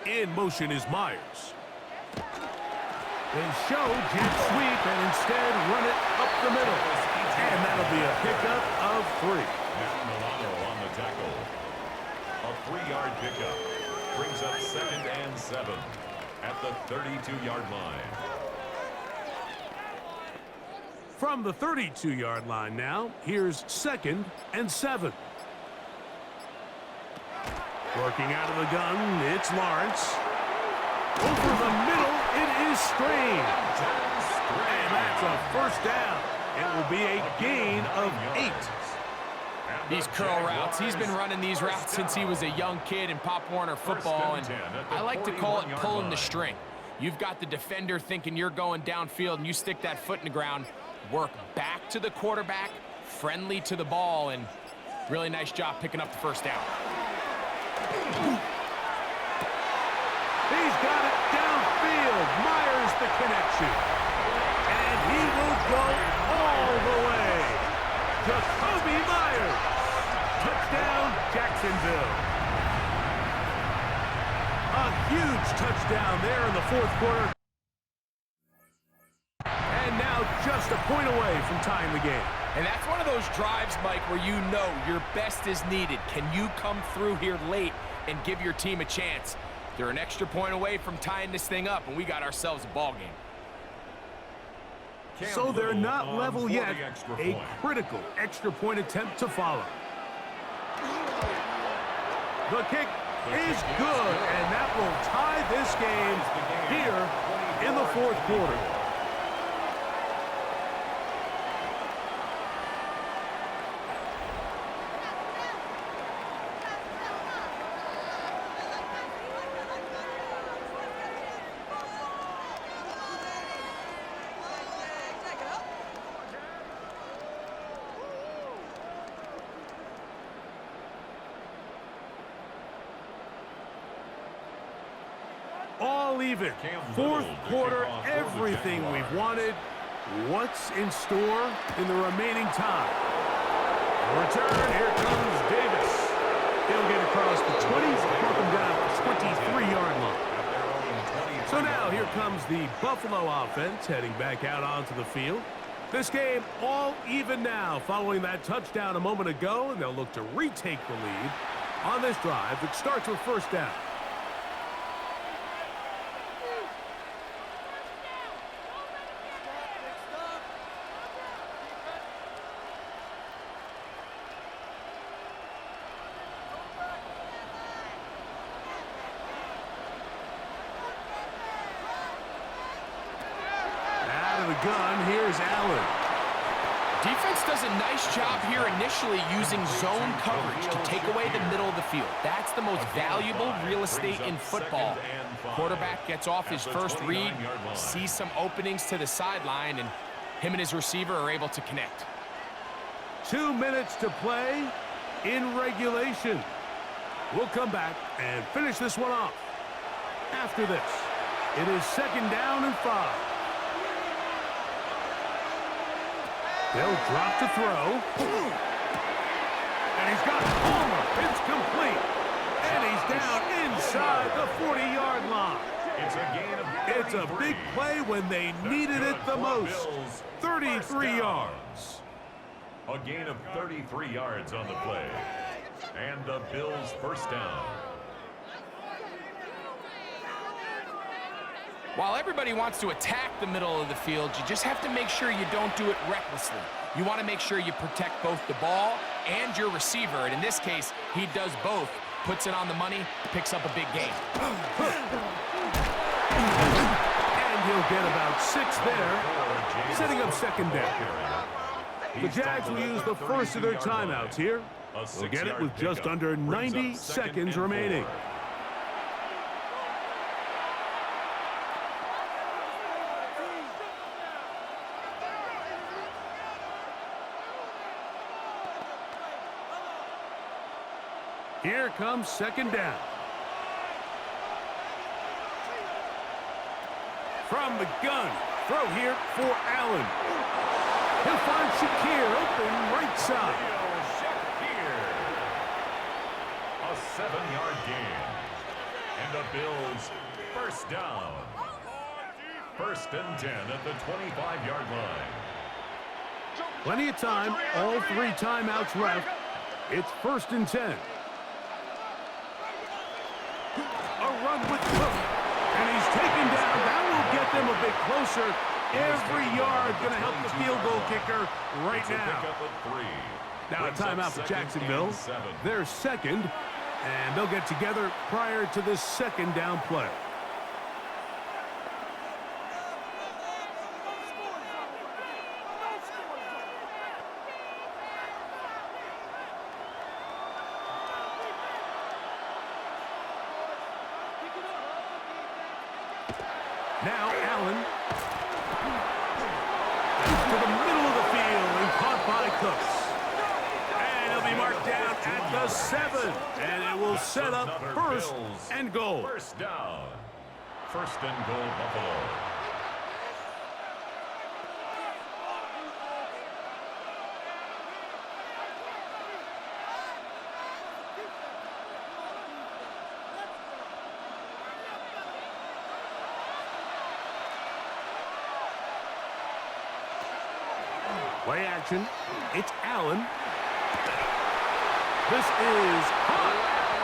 In motion is Myers. They show jet sweep and instead run it up the middle. And that'll be a pickup of 3. Matt Milano on the tackle. A 3-yard pickup brings up 2nd and 7 at the 32-yard line. From the 32-yard line now, here's 2nd and 7. Working out of the gun, it's Lawrence. Over the middle, it is Strain. And that's a 1st down. It will be a gain of 8. These curl routes, he's been running these routes since he was a young kid in Pop Warner football, and I like to call it pulling the string. You've got the defender thinking you're going downfield, and you stick that foot in the ground, work back to the quarterback, friendly to the ball, and really nice job picking up the 1st down. He's got it downfield. Myers the connection. And he will go all the way. Jakobi Myers. Touchdown, Jacksonville. A huge touchdown there in the 4th quarter. And now just a point away from tying the game. And that's one of those drives, Mike, where you know your best is needed. Can you come through here late and give your team a chance? They're an extra point away from tying this thing up, and we got ourselves a ball game. So they're not level yet. A critical extra point attempt to follow. The kick is good, and that will tie this game here in the 4th quarter. All even. 4th quarter, everything we've wanted. What's in store in the remaining time? Return, here comes Davis. He'll get across the 20, knock him down at the 23-yard line. So now here comes the Buffalo offense heading back out onto the field. This game all even now following that touchdown a moment ago, and they'll look to retake the lead on this drive that starts with 1st down. Gun, here's Allen. Defense does a nice job here initially using zone coverage to take away the middle of the field. That's the most valuable real estate in football. Quarterback gets off his first read, sees some openings to the sideline, and him and his receiver are able to connect. 2 minutes to play in regulation. We'll come back and finish this one off. After this, it is 2nd down and 5. They'll drop to throw. And he's got Palmer. It's complete. And he's down inside the 40-yard line. It's a big play when they needed it the most. 33 yards. A gain of 33 yards on the play. And the Bills' 1st down. While everybody wants to attack the middle of the field, you just have to make sure you don't do it recklessly. You want to make sure you protect both the ball and your receiver, and in this case, he does both. Puts it on the money, picks up a big gain. And he'll get about 6 there, setting up 2nd down. The Jags will use the first of their timeouts here We'll get it with just under 90 seconds remaining. Here comes second down. From the gun, throw here for Allen. He'll find Shakir open right side. Shakir. A 7-yard gain. And the Bills first down. First and 10 at the 25-yard line. Plenty of time, all 3 timeouts left. It's first and 10. A run with Cook. And he's taken down. That will get them a bit closer. Every yard going to help the field goal kicker right now. Now a timeout for Jacksonville. They're second, and they'll get together prior to this second down play. Now Allen to the middle of the field and caught by Cooks. And he'll be marked down at the 7. And it will set up first and goal. First down. First and goal, Buffalo. Play action. It's Allen. This is hot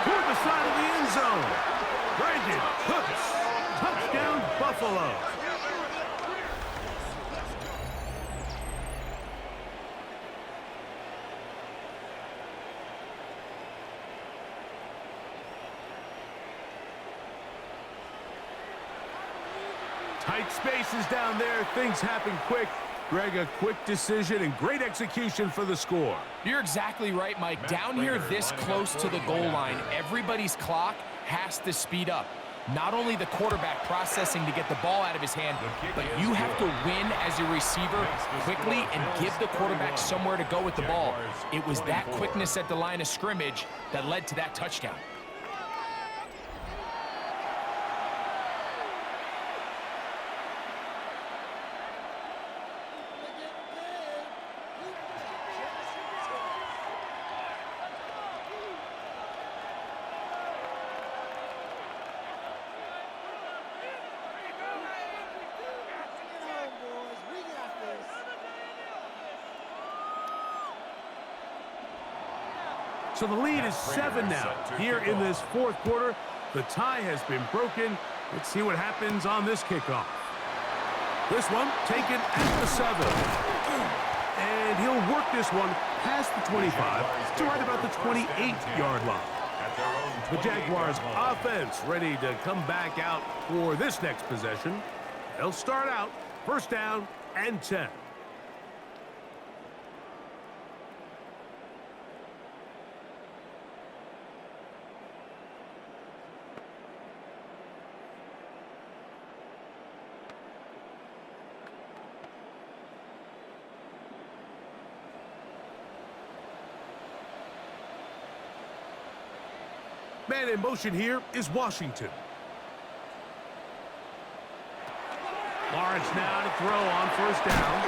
toward the side of the end zone. Brandon Cooks. Touchdown, Buffalo. Tight spaces down there. Things happen quick. Greg, a quick decision and great execution for the score. You're exactly right, Mike. Down here this close to the goal line, everybody's clock has to speed up. Not only the quarterback processing to get the ball out of his hand, but you have to win as a receiver quickly and give the quarterback somewhere to go with the ball. It was that quickness at the line of scrimmage that led to that touchdown. So the lead is 7 now. Here in this fourth quarter, the tie has been broken. Let's see what happens on this kickoff. This one taken at the 7. And he'll work this one past the 25 to right about the 28-yard line. The Jaguars offense ready to come back out for this next possession. They'll start out first down and 10. Man in motion here is Washington. Lawrence now to throw on first down.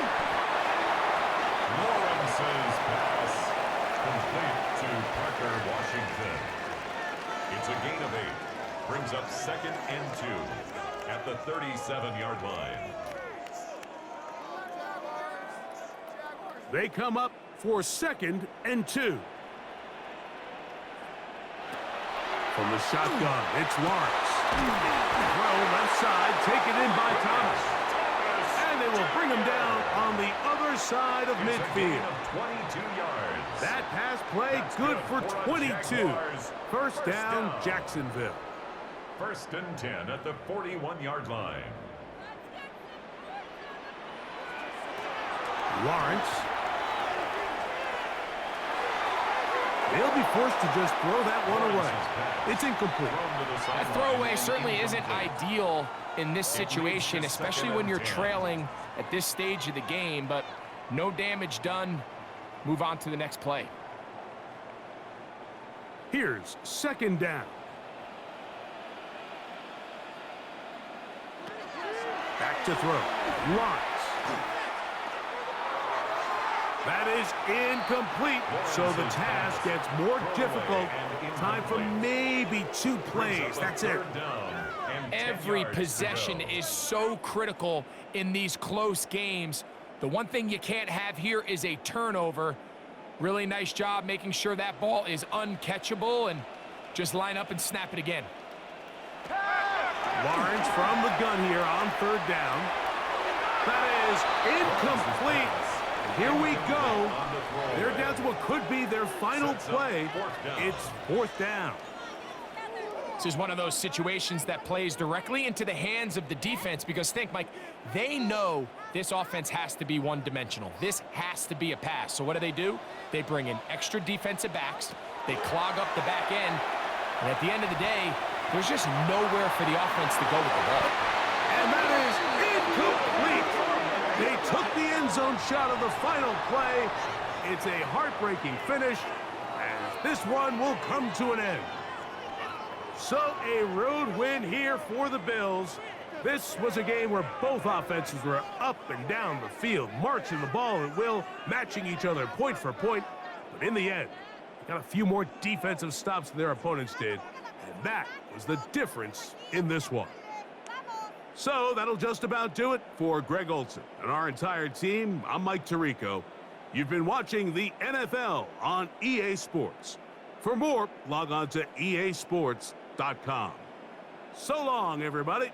Lawrence's pass complete to Parker Washington. It's a gain of 8. Brings up second and 2 at the 37-yard line. They come up for second and 2. From the shotgun, it's Lawrence. Throw left side, taken in by Thomas. And they will bring him down on the other side of midfield. 22 yards. That pass play good for 22. First down, Jacksonville. First and 10 at the 41-yard line. Lawrence. They'll be forced to just throw that one away. It's incomplete. That throwaway certainly isn't ideal in this situation, especially when you're trailing at this stage of the game, but no damage done. Move on to the next play. Here's second down. Back to throw. Lawrence. That is incomplete, so the task gets more difficult. Time for maybe 2 plays. That's it. Every possession is so critical in these close games. The one thing you can't have here is a turnover. Really nice job making sure that ball is uncatchable, and just line up and snap it again. Lawrence from the gun here on third down. That is incomplete. Here we go. They're down to what could be their final play. It's fourth down. This is one of those situations that plays directly into the hands of the defense, because think, Mike, they know this offense has to be one-dimensional. This has to be a pass. So what do? They bring in extra defensive backs. They clog up the back end. And at the end of the day, there's just nowhere for the offense to go with the ball. And that is incomplete. They took the end zone shot of the final play. It's a heartbreaking finish, as this one will come to an end. So a road win here for the Bills. This was a game where both offenses were up and down the field, marching the ball at will, matching each other point for point. But in the end, they got a few more defensive stops than their opponents did, and that was the difference in this one. So that'll just about do it for Greg Olsen and our entire team. I'm Mike Tirico. You've been watching the NFL on EA Sports. For more, log on to easports.com. So long, everybody.